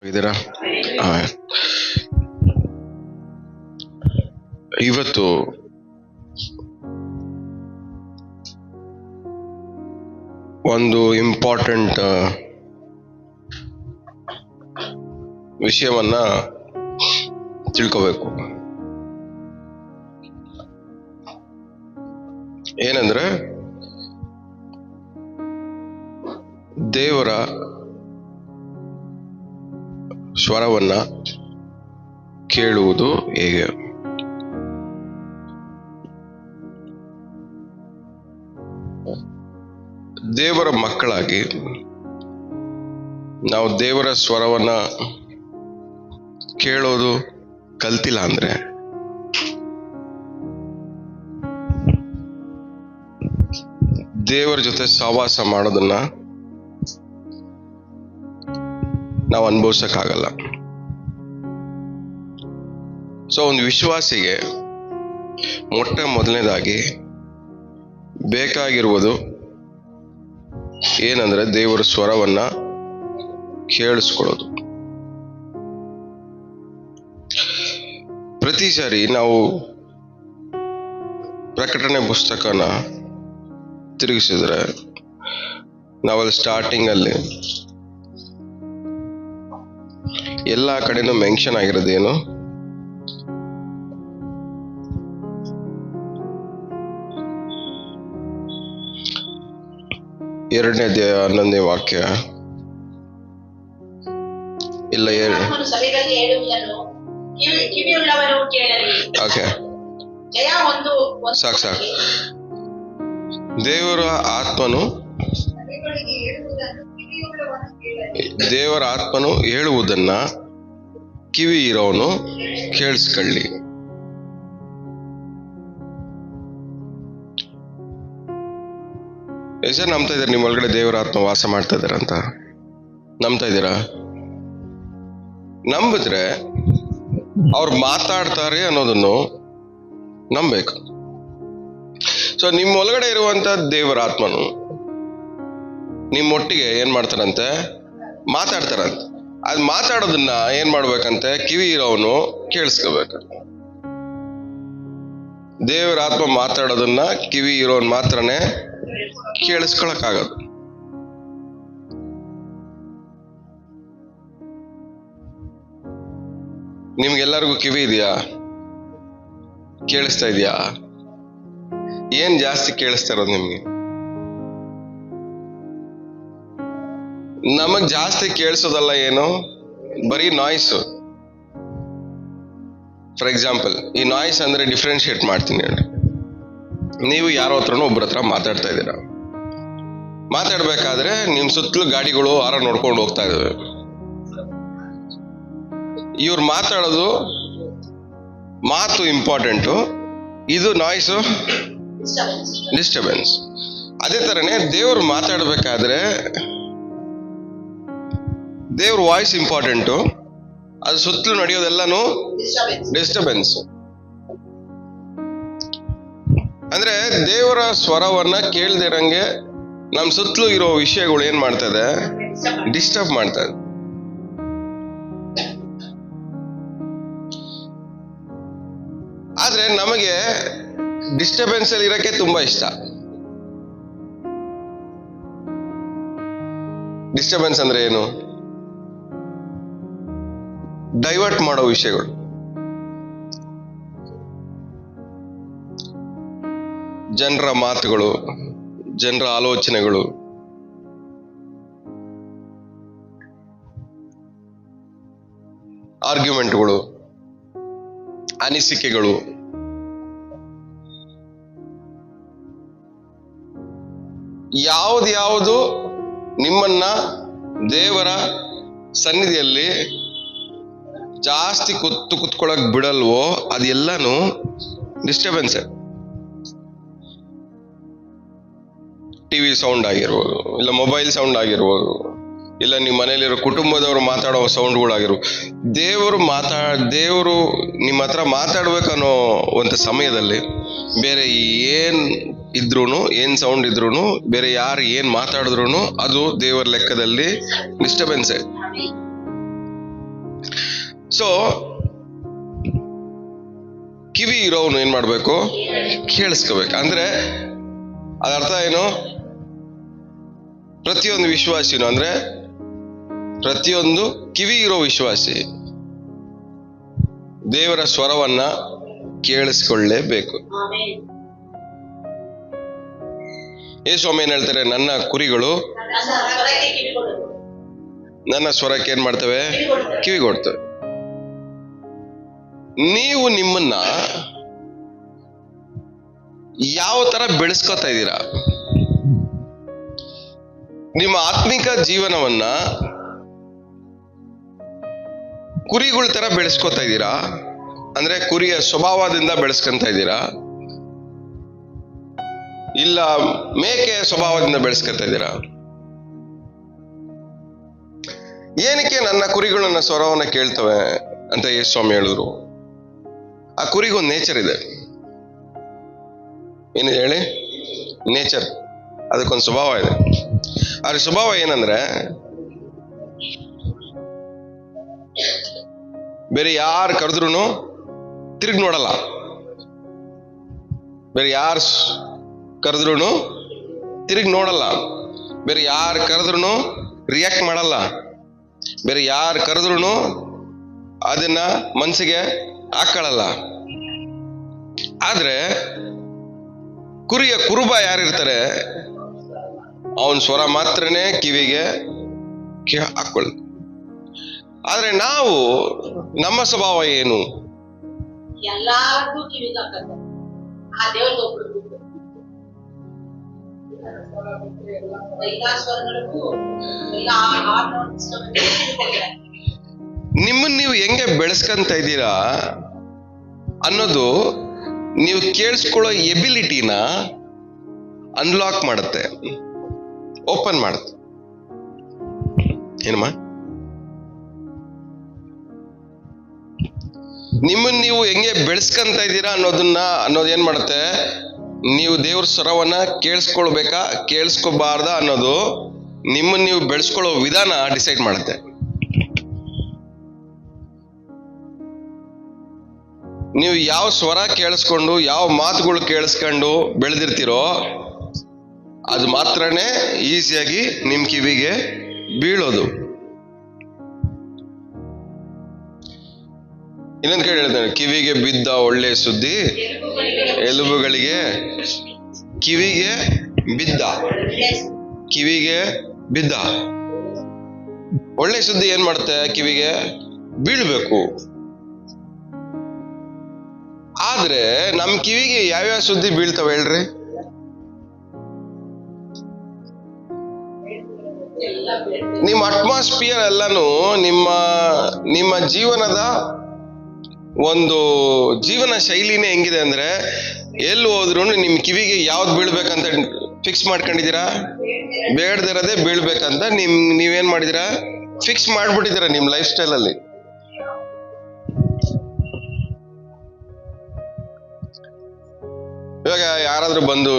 ಇದ್ದೀರಾ? ಇವತ್ತು ಒಂದು ಇಂಪಾರ್ಟೆಂಟ್ ವಿಷಯವನ್ನ ತಿಳ್ಕೋಬೇಕು. ಏನಂದ್ರೆ, ದೇವರ ಸ್ವರವನ್ನ ಕೇಳುವುದು ಹೇಗೆ? ದೇವರ ಮಕ್ಕಳಾಗಿ ನಾವು ದೇವರ ಸ್ವರವನ್ನ ಕೇಳೋದು ಕಲ್ತಿಲ್ಲ ಅಂದ್ರೆ ದೇವರ ಜೊತೆ ಸಹವಾಸ ಮಾಡೋದನ್ನ ನಾವು ಅನುಭವಿಸಕ್ಕಾಗಲ್ಲ. ಸೊ ಒಂದು ವಿಶ್ವಾಸಿಗೆ ಮೊದಲನೇದಾಗಿ ಬೇಕಾಗಿರುವುದು ಏನಂದ್ರೆ ದೇವರ ಸ್ವರವನ್ನ ಕೇಳಿಸ್ಕೊಳ್ಳೋದು. ಪ್ರತಿ ಸಾರಿ ನಾವು ಪ್ರಕಟಣೆ ಪುಸ್ತಕನ ತಿರುಗಿಸಿದ್ರೆ ನಾವಲ್ಲಿ ಸ್ಟಾರ್ಟಿಂಗ್ ಅಲ್ಲಿ ಎಲ್ಲಾ ಕಡೆನೂ ಮೆನ್ಷನ್ ಆಗಿರೋದೇನು? ಎರಡನೇ 11ನೇ ವಾಕ್ಯ ಇಲ್ಲ ಓಕೆ ಸಾಕು. ದೇವರ ಆತ್ಮನು ಹೇಳುವುದನ್ನ ಕಿವಿ ಇರೋನು ಕೇಳಿಸ್ಕೊಳ್ಳಿ. ಎಷ್ಟು ನಂಬ್ತಾ ಇದ್ದೀರಾ ನಿಮ್ಮ ಒಳಗಡೆ ದೇವರ ಆತ್ಮ ವಾಸ ಮಾಡ್ತಾ ಇದಾರ ಅಂತ? ನಂಬ್ತಾ ಇದ್ದೀರಾ? ನಂಬಿದ್ರೆ ಅವ್ರು ಮಾತಾಡ್ತಾರೆ ಅನ್ನೋದನ್ನು ನಂಬೇಕು. ಸೊ ನಿಮ್ಮ ಒಳಗಡೆ ಇರುವಂತ ದೇವರ ಆತ್ಮನು ನಿಮ್ಮೊಟ್ಟಿಗೆ ಏನ್ ಮಾಡ್ತಾರಂತೆ? ಮಾತಾಡ್ತಾರಂತೆ. ಅದ್ ಮಾತಾಡೋದನ್ನ ಏನ್ ಮಾಡ್ಬೇಕಂತೆ? ಕಿವಿ ಇರೋನು ಕೇಳಿಸ್ಕೋಬೇಕು. ದೇವರ ಆತ್ಮ ಮಾತಾಡೋದನ್ನ ಕಿವಿ ಇರೋನ್ ಮಾತ್ರನೇ ಕೇಳಿಸ್ಕೊಳಕ್ಕಾಗದು. ನಿಮ್ಗೆಲ್ಲರಿಗೂ ಕಿವಿ ಇದೆಯಾ? ಕೇಳಿಸ್ತಾ ಇದೆಯಾ? ಏನ್ ಜಾಸ್ತಿ ಕೇಳಿಸ್ತಾ ಇರೋದು ನಿಮ್ಗೆ? ನಮಗ್ ಜಾಸ್ತಿ ಕೇಳಿಸೋದಲ್ಲ ಏನು, ಬರೀ ನಾಯ್ಸ್. ಫಾರ್ ಎಕ್ಸಾಂಪಲ್, ಈ ನಾಯ್ಸ್ ಅಂದ್ರೆ ಡಿಫ್ರೆನ್ಶಿಯೇಟ್ ಮಾಡ್ತೀನಿ ಹೇಳಿ. ನೀವು ಯಾರೋ ಹತ್ರನೂ ಒಬ್ಬರ ಹತ್ರ ಮಾತಾಡ್ತಾ ಇದ್ದೀರಾ. ಮಾತಾಡ್ಬೇಕಾದ್ರೆ ನಿಮ್ ಸುತ್ತಲೂ ಗಾಡಿಗಳು ಹಾರ ನೋಡ್ಕೊಂಡು ಹೋಗ್ತಾ ಇದಾವೆ. ಇವ್ರು ಮಾತಾಡೋದು ಮಾತು ಇಂಪಾರ್ಟೆಂಟು, ಇದು ನಾಯ್ಸು ಡಿಸ್ಟರ್ಬೆನ್ಸ್. ಅದೇ ತರನೇ ದೇವ್ರು ಮಾತಾಡ್ಬೇಕಾದ್ರೆ ದೇವ್ರ ವಾಯ್ಸ್ ಇಂಪಾರ್ಟೆಂಟು, ಅದು ಸುತ್ತಲೂ ನಡೆಯೋದೆಲ್ಲಾನು ಡಿಸ್ಟರ್ಬೆನ್ಸ್. ಅಂದ್ರೆ ದೇವರ ಸ್ವರವನ್ನ ಕೇಳ್ದಿರಂಗೆ ನಮ್ ಸುತ್ತಲೂ ಇರೋ ವಿಷಯಗಳು ಏನ್ ಮಾಡ್ತದೆ? ಡಿಸ್ಟರ್ಬ್ ಮಾಡ್ತದೆ. ಆದ್ರೆ ನಮಗೆ ಡಿಸ್ಟರ್ಬೆನ್ಸ್ ಅಲ್ಲಿ ಇರಕ್ಕೆ ತುಂಬಾ ಇಷ್ಟ. ಡಿಸ್ಟರ್ಬೆನ್ಸ್ ಅಂದ್ರೆ ಏನು? ಡೈವರ್ಟ್ ಮಾಡೋ ವಿಷಯಗಳು. ಜನರ ಮಾತುಗಳು, ಜನರ ಆಲೋಚನೆಗಳು, ಆರ್ಗ್ಯುಮೆಂಟ್ಗಳು, ಅನಿಸಿಕೆಗಳು, ಯಾವ್ದು ನಿಮ್ಮನ್ನ ದೇವರ ಸನ್ನಿಧಿಯಲ್ಲಿ ಜಾಸ್ತಿ ಕುತ್ಕೊಳಕ್ ಬಿಡಲ್ವೋ ಅದೆಲ್ಲಾನು ಡಿಸ್ಟರ್ಬೆನ್ಸ್. ಟಿವಿ ಸೌಂಡ್ ಆಗಿರ್ಬೋದು, ಇಲ್ಲ ಮೊಬೈಲ್ ಸೌಂಡ್ ಆಗಿರ್ಬೋದು, ಇಲ್ಲ ನಿಮ್ಮ ಮನೇಲಿರೋ ಕುಟುಂಬದವರು ಮಾತಾಡೋ ಸೌಂಡ್ಗಳಾಗಿರ್ಬೋದು. ದೇವರು ನಿಮ್ಮ ಹತ್ರ ಮಾತಾಡ್ಬೇಕನ್ನೋ ಒಂದು ಸಮಯದಲ್ಲಿ ಬೇರೆ ಏನ್ ಇದ್ರೂನು, ಏನ್ ಸೌಂಡ್ ಇದ್ರೂನು, ಬೇರೆ ಯಾರು ಏನ್ ಮಾತಾಡಿದ್ರು ಅದು ದೇವರ ಲೆಕ್ಕದಲ್ಲಿ ಡಿಸ್ಟರ್ಬೆನ್ಸ್. ಸೊ ಕಿವಿ ಇರೋನು ಏನ್ ಮಾಡ್ಬೇಕು? ಕೇಳಿಸ್ಕೋಬೇಕು. ಅಂದ್ರೆ ಅದರ್ಥ ಏನು? ಪ್ರತಿಯೊಂದು ವಿಶ್ವಾಸಿನು, ಅಂದ್ರೆ ಪ್ರತಿಯೊಂದು ಕಿವಿ ಇರೋ ವಿಶ್ವಾಸಿ ದೇವರ ಸ್ವರವನ್ನ ಕೇಳಿಸ್ಕೊಳ್ಳೇಬೇಕು. ಯೇಸು ಸ್ವಾಮಿ ಏನ್ ಹೇಳ್ತಾರೆ? ನನ್ನ ಕುರಿಗಳು ನನ್ನ ಸ್ವರಕ್ಕೆ ಏನ್ ಮಾಡ್ತವೆ? ಕಿವಿಗೊಡ್ತವೆ. ನೀವು ನಿಮ್ಮನ್ನ ಯಾವ ತರ ಬೆಳೆಸ್ಕೊತಾ ಇದ್ದೀರಾ? ನಿಮ್ಮ ಆತ್ಮಿಕ ಜೀವನವನ್ನ ಕುರಿಗಳ ತರ ಬೆಳೆಸ್ಕೊತಾ ಇದ್ದೀರಾ? ಅಂದ್ರೆ ಕುರಿಯ ಸ್ವಭಾವದಿಂದ ಬೆಳೆಸ್ಕೊಂತ ಇದ್ದೀರಾ, ಇಲ್ಲ ಮೇಕೆ ಸ್ವಭಾವದಿಂದ ಬೆಳೆಸ್ಕೊತಾ ಇದ್ದೀರಾ? ಏನಕ್ಕೆ ನನ್ನ ಕುರಿಗಳು ನನ್ನ ಸ್ವರವನ್ನ ಕೇಳ್ತವೆ ಅಂತ ಯೇಸು ಸ್ವಾಮಿ ಹೇಳಿದ್ರು? ಆ ಕುರಿಗೊಂದು ನೇಚರ್ ಇದೆ. ಏನಿದೆ ಹೇಳಿ? ನೇಚರ್. ಅದಕ್ಕೊಂದು ಸ್ವಭಾವ ಇದೆ. ಅದ್ರ ಸ್ವಭಾವ ಏನಂದ್ರೆ, ಬೇರೆ ಯಾರು ಕರೆದ್ರು ತಿರುಗಿ ನೋಡಲ್ಲ. ಬೇರೆ ಯಾರು ಕರೆದ್ರು ತಿರುಗಿ ನೋಡಲ್ಲ. ಬೇರೆ ಯಾರು ಕರೆದ್ರು ರಿಯಾಕ್ಟ್ ಮಾಡಲ್ಲ. ಬೇರೆ ಯಾರು ಕರೆದ್ರು ಅದನ್ನ ಮನಸ್ಸಿಗೆ ಹಾಕೊಳ್ಳಲ್ಲ. ಆದ್ರೆ ಕುರಿಯ ಕುರುಬ ಯಾರಿರ್ತಾರೆ, ಅವನ್ ಸ್ವರ ಮಾತ್ರನೇ ಕಿವಿಗೆ ಹಾಕೊಳ್ಳ. ಆದ್ರೆ ನಾವು, ನಮ್ಮ ಸ್ವಭಾವ ಏನು? ಎಲ್ಲಾರ್ಗೂ ಕಿವಿಗೆ ಹಾಕತ್ತೆ. ಆ ದೇವ್ರಿಗೆ ಒಬ್ರು ಎಲ್ಲ ಸ್ವರಗಳಿಗೂ ಎಲ್ಲ ನಿಮ್ಮನ್ನ ನೀವು ಹೆಂಗೆ ಬೆಳೆಸ್ಕೊಂತ ಇದ್ದೀರಾ ಅನ್ನೋದು ನೀವು ಕೇಳಿಸ್ಕೊಳ್ಳೋ ಎಬಿಲಿಟಿನ ಅನ್ಲಾಕ್ ಮಾಡುತ್ತೆ, ಓಪನ್ ಮಾಡುತ್ತೆ. ಏನಮ್ಮ? ನಿಮ್ಮನ್ನ ನೀವು ಹೆಂಗೆ ಬೆಳೆಸ್ಕೊಂತ ಇದ್ದೀರಾ ಅನ್ನೋದು ಏನ್ ಮಾಡುತ್ತೆ? ನೀವು ದೇವ್ರ ಸ್ವರವನ್ನ ಕೇಳಿಸ್ಕೊಳ್ಬೇಕಾ ಕೇಳಿಸ್ಕೋಬಾರ್ದ ಅನ್ನೋದು ನಿಮ್ಮನ್ನ ನೀವು ಬೆಳೆಸ್ಕೊಳ್ಳೋ ವಿಧಾನ ಡಿಸೈಡ್ ಮಾಡುತ್ತೆ. ನೀವು ಯಾವ ಸ್ವರ ಕೇಳಿಸ್ಕೊಂಡು, ಯಾವ ಮಾತುಗಳು ಕೇಳಿಸ್ಕೊಂಡು ಬೆಳೆದಿರ್ತೀರೋ ಅದು ಮಾತ್ರನೇ ಈಸಿಯಾಗಿ ನಿಮ್ ಕಿವಿಗೆ ಬೀಳೋದು. ಇನ್ನೊಂದು ಕೇಳಿ ಹೇಳ್ತಾನೆ, ಕಿವಿಗೆ ಬಿದ್ದ ಒಳ್ಳೆ ಸುದ್ದಿ ಎಲುಬುಗಳಿಗೆ. ಕಿವಿಗೆ ಬಿದ್ದ, ಕಿವಿಗೆ ಬಿದ್ದ ಒಳ್ಳೆ ಸುದ್ದಿ ಏನ್ ಮಾಡುತ್ತೆ? ಕಿವಿಗೆ ಬೀಳ್ಬೇಕು. ಆದ್ರೆ ನಮ್ ಕಿವಿಗೆ ಯಾವ್ಯಾವ ಸುದ್ದಿ ಬೀಳ್ತಾವ ಹೇಳ್ರಿ? ನಿಮ್ಮ ಅಟ್ಮಾಸ್ಫಿಯರ್ ಎಲ್ಲಾನು ನಿಮ್ಮ ಜೀವನದ ಒಂದು ಜೀವನ ಶೈಲಿನೇ ಹೆಂಗಿದೆ ಅಂದ್ರೆ, ಎಲ್ಲಿ ಹೋದ್ರು ನಿಮ್ ಕಿವಿಗೆ ಯಾವ್ದು ಬೀಳ್ಬೇಕಂತ ಫಿಕ್ಸ್ ಮಾಡ್ಕೊಂಡಿದ್ದೀರಾ? ಬೇಡದಿರೋದೇ ಬೀಳ್ಬೇಕಂತ ನೀವೇನ್ ಮಾಡಿದೀರಾ? ಫಿಕ್ಸ್ ಮಾಡ್ಬಿಟ್ಟಿದ್ದೀರಾ ನಿಮ್ ಲೈಫ್ ಸ್ಟೈಲ್ ಅಲ್ಲಿ. ಇವಾಗ ಯಾರಾದ್ರೂ ಬಂದು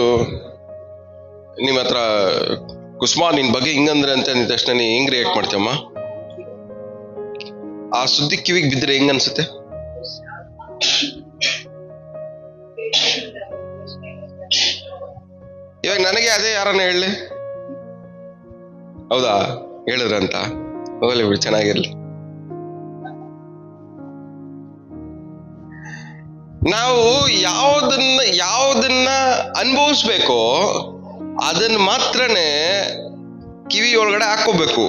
ನಿಮ್ಮ ಹತ್ರ, ಕುಸುಮಾ ನಿನ್ ಬಗ್ಗೆ ಹಿಂಗಂದ್ರೆ ಅಂತ ಅಂದ ತಕ್ಷಣ ನೀ ಹೆಂಗ್ ರಿಯಾಕ್ಟ್ ಮಾಡ್ತೀಯಮ್ಮ? ಆ ಸುದ್ದಿ ಕಿವಿಗೆ ಬಿದ್ರೆ ಹೆಂಗ ಅನ್ಸುತ್ತೆ? ಇವಾಗ ನನಗೆ ಅದೇ ಯಾರನ್ನ ಹೇಳಿ, ಹೌದಾ ಹೇಳಿದ್ರಂತ, ಹೋಗಲಿ ಬಿಡಿ, ಚೆನ್ನಾಗಿರ್ಲಿ. ನಾವು ಯಾವ್ದನ್ನ ಅನುಭವಿಸ್ಬೇಕೋ ಅದನ್ನ ಮಾತ್ರನೇ ಕಿವಿ ಒಳಗಡೆ ಹಾಕೋಬೇಕು.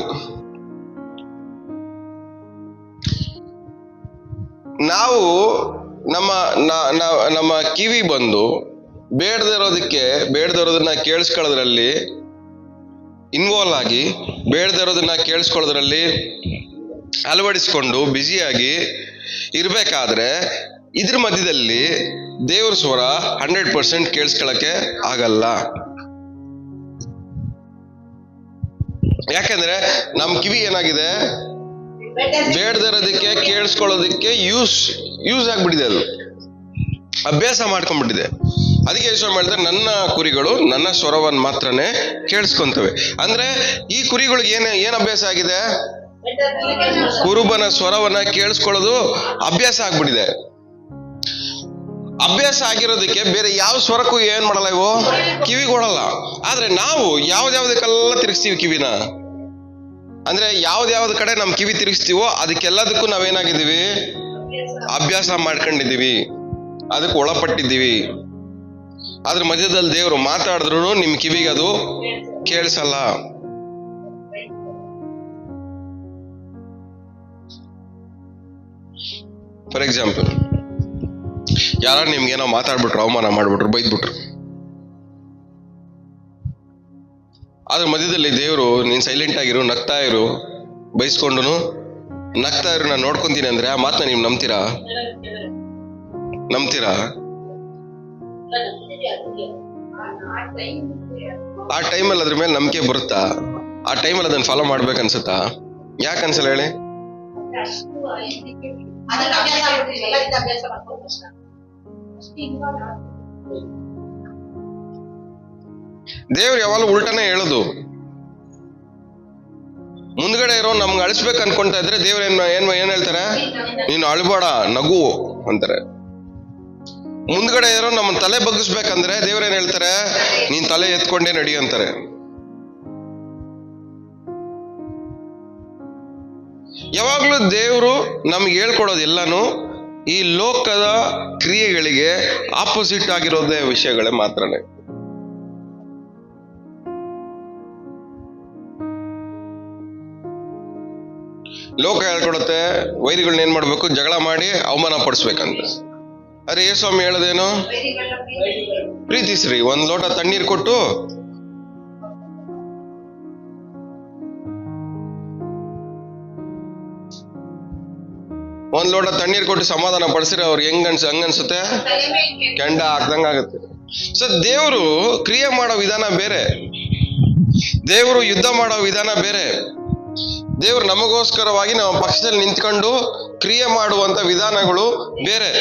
ನಾವು ನಮ್ಮ ಕಿವಿ ಬಂದು ಬೇಡದಿರೋದನ್ನ ಕೇಳಿಸ್ಕೊಳ್ಳೋದ್ರಲ್ಲಿ ಇನ್ವಾಲ್ವ್ ಆಗಿ, ಬೇಡದಿರೋದನ್ನ ಕೇಳಿಸ್ಕೊಳ್ಳೋದ್ರಲ್ಲಿ ಅಳವಡಿಸ್ಕೊಂಡು ಬ್ಯುಸಿಯಾಗಿ ಇರ್ಬೇಕಾದ್ರೆ ಇದ್ರ ಮಧ್ಯದಲ್ಲಿ ದೇವ್ರ ಸ್ವರ 100% ಕೇಳಿಸ್ಕೊಳಕ್ಕೆ ಆಗಲ್ಲ. ಯಾಕಂದ್ರೆ ನಮ್ ಕಿವಿ ಏನಾಗಿದೆ, ಬೇಡದಿರೋದಕ್ಕೆ ಕೇಳಿಸ್ಕೊಳ್ಳೋದಕ್ಕೆ ಯೂಸ್ ಆಗ್ಬಿಟ್ಟಿದೆ, ಅದು ಅಭ್ಯಾಸ ಮಾಡ್ಕೊಂಡ್ಬಿಟ್ಟಿದೆ. ಅದಕ್ಕೆ ಯೋಚನೆ ಮಾಡಿದ್ರೆ ನನ್ನ ಕುರಿಗಳು ನನ್ನ ಸ್ವರವನ್ನು ಮಾತ್ರನೇ ಕೇಳಿಸ್ಕೊಂತವೆ. ಅಂದ್ರೆ ಈ ಕುರಿಗಳಿಗೆ ಏನ್ ಅಭ್ಯಾಸ ಆಗಿದೆ? ಕುರುಬನ ಸ್ವರವನ್ನ ಕೇಳಿಸ್ಕೊಳ್ಳೋದು ಅಭ್ಯಾಸ ಆಗ್ಬಿಟ್ಟಿದೆ. ಅಭ್ಯಾಸ ಆಗಿರೋದಕ್ಕೆ ಬೇರೆ ಯಾವ ಸ್ವರಕ್ಕೂ ಏನ್ ಮಾಡಲ್ಲ, ಇವು ಕಿವಿಗೊಡಲ್ಲ. ಆದ್ರೆ ನಾವು ಯಾವ್ದಾವ್ದಕ್ಕೆಲ್ಲ ತಿರುಗಿಸ್ತೀವಿ ಕಿವಿನ. ಅಂದ್ರೆ ಯಾವ್ದಾವ್ದ ಕಡೆ ನಮ್ ಕಿವಿ ತಿರುಗಿಸ್ತೀವೋ ಅದಕ್ಕೆಲ್ಲದಕ್ಕೂ ನಾವೇನಾಗಿದ್ದೀವಿ, ಅಭ್ಯಾಸ ಮಾಡ್ಕೊಂಡಿದೀವಿ, ಅದಕ್ಕೆ ಒಳಪಟ್ಟಿದ್ದೀವಿ. ಅದ್ರ ಮಧ್ಯದಲ್ಲಿ ದೇವರು ಮಾತಾಡಿದ್ರು ನಿಮ್ ಕಿವಿಗೆ ಅದು ಕೇಳಿಸಲ್ಲ. ಫಾರ್ ಎಕ್ಸಾಂಪಲ್, ಯಾರ ನಿಮ್ಗೇನೋ ಮಾತಾಡ್ಬಿಟ್ರು, ಅವಮಾನ ಮಾಡ್ಬಿಟ್ರು, ಬೈದ್ಬಿಟ್ರು. ಅದ್ರ ಮಧ್ಯದಲ್ಲಿ ದೇವರು ನೀನ್ ಸೈಲೆಂಟ್ ಆಗಿರು, ನಗ್ತಾ ಇರು, ಬೈಸ್ಕೊಂಡು ನಗ್ತಾ ಇರು, ನಾನು ನೋಡ್ಕೊಂತೀನಿ ಅಂದ್ರೆ ಆ ಮಾತನ್ನ ನೀವು ನಂಬ್ತೀರಾ? ಆ ಟೈಮಲ್ಲಿ ಅದ್ರ ಮೇಲೆ ನಂಬಿಕೆ ಬರುತ್ತಾ? ಆ ಟೈಮಲ್ಲಿ ಅದನ್ನ ಫಾಲೋ ಮಾಡ್ಬೇಕನ್ಸುತ್ತಾ? ಯಾಕೆ ಅನ್ಸಲ್ಲ ಹೇಳಿ? ದೇವ್ರು ಯಾವಾಗಲೂ ಉಲ್ಟಾನೇ ಹೇಳೋದು. ಮುಂದ್ಗಡೆ ಇರೋ ನಮ್ಗೆ ಅಳಿಸ್ಬೇಕು ಅನ್ಕೊಂತ ಇದ್ರೆ ದೇವ್ರ ಏನ್ ಹೇಳ್ತಾರೆ? ನೀನು ಅಳ್ಬೇಡ, ನಗು ಅಂತಾರೆ. ಮುಂದ್ಗಡೆ ಇರೋ ನಮ್ಮ ತಲೆ ಬಗ್ಗಿಸ್ಬೇಕಂದ್ರೆ ದೇವ್ರೇನ್ ಹೇಳ್ತಾರೆ? ನೀನ್ ತಲೆ ಎತ್ಕೊಂಡೇ ನಡಿ ಅಂತಾರೆ. ಯಾವಾಗ್ಲೂ ದೇವ್ರು ನಮ್ಗೆ ಹೇಳ್ಕೊಡೋದು ಎಲ್ಲಾನು ಈ ಲೋಕದ ಕ್ರಿಯೆಗಳಿಗೆ ಆಪೋಸಿಟ್ ಆಗಿರೋದೇ ವಿಷಯಗಳೇ ಮಾತ್ರನೇ. ಲೋಕ ಹೇಳ್ಕೊಡುತ್ತೆ ವೈರಿಗಳನ್ನ ಏನ್ ಮಾಡ್ಬೇಕು? ಜಗಳ ಮಾಡಿ ಅವಮಾನ ಪಡಿಸ್ಬೇಕಂತ. ಅರೆ ಸ್ವಾಮಿ ಹೇಳೋದೇನು? ಪ್ರೀತಿಸ್ರಿ. ಒಂದ್ ಲೋಟ ತಣ್ಣೀರ್ ಕೊಟ್ಟು ಸಮಾಧಾನ ಪಡಿಸ್ರಿ, ಅವ್ರಿಗೆ ಹಂಗನ್ಸುತ್ತೆ, ಕೆಂಡ ಹಾಕ್ದಂಗ ಆಗುತ್ತೆ. ಸೊ ದೇವರು ಕ್ರಿಯೆ ಮಾಡೋ ವಿಧಾನ ಬೇರೆ, ದೇವರು ಯುದ್ಧ ಮಾಡೋ ವಿಧಾನ ಬೇರೆ. ದೇವರು ನಮಗೋಸ್ಕರವಾಗಿ ನಮ್ಮ ಪಕ್ಷದಲ್ಲಿ ನಿಂತ್ಕೊಂಡು ಕ್ರಿಯೆ ಮಾಡುವಂತ ವಿಧಾನಗಳು ಬೇರೆ.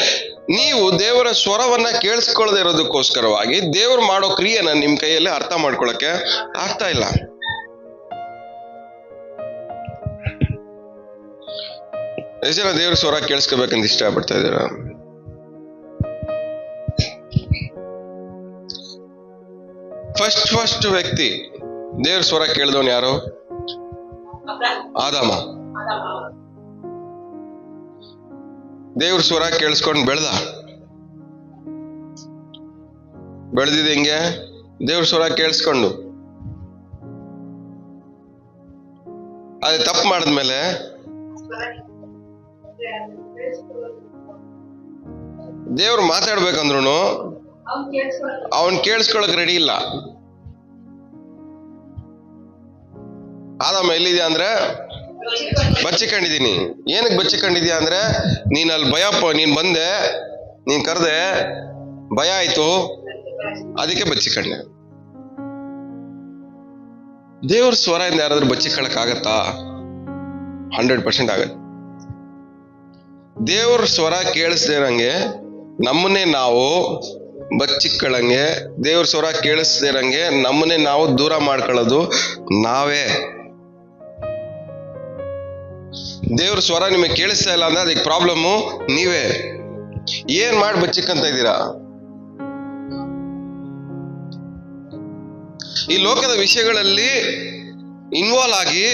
ನೀವು ದೇವರ ಸ್ವರವನ್ನ ಕೇಳಿಸ್ಕೊಳ್ಳದೆ ಇರೋದಕ್ಕೋಸ್ಕರವಾಗಿ ದೇವರು ಮಾಡೋ ಕ್ರಿಯೆನ ನಿಮ್ ಕೈಯಲ್ಲಿ ಅರ್ಥ ಮಾಡ್ಕೊಳಕ್ಕೆ ಆಗ್ತಾ ಇಲ್ಲ. ಎಷ್ಟು ಜನ ದೇವ್ರ ಸ್ವರ ಕೇಳಿಸ್ಕೋಬೇಕಂತ ಇಷ್ಟಪಡ್ತಾ ಇದ್ದೀರಾ? ಫಸ್ಟ್ ವ್ಯಕ್ತಿ ದೇವ್ರ ಸ್ವರ ಕೇಳಿದವನು ಯಾರು? ಆದಾಮ. ದೇವ್ರ ಸ್ವರ ಕೇಳಿಸ್ಕೊಂಡು ಬೆಳೆದಿದೆ ಹಿಂಗೆ. ದೇವ್ರ ಸ್ವರ ಕೇಳಿಸ್ಕೊಂಡು ಅದೇ ತಪ್ಪು ಮಾಡಿದ್ಮೇಲೆ ದೇವ್ರು ಮಾತಾಡ್ಬೇಕಂದ್ರು ಅವನ್ ಕೇಳಿಸ್ಕೊಳಕ್ ರೆಡಿ ಇಲ್ಲ. ಆದಾಮ ಎಲ್ಲಿದ್ಯಾ ಅಂದ್ರೆ ಬಚ್ಚಿಕೊಂಡಿದೀನಿ. ಏನಕ್ಕೆ ಬಚ್ಚಿಕೊಂಡಿದ್ಯಾ ಅಂದ್ರೆ ನೀನ್ ಅಲ್ಲಿ ನೀನ್ ಬಂದೆ, ನೀನ್ ಕರೆದೆ, ಭಯ ಆಯ್ತು, ಅದಕ್ಕೆ ಬಚ್ಚಿಕೊಂಡೆ. ದೇವ್ರ ಸ್ವರದಿಂದ ಯಾರಾದ್ರೂ ಬಚ್ಚಿಕೊಳ್ಳಕ್ ಆಗತ್ತಾ? 100% ಆಗತ್ತೆ. ದೇವ್ರ ಸ್ವರ ಕೇಳಿಸ್ದೇರಂಗೆ ನಮ್ಮನ್ನೇ ನಾವು ಬಚ್ಚಿಕ್ಕಳಂಗೆ, ದೇವ್ರ ಸ್ವರ ಕೇಳಿಸ್ದೇರಂಗೆ ನಮ್ಮನ್ನೇ ನಾವು ದೂರ ಮಾಡ್ಕೊಳ್ಳೋದು ನಾವೇ. ದೇವ್ರ ಸ್ವರ ನಿಮಗೆ ಕೇಳಿಸ್ತಾ ಇಲ್ಲ ಅಂದ್ರೆ ಅದಕ್ಕೆ ಪ್ರಾಬ್ಲಮ್ಮು ನೀವೇ. ಏನ್ ಮಾಡಿ ಬಚ್ಚಿಕ್ಕಂತ ಇದ್ದೀರಾ? ಈ ಲೋಕದ ವಿಷಯಗಳಲ್ಲಿ ಇನ್ವಾಲ್ವ್ ಆಗಿ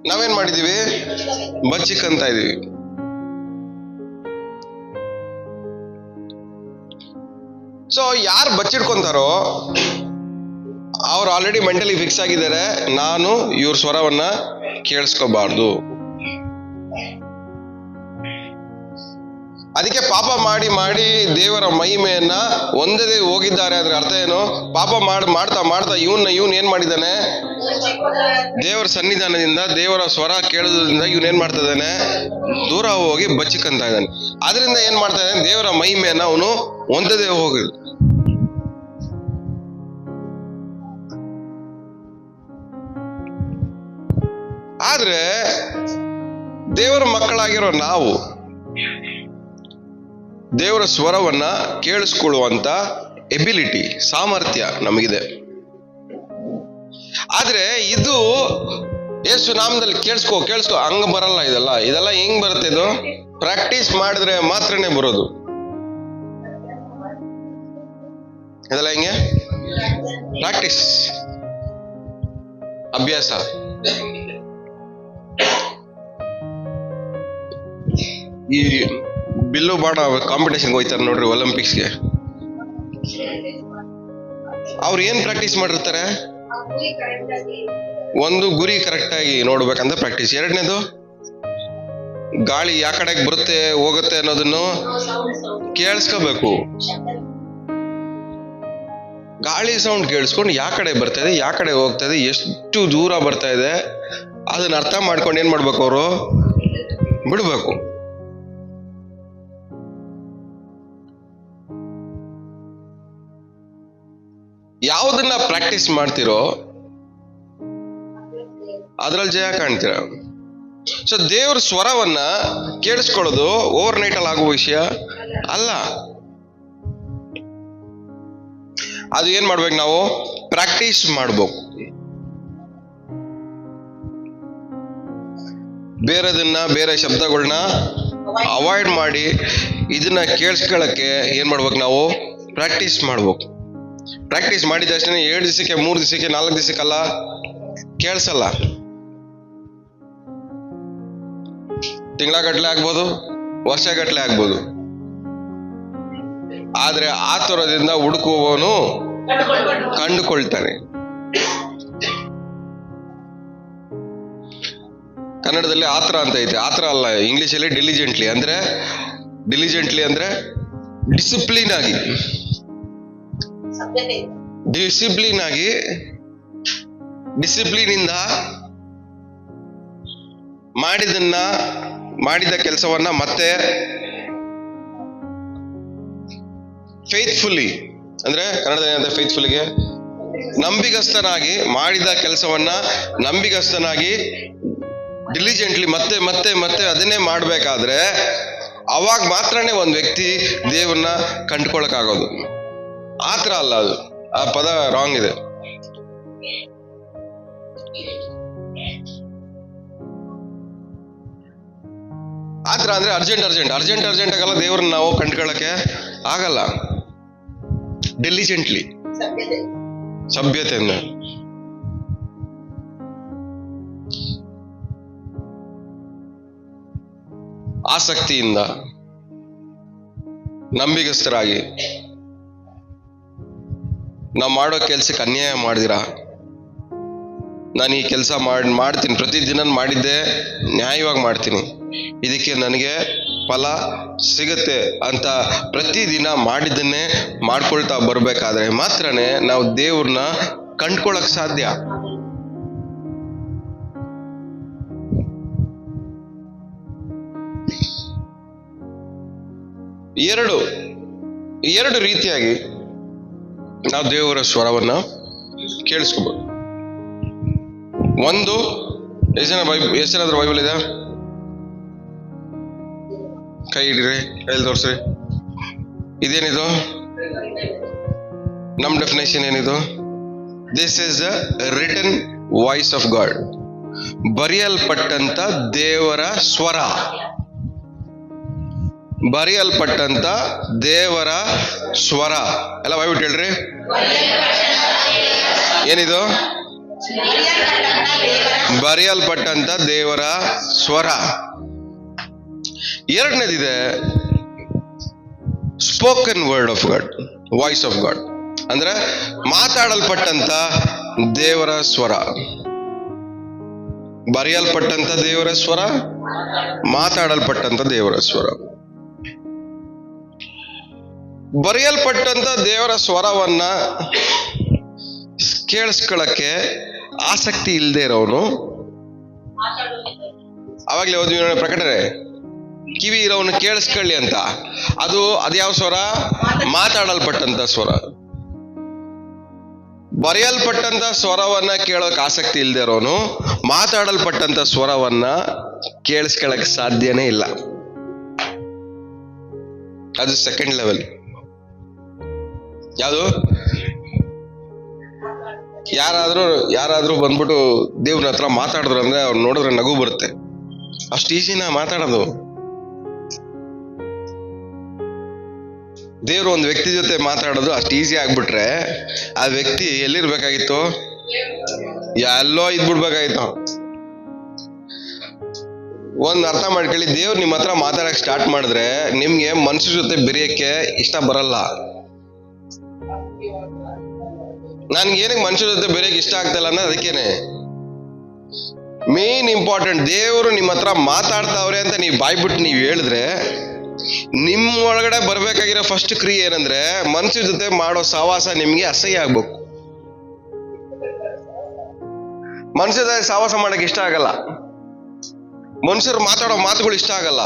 ನಾವೇನ್ ಮಾಡಿದೀವಿ? ಬಚ್ಚಿಕ್ಕಂತ ಇದೀವಿ. ಸೊ ಯಾರು ಬಚ್ಚಿಡ್ಕೊಂತಾರೋ ಅವ್ರು ಆಲ್ರೆಡಿ ಮೆಂಟಲಿ ಫಿಕ್ಸ್ ಆಗಿದ್ದಾರೆ, ನಾನು ಇವ್ರ ಸ್ವರವನ್ನ ಕೇಳಿಸ್ಕೋಬಾರ್ದು. ಅದಕ್ಕೆ ಪಾಪ ಮಾಡಿ ಮಾಡಿ ದೇವರ ಮಹಿಮೆಯನ್ನ ಒಂದೇ ಹೋಗಿದ್ದಾರೆ. ಅದ್ರ ಅರ್ಥ ಏನು? ಪಾಪ ಮಾಡ್ತಾ ಇವನ್ ಏನ್ ಮಾಡಿದಾನೆ? ದೇವರ ಸನ್ನಿಧಾನದಿಂದ, ದೇವರ ಸ್ವರ ಕೇಳೋದ್ರಿಂದ ಇವನ್ ಏನ್ ಮಾಡ್ತಾ ಇದ್ದಾನೆ? ದೂರ ಹೋಗಿ ಬಚ್ಚಿಕಂತ ಇದ್ದಾನೆ. ಅದರಿಂದ ಏನ್ ಮಾಡ್ತಾ ಇದ್ದಾನೆ? ದೇವರ ಮಹಿಮೆಯನ್ನ ಅವನು ಒಂದೇ ಹೋಗಿ. ಆದ್ರೆ ದೇವರ ಮಕ್ಕಳಾಗಿರೋ ನಾವು ದೇವರ ಸ್ವರವನ್ನ ಕೇಳಿಸ್ಕೊಳ್ಳುವಂತ ಎಬಿಲಿಟಿ, ಸಾಮರ್ಥ್ಯ ನಮಗಿದೆ. ಆದ್ರೆ ಇದು ಯೇಸು ನಾಮದಲ್ಲಿ ಕೇಳಿಸ್ಕೋ ಹಂಗ ಬರಲ್ಲ. ಇದೆಲ್ಲ ಹೆಂಗ್ ಬರುತ್ತೆ? ಇದು ಪ್ರಾಕ್ಟೀಸ್ ಮಾಡಿದ್ರೆ ಮಾತ್ರನೇ ಬರೋದು. ಇದೆಲ್ಲ ಹೆಂಗೆ? ಪ್ರಾಕ್ಟೀಸ್, ಅಭ್ಯಾಸ. ಈ ಬಿಲ್ಲು ಬಾಣ ಕಾಂಪಿಟೇಷನ್ ಹೋಯ್ತಾರೆ ನೋಡ್ರಿ, ಒಲಿಂಪಿಕ್ಸ್ಗೆ. ಅವ್ರು ಏನ್ ಪ್ರಾಕ್ಟೀಸ್ ಮಾಡಿರ್ತಾರೆ? ಒಂದು ಗುರಿ ಕರೆಕ್ಟ್ ಆಗಿ ನೋಡ್ಬೇಕಂತ ಪ್ರಾಕ್ಟೀಸ್. ಎರಡನೇದು ಗಾಳಿ ಯಾ ಕಡೆಗೆ ಬರುತ್ತೆ ಹೋಗುತ್ತೆ ಅನ್ನೋದನ್ನು ಕೇಳಿಸ್ಕೋಬೇಕು. ಗಾಳಿ ಸೌಂಡ್ ಕೇಳಿಸ್ಕೊಂಡು ಯಾ ಕಡೆ ಬರ್ತಾ ಇದೆ, ಯಾ ಕಡೆ ಹೋಗ್ತಾ ಇದೆ, ಎಷ್ಟು ದೂರ ಬರ್ತಾ ಇದೆ ಅದನ್ನ ಅರ್ಥ ಮಾಡ್ಕೊಂಡು ಏನ್ ಮಾಡ್ಬೇಕು? ಅವರು ಬಿಡ್ಬೇಕು. ಯಾವುದನ್ನ ಪ್ರಾಕ್ಟೀಸ್ ಮಾಡ್ತಿರೋ ಅದ್ರಲ್ಲಿ ಜಯ ಕಾಣ್ತೀರ. ಸೊ ದೇವ್ರ ಸ್ವರವನ್ನ ಕೇಳಿಸ್ಕೊಳ್ಳೋದು ಓವರ್ ನೈಟ್ ಅಲ್ಲಿ ಆಗುವ ವಿಷಯ ಅಲ್ಲ. ಅದು ಏನ್ ಮಾಡ್ಬೇಕು? ನಾವು ಪ್ರಾಕ್ಟೀಸ್ ಮಾಡ್ಬೇಕು. ಬೇರೆ ಶಬ್ದಗಳನ್ನ ಅವಾಯ್ಡ್ ಮಾಡಿ ಇದನ್ನ ಕೇಳಿಸ್ಕೊಳ್ಳಕ್ಕೆ ಏನ್ ಮಾಡ್ಬೇಕು? ನಾವು ಪ್ರಾಕ್ಟೀಸ್ ಮಾಡ್ಬೇಕು. ಪ್ರಾಕ್ಟೀಸ್ ಮಾಡಿದ ತಕ್ಷಣ 7 ದಿವಸಕ್ಕೆ 3 ದಿವಸಕ್ಕೆ 4 ದಿವಸಕ್ಕಲ್ಲ ಕೇಳಿಸಲ್ಲ. ತಿಂಗಳಗಟ್ಲೆ ಆಗ್ಬೋದು, ವರ್ಷಗಟ್ಲೆ ಆಗ್ಬೋದು. ಆದ್ರೆ ಆತುರದಿಂದ ಹುಡುಕುವವನು ಕಂಡುಕೊಳ್ತಾನೆ. ಕನ್ನಡದಲ್ಲಿ ಆತರ ಅಂತ ಐತೆ. ಆತರ ಅಲ್ಲ, ಇಂಗ್ಲಿಷಲ್ಲಿ ಡಿಲಿಜೆಂಟ್ಲಿ ಅಂದ್ರೆ ಡಿಸಿಪ್ಲಿನ್ ಆಗಿ ಡಿಸಿಪ್ಲಿನ್ ಇಂದ ಮಾಡಿದ ಕೆಲಸವನ್ನ ಮತ್ತೆ ಫೇತ್ಫುಲಿ ಅಂದ್ರೆ ಕನ್ನಡದಲ್ಲಿ ಏನಂತ? ಫೇತ್ಫುಲಿಗೆ ನಂಬಿಗಸ್ತನಾಗಿ ಮಾಡಿದ ಕೆಲಸವನ್ನ ನಂಬಿಗಸ್ತನಾಗಿ ಡಿಲಿಜೆಂಟ್ಲಿ ಮತ್ತೆ ಮತ್ತೆ ಮತ್ತೆ ಅದನ್ನೇ ಮಾಡ್ಬೇಕಾದ್ರೆ ಅವಾಗ ಮಾತ್ರನೇ ಒಂದ್ ವ್ಯಕ್ತಿ ದೇವರನ್ನ ಕಂಡುಕೊಳ್ಳಕ್ಕಾಗೋದು. ಆತರ ಅಲ್ಲ, ಅದು ಆ ಪದ ರಾಂಗ್ ಇದೆ. ಆತರ ಅಂದ್ರೆ ಅರ್ಜೆಂಟ್ ಆಗಲ್ಲ. ದೇವ್ರನ್ನ ನಾವು ಕಂಡುಕೊಳ್ಳಕ್ಕೆ ಆಗಲ್ಲ. ಡಿಲಿಜೆಂಟ್ಲಿ, ಸಭ್ಯತೆಯಿಂದ. ಆಸಕ್ತಿಯಿಂದ, ನಂಬಿಗಸ್ತರಾಗಿ, ನಾವು ಮಾಡೋ ಕೆಲ್ಸಕ್ಕೆ ಅನ್ಯಾಯ ಮಾಡಿದಿರ, ನಾನು ಈ ಕೆಲಸ ಮಾಡ್ತೀನಿ, ಪ್ರತಿದಿನ ಮಾಡಿದ್ದೆ ನ್ಯಾಯವಾಗಿ ಮಾಡ್ತೀನಿ, ಇದಕ್ಕೆ ನನಗೆ ಫಲ ಸಿಗುತ್ತೆ ಅಂತ ಪ್ರತಿದಿನ ಮಾಡಿದ್ದನ್ನೇ ಮಾಡ್ಕೊಳ್ತಾ ಬರ್ಬೇಕಾದ್ರೆ ಮಾತ್ರನೇ ನಾವು ದೇವ್ರನ್ನ ಕಂಡ್ಕೊಳಕ್ ಸಾಧ್ಯ. ಎರಡು ರೀತಿಯಾಗಿ ನಾವು ದೇವರ ಸ್ವರವನ್ನ ಕೇಳಿಸ್ಕೋಬಹುದು. ಒಂದು, ಎಷ್ಟೇನಾದ್ರೂ ಬೈಬಲ್ ಇದೆ? ಕೈ ಹಿಡಿರಿ, ಕೈಲಿ ತೋರಿಸ್ರಿ. ಇದೇನಿದು? ನಮ್ ಡೆಫಿನೇಷನ್ ಏನಿದು? This is the written voice of God. ಬರೆಯಲ್ಪಟ್ಟಂತ ದೇವರ ಸ್ವರ. ಬರೆಯಲ್ಪಟ್ಟಂತ ದೇವರ ಸ್ವರ. ಎಲ್ಲ ಬಾಯ್ಬಿಟ್ಟು ಹೇಳ್ರಿ. ಏನಿದು? ಬರೆಯಲ್ಪಟ್ಟಂತ ದೇವರ ಸ್ವರ. ಎರಡನೇದಿದೆ spoken word of God, voice of God. ಅಂದ್ರೆ ಮಾತಾಡಲ್ಪಟ್ಟಂತ ದೇವರ ಸ್ವರ. ಬರೆಯಲ್ಪಟ್ಟಂತ ದೇವರ ಸ್ವರ, ಮಾತಾಡಲ್ಪಟ್ಟಂತ ದೇವರ ಸ್ವರ. ಬರೆಯಲ್ಪಟ್ಟಂತ ದೇವರ ಸ್ವರವನ್ನ ಕೇಳಿಸ್ಕೊಳ್ಳಕ್ಕೆ ಆಸಕ್ತಿ ಇಲ್ಲದೆ ಇರೋನು, ಅವಾಗ್ಲೇ ಓದ್ವಿ ನೋಡಿ ಪ್ರಕಟಣೆ, ಕಿವಿ ಇರೋನು ಕೇಳಿಸ್ಕೊಳ್ಳಿ ಅಂತ. ಅದ್ಯಾವ ಸ್ವರ? ಮಾತಾಡಲ್ಪಟ್ಟಂತ ಸ್ವರ. ಬರೆಯಲ್ಪಟ್ಟಂತ ಸ್ವರವನ್ನ ಕೇಳೋಕೆ ಆಸಕ್ತಿ ಇಲ್ಲದೆ ಇರೋನು ಮಾತಾಡಲ್ಪಟ್ಟಂತ ಸ್ವರವನ್ನ ಕೇಳಿಸ್ಕೊಳ್ಳಕ್ ಸಾಧ್ಯನೇ ಇಲ್ಲ. ಅದು ಸೆಕೆಂಡ್ ಲೆವೆಲ್. ಯಾವುದು? ಯಾರಾದ್ರೂ ಬಂದ್ಬಿಟ್ಟು ದೇವ್ರ ಹತ್ರ ಮಾತಾಡಿದ್ರು ಅಂದ್ರೆ ಅವ್ರು ನೋಡಿದ್ರೆ ನಗು ಬರುತ್ತೆ. ಅಷ್ಟು ಈಸಿನ ಮಾತಾಡೋದು. ದೇವ್ರು ಒಂದು ವ್ಯಕ್ತಿ ಜೊತೆ ಮಾತಾಡೋದು ಅಷ್ಟು ಈಸಿ ಆಗ್ಬಿಟ್ರೆ ಆ ವ್ಯಕ್ತಿ ಎಲ್ಲಿರ್ಬೇಕಾಗಿತ್ತು? ಎಲ್ಲೋ ಇದ್ಬಿಡ್ಬೇಕಾಗಿತ್ತು. ಒಂದ್ ಅರ್ಥ ಮಾಡ್ಕೊಳ್ಳಿ, ದೇವ್ರು ನಿಮ್ಮ ಹತ್ರ ಮಾತಾಡಕ್ ಸ್ಟಾರ್ಟ್ ಮಾಡಿದ್ರೆ ನಿಮ್ಗೆ ಮನುಷ್ಯರ ಜೊತೆ ಬೆರೆಯಕ್ಕೆ ಇಷ್ಟ ಬರಲ್ಲ. ನನ್ಗೆ ಏನಕ್ಕೆ ಮನುಷ್ಯರ ಜೊತೆ ಬೆರೆಯಕ್ಕೆ ಇಷ್ಟ ಆಗ್ತಿಲ್ಲ ಅಂದ್ರೆ ಅದಕ್ಕೇನೆ ಮೇನ್ ಇಂಪಾರ್ಟೆಂಟ್. ದೇವರು ನಿಮ್ಮ ಹತ್ರ ಮಾತಾಡ್ತಾವ್ರೆ ಅಂತ ನೀವು ಬಾಯ್ಬಿಟ್ಟು ನೀವು ಹೇಳಿದ್ರೆ ನಿಮ್ಮ ಒಳಗಡೆ ಬರ್ಬೇಕಾಗಿರೋ ಫಸ್ಟ್ ಕ್ರಿಯೆ ಏನಂದ್ರೆ ಮನುಷ್ಯರ ಜೊತೆ ಮಾಡೋ ಸಹವಾಸ ನಿಮ್ಗೆ ಅಸಹ್ಯ ಆಗ್ಬೇಕು. ಮನುಷ್ಯರ ಜೊತೆ ಸಹವಾಸ ಮಾಡಕ್ಕೆ ಇಷ್ಟ ಆಗಲ್ಲ. ಮನುಷ್ಯರು ಮಾತಾಡೋ ಮಾತುಗಳು ಇಷ್ಟ ಆಗಲ್ಲ.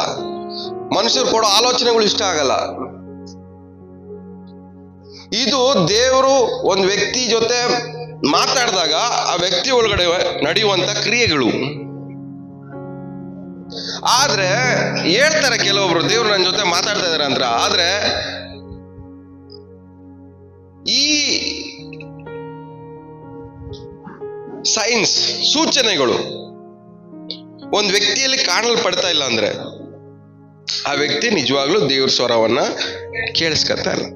ಮನುಷ್ಯರು ಕೊಡೋ ಆಲೋಚನೆಗಳು ಇಷ್ಟ ಆಗಲ್ಲ. ಇದು ದೇವರು ಒಂದು ವ್ಯಕ್ತಿ ಜೊತೆ ಮಾತಾಡಿದಾಗ ಆ ವ್ಯಕ್ತಿ ಒಳಗಡೆ ನಡೆಯುವಂತ ಕ್ರಿಯೆಗಳು. ಆದ್ರೆ ಹೇಳ್ತಾರೆ ಕೆಲವೊಬ್ರು, ದೇವ್ರು ನನ್ನ ಜೊತೆ ಮಾತಾಡ್ತಾ ಇದಾರೆ ಅಂತ. ಆದ್ರೆ ಈ ಸೈನ್ಸ್ ಸೂಚನೆಗಳು ಒಂದು ವ್ಯಕ್ತಿಯಲ್ಲಿ ಕಾಣಲ್ಪಡ್ತಾ ಇಲ್ಲ ಅಂದ್ರೆ ಆ ವ್ಯಕ್ತಿ ನಿಜವಾಗ್ಲೂ ದೇವ್ರ ಸ್ವರವನ್ನ ಕೇಳಿಸ್ಕೊತಾ ಇಲ್ಲ.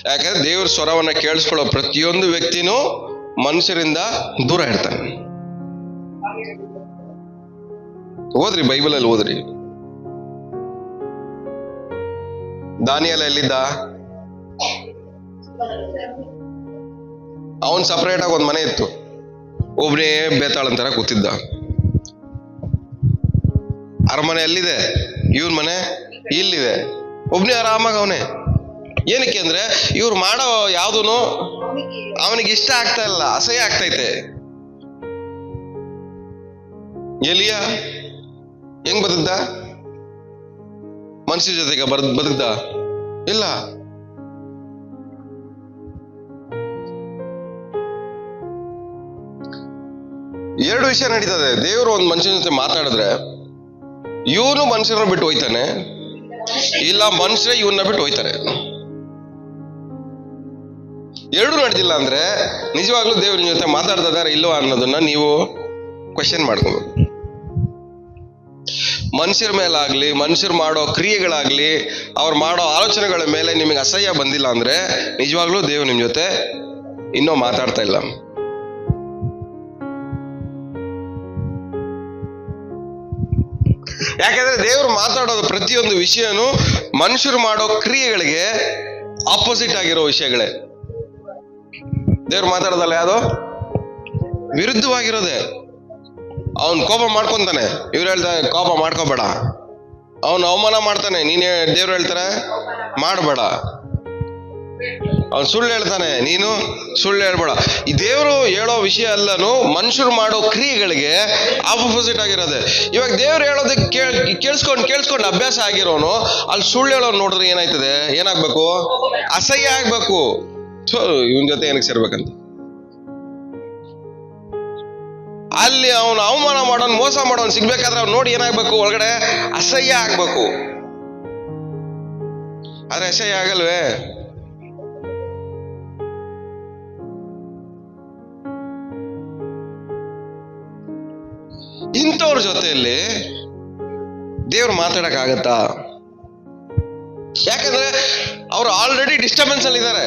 ಯಾಕಂದ್ರೆ ದೇವ್ರ ಸ್ವರವನ್ನ ಕೇಳಿಸ್ಕೊಳ್ಳೋ ಪ್ರತಿಯೊಂದು ವ್ಯಕ್ತಿನೂ ಮನುಷ್ಯರಿಂದ ದೂರ ಇರ್ತಾನೆ. ಓದ್ರಿ, ಬೈಬಲಲ್ಲಿ ಓದ್ರಿ. ದಾನಿಯೇಲ ಎಲ್ಲಿದ್ದ? ಅವನ್ ಸಪರೇಟ್ ಆಗಿ ಒಂದ್ ಮನೆ ಇತ್ತು. ಒಬ್ನೇ ಬೇತಾಳಂತರ ಕೂತಿದ್ದ. ಅರಮನೆ ಎಲ್ಲಿದೆ? ಇವ್ರ ಮನೆ ಇಲ್ಲಿದೆ. ಒಬ್ನೇ ಆರಾಮಾಗ ಅವನೇ. ಏನಕ್ಕೆ ಅಂದ್ರೆ ಇವ್ರು ಮಾಡೋ ಯಾವ್ದೂನು ಅವನಿಗೆ ಇಷ್ಟ ಆಗ್ತಾ ಇಲ್ಲ, ಅಸಹ್ಯ ಆಗ್ತೈತೆ. ಎಲಿಯ ಹೆಂಗ್ ಬದುಕ್ದ? ಮನುಷ್ಯ ಜೊತೆಗೆ ಬದುಕ್ದ? ಇಲ್ಲ. ಎರಡು ವಿಷಯ ನಡೀತದೆ. ದೇವರು ಒಂದು ಮನುಷ್ಯನ ಜೊತೆ ಮಾತಾಡಿದ್ರೆ ಇವನು ಮನುಷ್ಯರನ್ನ ಬಿಟ್ಟು ಹೋಯ್ತಾನೆ, ಇಲ್ಲ ಮನುಷ್ಯರೇ ಇವನ್ನ ಬಿಟ್ಟು ಹೋಯ್ತಾರೆ. ಎರಡೂ ನಡೆದಿಲ್ಲ ಅಂದ್ರೆ ನಿಜವಾಗ್ಲೂ ದೇವ್ರ ಜೊತೆ ಮಾತಾಡ್ತಾ ಇದಾರೆ ಇಲ್ವಾ ಅನ್ನೋದನ್ನ ನೀವು ಕ್ವೆಶ್ಚನ್ ಮಾಡ್ಕೋಬೇಕು. ಮನುಷ್ಯರ ಮೇಲಾಗ್ಲಿ, ಮನುಷ್ಯರು ಮಾಡೋ ಕ್ರಿಯೆಗಳಾಗ್ಲಿ, ಅವ್ರು ಮಾಡೋ ಆಲೋಚನೆಗಳ ಮೇಲೆ ನಿಮಗೆ ಅಸಹ್ಯ ಬಂದಿಲ್ಲ ಅಂದ್ರೆ ನಿಜವಾಗ್ಲೂ ದೇವ್ರು ನಿಮ್ ಜೊತೆ ಇನ್ನೂ ಮಾತಾಡ್ತಾ ಇಲ್ಲ. ಯಾಕಂದ್ರೆ ದೇವ್ರು ಮಾತಾಡೋದು ಪ್ರತಿಯೊಂದು ವಿಷಯನೂ ಮನುಷ್ಯರು ಮಾಡೋ ಕ್ರಿಯೆಗಳಿಗೆ ಆಪೋಸಿಟ್ ಆಗಿರೋ ವಿಷಯಗಳೇ. ದೇವ್ರು ಮಾತಾಡೋದಲ್ಲ ಯಾವುದು ವಿರುದ್ಧವಾಗಿರೋದೆ. ಅವನ್ ಕೋಪ ಮಾಡ್ಕೊಂತಾನೆ, ಇವ್ರು ಹೇಳ್ತಾರೆ ಕೋಪ ಮಾಡ್ಕೋಬೇಡ. ಅವನು ಅವಮಾನ ಮಾಡ್ತಾನೆ, ನೀನೇ ದೇವ್ರು ಹೇಳ್ತಾರೆ ಮಾಡಬೇಡ. ಅವನು ಸುಳ್ಳು ಹೇಳ್ತಾನೆ, ನೀನು ಸುಳ್ಳು ಹೇಳ್ಬೇಡ. ಈ ದೇವರು ಹೇಳೋ ವಿಷಯ ಎಲ್ಲನೂ ಮನುಷ್ಯರು ಮಾಡೋ ಕ್ರಿಯೆಗಳಿಗೆ ಆಪೋಸಿಟ್ ಆಗಿರೋದೆ. ಇವಾಗ ದೇವ್ರು ಹೇಳೋದಕ್ಕೆ ಕೇಳಿಸ್ಕೊಂಡು ಅಭ್ಯಾಸ ಆಗಿರೋನು ಅಲ್ಲಿ ಸುಳ್ಳು ಹೇಳೋನು ನೋಡಿದ್ರೆ ಏನಾಯ್ತದೆ? ಏನಾಗ್ಬೇಕು? ಅಸಹ್ಯ ಆಗ್ಬೇಕು. ಇವನ್ ಜೊತೆ ಏನಕ್ಕೆ ಸೇರ್ಬೇಕಂತ. ಅಲ್ಲಿ ಅವನು ಅವಮಾನ ಮಾಡೋನ್, ಮೋಸ ಮಾಡೋನ್ ಸಿಗ್ಬೇಕಾದ್ರೆ ಅವ್ನು ನೋಡಿ ಏನಾಗ್ಬೇಕು? ಒಳಗಡೆ ಅಸಹ್ಯ ಆಗ್ಬೇಕು. ಆದ್ರೆ ಅಸಹ್ಯ ಆಗಲ್ವೇ? ಇಂಥವ್ರ ಜೊತೆಯಲ್ಲಿ ದೇವ್ರು ಮಾತಾಡಕ್ ಆಗತ್ತಾ? ಯಾಕಂದ್ರೆ ಅವ್ರು ಆಲ್ರೆಡಿ ಡಿಸ್ಟರ್ಬೆನ್ಸ್ ಅಲ್ಲಿ ಇದ್ದಾರೆ.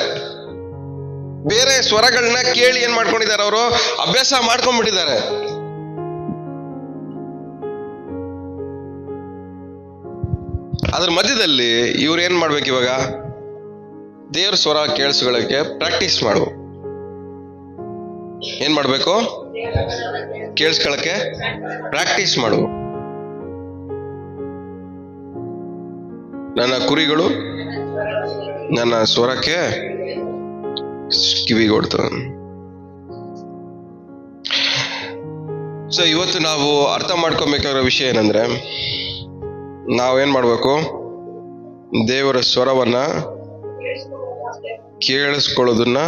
ಬೇರೆ ಸ್ವರಗಳನ್ನ ಕೇಳಿ ಏನ್ ಮಾಡ್ಕೊಂಡಿದ್ದಾರೆ? ಅವರು ಅಭ್ಯಾಸ ಮಾಡ್ಕೊಂಡ್ಬಿಟ್ಟಿದ್ದಾರೆ. ಅದ್ರ ಮಧ್ಯದಲ್ಲಿ ಇವ್ರು ಏನ್ ಮಾಡ್ಬೇಕು? ಇವಾಗ ದೇವ್ರ ಸ್ವರ ಕೇಳಿಸ್ಕೊಳ್ಳಕ್ಕೆ ಪ್ರಾಕ್ಟೀಸ್ ಮಾಡು. ಏನ್ ಮಾಡ್ಬೇಕು? ಕೇಳಿಸ್ಕೊಳ್ಳಕ್ಕೆ ಪ್ರಾಕ್ಟೀಸ್ ಮಾಡು. ನನ್ನ ಕುರಿಗಳು ನನ್ನ ಸ್ವರಕ್ಕೆ ಕಿವಿಗೊಡ್ತವೆ. ಸೊ ಇವತ್ತು ನಾವು ಅರ್ಥ ಮಾಡ್ಕೊಬೇಕಾಗಿರೋ ವಿಷಯ ಏನಂದ್ರೆ, ನಾವೇನ್ ಮಾಡ್ಬೇಕು? ದೇವರ ಸ್ವರವನ್ನ ಕೇಳಿಸ್ಕೊಳ್ಳೋದನ್ನ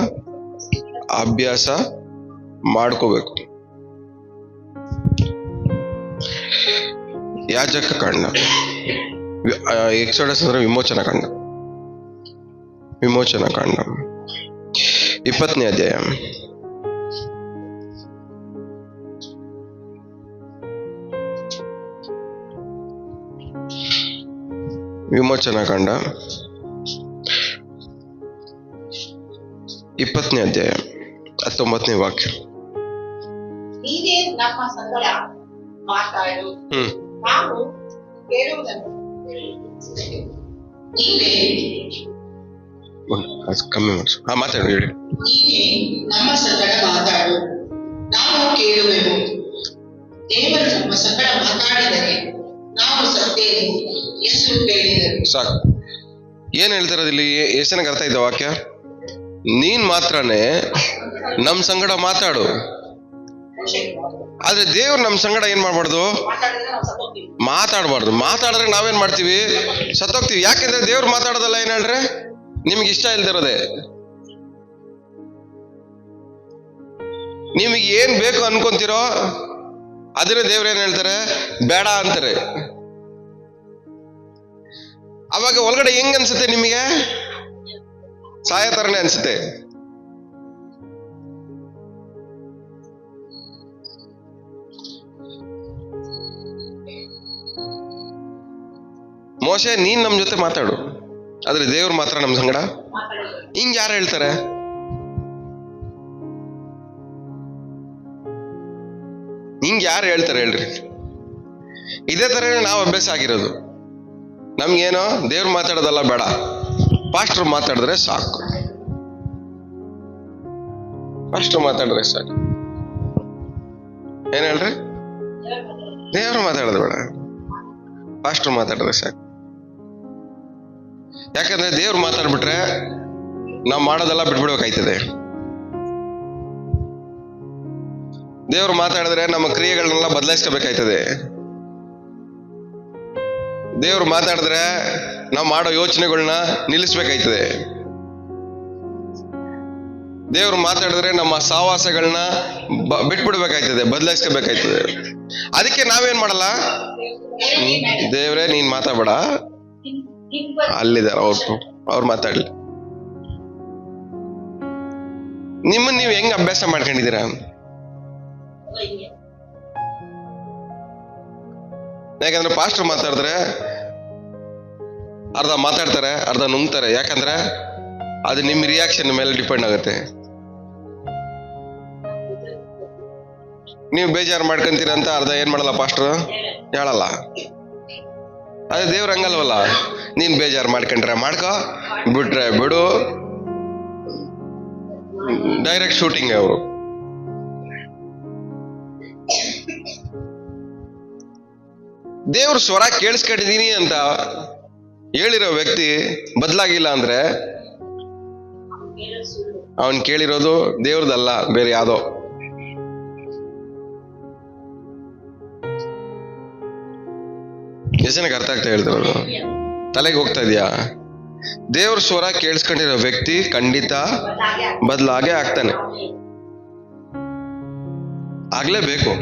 ಅಭ್ಯಾಸ ಮಾಡ್ಕೋಬೇಕು. ಯಾಜಕ ಕಾಂಡ, ಎಕ್ಸೋಡಸ್ ಅಂದ್ರೆ ವಿಮೋಚನ ಕಾಂಡ. 20ನೇ ಅಧ್ಯಾಯ. ವಿಮೋಚನಾ ಕಾಂಡ 20ನೇ ಅಧ್ಯಾಯ 19ನೇ ವಾಕ್ಯ. ನೀನೇ ನಮ್ಮ ಸಂಗಡ ಮಾತಾಡು, ನಾವು ಕೇಳುವುದನ್ನು ನೀವೇ ಕಮ್ಮಿ ಮಾಡಿಸು. ಮಾತಾಡು, ಹೇಳಿ. ನೀನೇ ನಮ್ಮ ಸಂಗಡ ಮಾತಾಡು, ನಾವು ಕೇಳುವೆವು. ದೇವರು ನಮ್ಮ ಸಂಗಡ ಮಾತಾಡಿದರೆ ನಾವು ಸತ್ತೇವು ಎಂದು ಹೇಳಿದರು. ಸಾಕು. ಏನ್ ಹೇಳ್ತಾರದಿಲ್ಲಿ? ಎಷ್ಟನಿಗೆ ಅರ್ಥ ಆಯ್ತಾ ವಾಕ್ಯ? ನೀನ್ ಮಾತ್ರನೇ ನಮ್ ಸಂಗಡ ಮಾತಾಡು. ಆದ್ರೆ ದೇವ್ರು ನಮ್ ಸಂಗಡ ಏನ್ ಮಾಡ್ಬಾರ್ದು? ಮಾತಾಡ್ಬಾರ್ದು. ಮಾತಾಡಿದ್ರೆ ನಾವೇನ್ ಮಾಡ್ತೀವಿ? ಸತ್ತೋಗ್ತೀವಿ. ಯಾಕೆಂದ್ರೆ ದೇವ್ರು ಮಾತಾಡೋದಲ್ಲ. ಏನ್ ಹೇಳ್ರೆ? ನಿಮ್ಗೆ ಇಷ್ಟ ಇಲ್ದಿರೋದೆ. ನಿಮಗೆ ಏನ್ ಬೇಕು ಅನ್ಕೊಂತೀರೋ ಅದನ್ನೇ ದೇವ್ರ ಏನ್ ಹೇಳ್ತಾರೆ? ಬೇಡ ಅಂತಾರೆ. ಅವಾಗ ಒಳಗಡೆ ಹೆಂಗ್ ಅನ್ಸುತ್ತೆ ನಿಮಗೆ? ಸಾಯ ತರನೇ ಅನ್ಸುತ್ತೆ. ಮೋಶೆ, ನೀನ್ ನಮ್ ಜೊತೆ ಮಾತಾಡು, ಆದ್ರೆ ದೇವ್ರು ಮಾತ್ರ ನಮ್ ಸಂಗಡ. ಹಿಂಗ್ ಯಾರು ಹೇಳ್ತಾರೆ? ಹಿಂಗ್ ಯಾರು ಹೇಳ್ತಾರೆ ಹೇಳ್ರಿ? ಇದೇ ತರ ನಾವು ಅಭ್ಯಾಸ ಆಗಿರೋದು. ನಮ್ಗೇನೋ ದೇವ್ರು ಮಾತಾಡೋದಲ್ಲ ಬೇಡ, ಪಾಸ್ಟರ್ ಮಾತಾಡಿದ್ರೆ ಸಾಕು. ಪಾಸ್ಟರ್ ಮಾತಾಡಿದ್ರೆ ಸಾಕು. ಏನ್ ಹೇಳ್ರಿ? ದೇವ್ರು ಮಾತಾಡೋದು ಬೇಡ, ಪಾಸ್ಟರ್ ಮಾತಾಡಿದ್ರೆ ಸಾಕು. ಯಾಕಂದ್ರೆ ದೇವ್ರು ಮಾತಾಡ್ಬಿಟ್ರೆ ನಾವ್ ಮಾಡೋದೆಲ್ಲ ಬಿಟ್ಬಿಡ್ಬೇಕಾಯ್ತದೆ. ದೇವ್ರು ಮಾತಾಡಿದ್ರೆ ನಮ್ಮ ಕ್ರಿಯೆಗಳನ್ನೆಲ್ಲ ಬದಲಾಯಿಸ್ಕೋಬೇಕಾಯ್ತದೆ. ದೇವ್ರು ಮಾತಾಡಿದ್ರೆ ನಾವು ಮಾಡೋ ಯೋಚನೆಗಳನ್ನ ನಿಲ್ಲಿಸ್ಬೇಕಾಯ್ತದೆ. ದೇವ್ರು ಮಾತಾಡಿದ್ರೆ ನಮ್ಮ ಸಹವಾಸಗಳನ್ನ ಬಿಟ್ಬಿಡ್ಬೇಕಾಯ್ತದೆ, ಬದಲಾಯಿಸ್ಕೋಬೇಕಾಯ್ತದೆ. ಅದಕ್ಕೆ ನಾವೇನ್ ಮಾಡಲ್ಲ? ದೇವ್ರೇ ನೀನ್ ಮಾತಾಡ್ಬೇಡ, ಅಲ್ಲಿದಾರ ಅವ್ರು ಮಾತಾಡ್ಲಿ. ನಿಮ್ಮನ್ನ ನೀವು ಹೆಂಗ್ ಅಭ್ಯಾಸ ಮಾಡ್ಕೊಂಡಿದ್ದೀರಾ? ಯಾಕಂದ್ರೆ ಪಾಸ್ಟರ್ ಮಾತಾಡಿದ್ರೆ ಅರ್ಧ ಮಾತಾಡ್ತಾರೆ, ಅರ್ಧ ನುಂಗ್ತಾರೆ. ಯಾಕಂದ್ರೆ ಅದು ನಿಮ್ ರಿಯಾಕ್ಷನ್ ಮೇಲೆ ಡಿಪೆಂಡ್ ಆಗುತ್ತೆ. ನೀವು ಬೇಜಾರು ಮಾಡ್ಕೊಂತೀರ ಅಂತ ಅರ್ಧ ಏನ್ ಮಾಡಲ್ಲ ಪಾಸ್ಟರ್, ಹೇಳಲ್ಲ. ಅದೇ ದೇವ್ರ ಹಂಗಲ್ವಲ್ಲ, ನೀನ್ ಬೇಜಾರು ಮಾಡ್ಕೊಂಡ್ರೆ ಮಾಡ್ಕೋ, ಬಿಟ್ರೆ ಬಿಡು. ಡೈರೆಕ್ಟ್ ಶೂಟಿಂಗ್ ಅವರು. ದೇವ್ರ ಸ್ವರ ಕೇಳಿಸ್ಕೊಂಡಿದೀನಿ ಅಂತ ಹೇಳಿರೋ ವ್ಯಕ್ತಿ ಬದಲಾಗಿಲ್ಲ ಅಂದ್ರೆ ಅವನ್ ಕೇಳಿರೋದು ದೇವ್ರದಲ್ಲ, ಬೇರೆ ಯಾವ್ದೋ. ಎಷ್ಟು ಜನಕ್ಕೆ ಅರ್ಥ ಆಗ್ತಾ ಹೇಳ್ತಿರೋದು? ತಲೆಗೆ ಹೋಗ್ತಾ ಇದೆಯಾ? ದೇವ್ರ ಸ್ವರ ಕೇಳಿಸ್ಕೊಂಡಿರೋ ವ್ಯಕ್ತಿ ಖಂಡಿತ ಬದಲಾಗೆ ಆಗ್ತಾನೆ, ಆಗ್ಲೇಬೇಕು.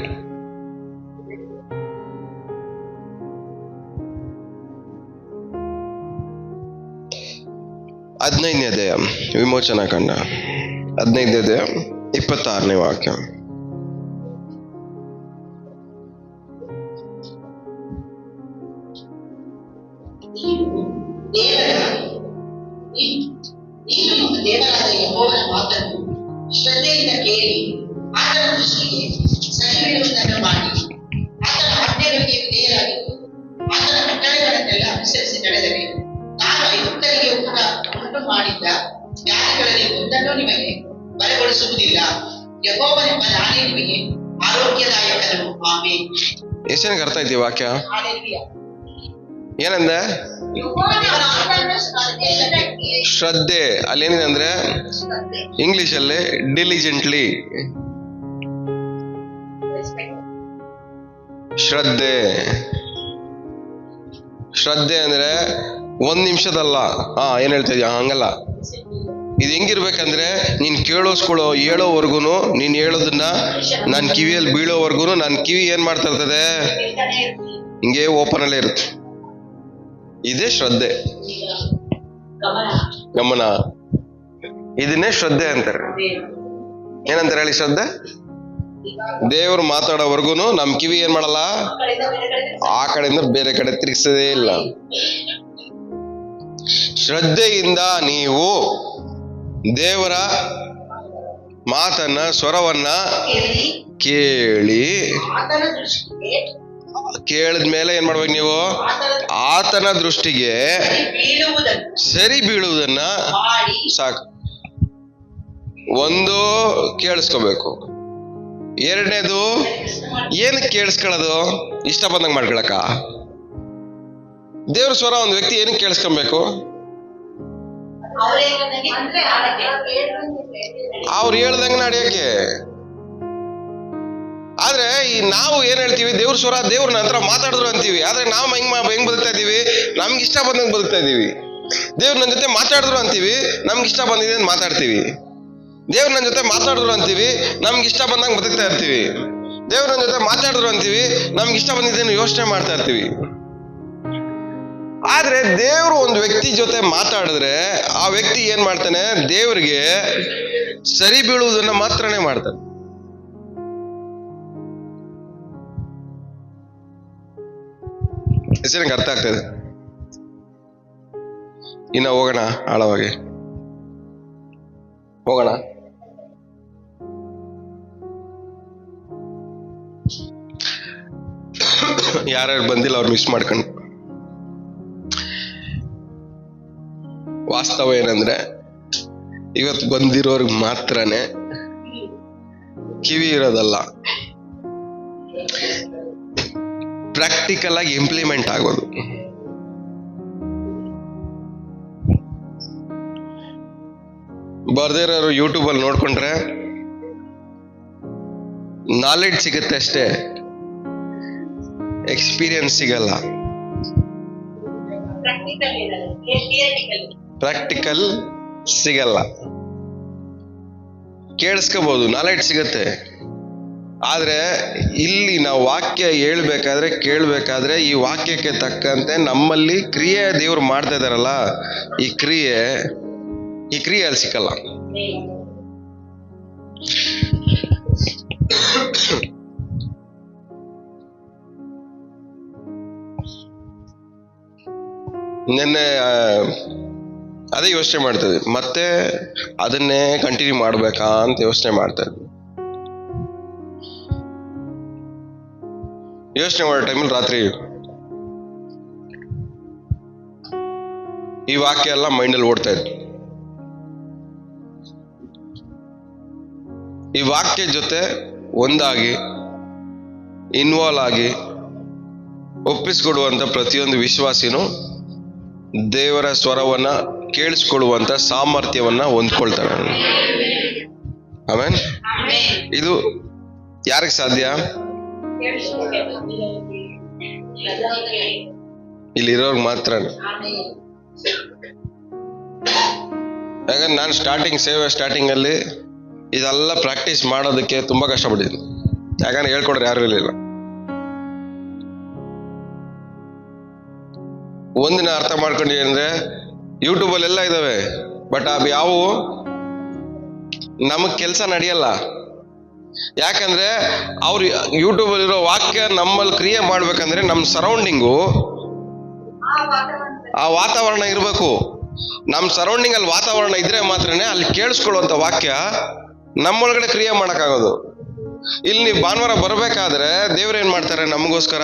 ಹದಿನೈದನೇ ಅಧ್ಯಾಯ ವಿಮೋಚನಾ ಕಾಂಡ 15ನೇ ಅಧ್ಯಾಯ 26ನೇ ವಾಕ್ಯ. ದೇವರಾದ ಯೆಹೋವನ ಮಾತನ್ನು ಶ್ರದ್ಧೆಯಿಂದ ಕೇಳಿ ಆತನ ದೃಷ್ಟಿಗೆ ಸರಿಬೀಳುವುದನ್ನು ಮಾಡಿ ಆತನ ಆಜ್ಞೆಗಳಿಗೆ ವಿಧೇಯರಾಗಿದ್ದು ಆತನ ಕಟ್ಟಳೆಗಳನ್ನೆಲ್ಲ ಅನುಸರಿಸಿ ನಡೆದರೆ ನಾನು ಐಗುಪ್ತರಿಗೆ ಉಂಟು ಮಾಡಿದ್ದ ವ್ಯಾಧಿಗಳಲ್ಲಿ ಒಂದನ್ನು ನಿಮಗೆ ಬರಗೊಳಿಸುವುದಿಲ್ಲ. ಯೆಹೋವನೆಂಬ ನಾನೇ ನಿಮಗೆ ಆರೋಗ್ಯದಾಯಕನು. ಆಮೆನ್. ಎಷ್ಟು ಜನಕ್ಕೆ ಅರ್ಥ ಐತಿ ವಾಕ್ಯ? ಹಲ್ಲೆಲೂಯಾ. ಏನಂದೆ? ಶ್ರದ್ಧೆ. ಅಲ್ಲೇನಿದೆ ಅಂದ್ರೆ ಇಂಗ್ಲಿಷ್ ಅಲ್ಲಿ ಡಿಲಿಜೆಂಟ್ಲಿ. ಶ್ರದ್ಧೆ. ಶ್ರದ್ಧೆ ಅಂದ್ರೆ 1 ನಿಮಿಷದಲ್ಲ. ಏನ್ ಹೇಳ್ತಾ ಇದೀಯ? ಹಂಗಲ್ಲ. ಇದು ಹೆಂಗಿರ್ಬೇಕಂದ್ರೆ ನೀನ್ ಕೇಳೋಸ್ಕೊಳ್ಳೋ ಹೇಳೋವರ್ಗುನು, ನೀನ್ ಹೇಳೋದನ್ನ ನನ್ ಕಿವಿಯಲ್ಲಿ ಬೀಳೋವರ್ಗುನು ನನ್ ಕಿವಿ ಏನ್ ಮಾಡ್ತಾ ಇರ್ತದೆ? ಹಿಂಗೆ ಓಪನ್ ಅಲ್ಲೇ ಇರುತ್ತೆ. ಇದೇ ಶ್ರದ್ಧೆ, ಗಮನ. ಇದನ್ನೇ ಶ್ರದ್ಧೆ ಅಂತಾರೆ. ಏನಂತಾರೆ ಹೇಳಿ ಶ್ರದ್ಧೆ? ದೇವ್ರು ಮಾತಾಡೋವರೆಗೂ ನಮ್ ಕಿವಿ ಏನ್ ಮಾಡಲ್ಲ, ಆ ಕಡೆಯಿಂದ ಬೇರೆ ಕಡೆ ತಿರುಗಿಸೋದೇ ಇಲ್ಲ. ಶ್ರದ್ಧೆಯಿಂದ ನೀವು ದೇವರ ಮಾತನ್ನ, ಸ್ವರವನ್ನ ಕೇಳಿ ಕೇಳಿದ್ಮೇಲೆ ಏನ್ ಮಾಡ್ಬೇಕು ನೀವು? ಆತನ ದೃಷ್ಟಿಗೆ ಸರಿ ಬೀಳುವುದನ್ನ ಸಾಕು. ಒಂದು ಕೇಳಿಸ್ಕೋಬೇಕು. ಎರಡನೇದು ಏನಕ್ಕೆ ಕೇಳಿಸ್ಕೊಳ್ಳೋದು? ಇಷ್ಟ ಬಂದಂಗೆ ಮಾಡ್ಕೊಳಕ? ದೇವ್ರ ಸ್ವರ ಒಂದು ವ್ಯಕ್ತಿ ಏನಕ್ಕೆ ಕೇಳಿಸ್ಕೊಬೇಕು? ಅವ್ರು ಹೇಳ್ದಂಗೆ ನಡೆಯಕ್ಕೆ. ಆದ್ರೆ ಈ ನಾವು ಏನ್ ಹೇಳ್ತೀವಿ, ದೇವ್ರ ಸ್ವರ ದೇವ್ರ ನಂತರ ಮಾತಾಡಿದ್ರು ಅಂತೀವಿ. ಆದ್ರೆ ನಾವು ಹೆಂಗ್ ಬದುಕ್ತಾ ಇದೀವಿ? ನಮ್ಗೆ ಇಷ್ಟ ಬಂದಂಗೆ ಬದುಕ್ತಾ ಇದೀವಿ. ದೇವ್ರ ನನ್ನ ಜೊತೆ ಮಾತಾಡಿದ್ರು ಅಂತೀವಿ, ನಮ್ಗೆ ಇಷ್ಟ ಬಂದಿದೆ ಅಂತ ಮಾತಾಡ್ತೀವಿ. ದೇವ್ರ ನನ್ನ ಜೊತೆ ಮಾತಾಡಿದ್ರು ಅಂತೀವಿ, ನಮ್ಗೆ ಇಷ್ಟ ಬಂದಂಗೆ ಬದುಕ್ತಾ ಇರ್ತೀವಿ. ದೇವ್ರ ನನ್ನ ಜೊತೆ ಮಾತಾಡಿದ್ರು ಅಂತೀವಿ, ನಮ್ಗೆ ಇಷ್ಟ ಬಂದಿದ್ದೇನು ಯೋಚನೆ ಮಾಡ್ತಾ ಇರ್ತೀವಿ. ಆದ್ರೆ ದೇವ್ರು ಒಂದು ವ್ಯಕ್ತಿ ಜೊತೆ ಮಾತಾಡಿದ್ರೆ ಆ ವ್ಯಕ್ತಿ ಏನ್ ಮಾಡ್ತಾನೆ? ದೇವ್ರಿಗೆ ಸರಿ ಬೀಳುವುದನ್ನ ಮಾತ್ರನೇ ಮಾಡ್ತಾನೆ. ಹೆಸರಿಗೆ ಅರ್ಥ ಆಗ್ತದೆ? ಇನ್ನ ಹೋಗೋಣ, ಆಳವಾಗಿ ಹೋಗೋಣ. ಯಾರ್ಯಾರು ಬಂದಿಲ್ಲ ಅವ್ರು ಮಿಸ್ ಮಾಡ್ಕೊಂಡು. ವಾಸ್ತವ ಏನಂದ್ರೆ ಇವತ್ತು ಬಂದಿರೋರ್ಗೆ ಮಾತ್ರನೇ ಕಿವಿ ಇರೋದಲ್ಲ, ಪ್ರಾಕ್ಟಿಕಲ್ ಆಗಿ ಇಂಪ್ಲಿಮೆಂಟ್ ಆಗೋದು. ಬರ್ದೇ ಇರೋರು ಯೂಟ್ಯೂಬ್ ಅಲ್ಲಿ ನೋಡ್ಕೊಂಡ್ರೆ ನಾಲೆಡ್ಜ್ ಸಿಗುತ್ತೆ ಅಷ್ಟೇ, ಎಕ್ಸ್ಪೀರಿಯನ್ಸ್ ಸಿಗಲ್ಲ. ಪ್ರಾಕ್ಟಿಕಲ್ ಸಿಗಲ್ಲ. ಕೇಳಿಸ್ಕೋಬಹುದು, ನಾಲೆಡ್ಜ್ ಸಿಗತ್ತೆ. ಆದ್ರೆ ಇಲ್ಲಿ ನಾವು ವಾಕ್ಯ ಕೇಳ್ಬೇಕಾದ್ರೆ ಈ ವಾಕ್ಯಕ್ಕೆ ತಕ್ಕಂತೆ ನಮ್ಮಲ್ಲಿ ಕ್ರಿಯೆ ದೇವ್ರು ಮಾಡ್ತಾ ಇದಾರಲ್ಲ, ಈ ಕ್ರಿಯೆ ಅಲ್ಲಿ ಸಿಕ್ಕಲ್ಲ. ನಿನ್ನೆ ಅದೇ ಯೋಚನೆ ಮಾಡ್ತದೆ, ಮತ್ತೆ ಅದನ್ನೇ ಕಂಟಿನ್ಯೂ ಮಾಡ್ಬೇಕಾ ಅಂತ ಯೋಚನೆ ಮಾಡ್ತಾ ಇದ್ವಿ. ಯೋಚನೆ ಮಾಡೋ ಟೈಮಲ್ಲಿ ರಾತ್ರಿ ಈ ವಾಕ್ಯ ಎಲ್ಲ ಮೈಂಡಲ್ಲಿ ಓಡ್ತಾ ಇತ್ತು. ಈ ವಾಕ್ಯ ಜೊತೆ ಒಂದಾಗಿ ಇನ್ವಾಲ್ವ್ ಆಗಿ ಒಪ್ಪಿಸ್ಕೊಡುವಂತ ಪ್ರತಿಯೊಂದು ವಿಶ್ವಾಸಿನೂ ದೇವರ ಸ್ವರವನ್ನ ಕೇಳಿಸ್ಕೊಳ್ಳುವಂತ ಸಾಮರ್ಥ್ಯವನ್ನ ಹೊಂದ್ಕೊಳ್ತಾನೆ. ಆಮೇನ್. ಇದು ಯಾರಿಗೆ ಸಾಧ್ಯ? ಇಲ್ಲಿರೋರ್ಗೆ ಮಾತ್ರ. ಯಾಕಂದ್ರೆ ನಾನು ಸ್ಟಾರ್ಟಿಂಗ್ ಅಲ್ಲಿ ಇದೆಲ್ಲ ಪ್ರಾಕ್ಟೀಸ್ ಮಾಡೋದಕ್ಕೆ ತುಂಬಾ ಕಷ್ಟಪಟ್ಟಿದ್ದೀನಿ. ಯಾಕಂದ್ರೆ ಹೇಳ್ಕೊಡ್ರೆ ಯಾರು ಇರಲಿಲ್ಲ. ಒಂದಿನ ಅರ್ಥ ಮಾಡ್ಕೊಂಡಿದ್ದೀನಿ ಅಂದ್ರೆ ಯೂಟ್ಯೂಬ್ ಅಲ್ಲಿ ಎಲ್ಲ ಇದಾವೆ, ಬಟ್ ಅದು ಯಾವುವು ನಮಗ್ ಕೆಲಸ ನಡೆಯಲ್ಲ. ಯಾಕಂದ್ರೆ ಅವ್ರು ಯೂಟ್ಯೂಬ್ ಅಲ್ಲಿರೋ ವಾಕ್ಯ ನಮ್ಮಲ್ಲಿ ಕ್ರಿಯೆ ಮಾಡ್ಬೇಕಂದ್ರೆ ನಮ್ಮ ಸರೌಂಡಿಂಗು ಆ ವಾತಾವರಣ ಇರಬೇಕು. ನಮ್ಮ ಸರೌಂಡಿಂಗ್ ಅಲ್ಲಿ ವಾತಾವರಣ ಇದ್ರೆ ಮಾತ್ರನೇ ಅಲ್ಲಿ ಕೇಳಿಸ್ಕೊಳ್ಳುವಂತ ವಾಕ್ಯ ನಮ್ಮೊಳಗಡೆ ಕ್ರಿಯೆ ಮಾಡಕ್ಕಾಗೋದು. ಇಲ್ಲಿ ನೀವು ಭಾನುವಾರ ಬರ್ಬೇಕಾದ್ರೆ ದೇವ್ರೇನ್ ಮಾಡ್ತಾರೆ, ನಮಗೋಸ್ಕರ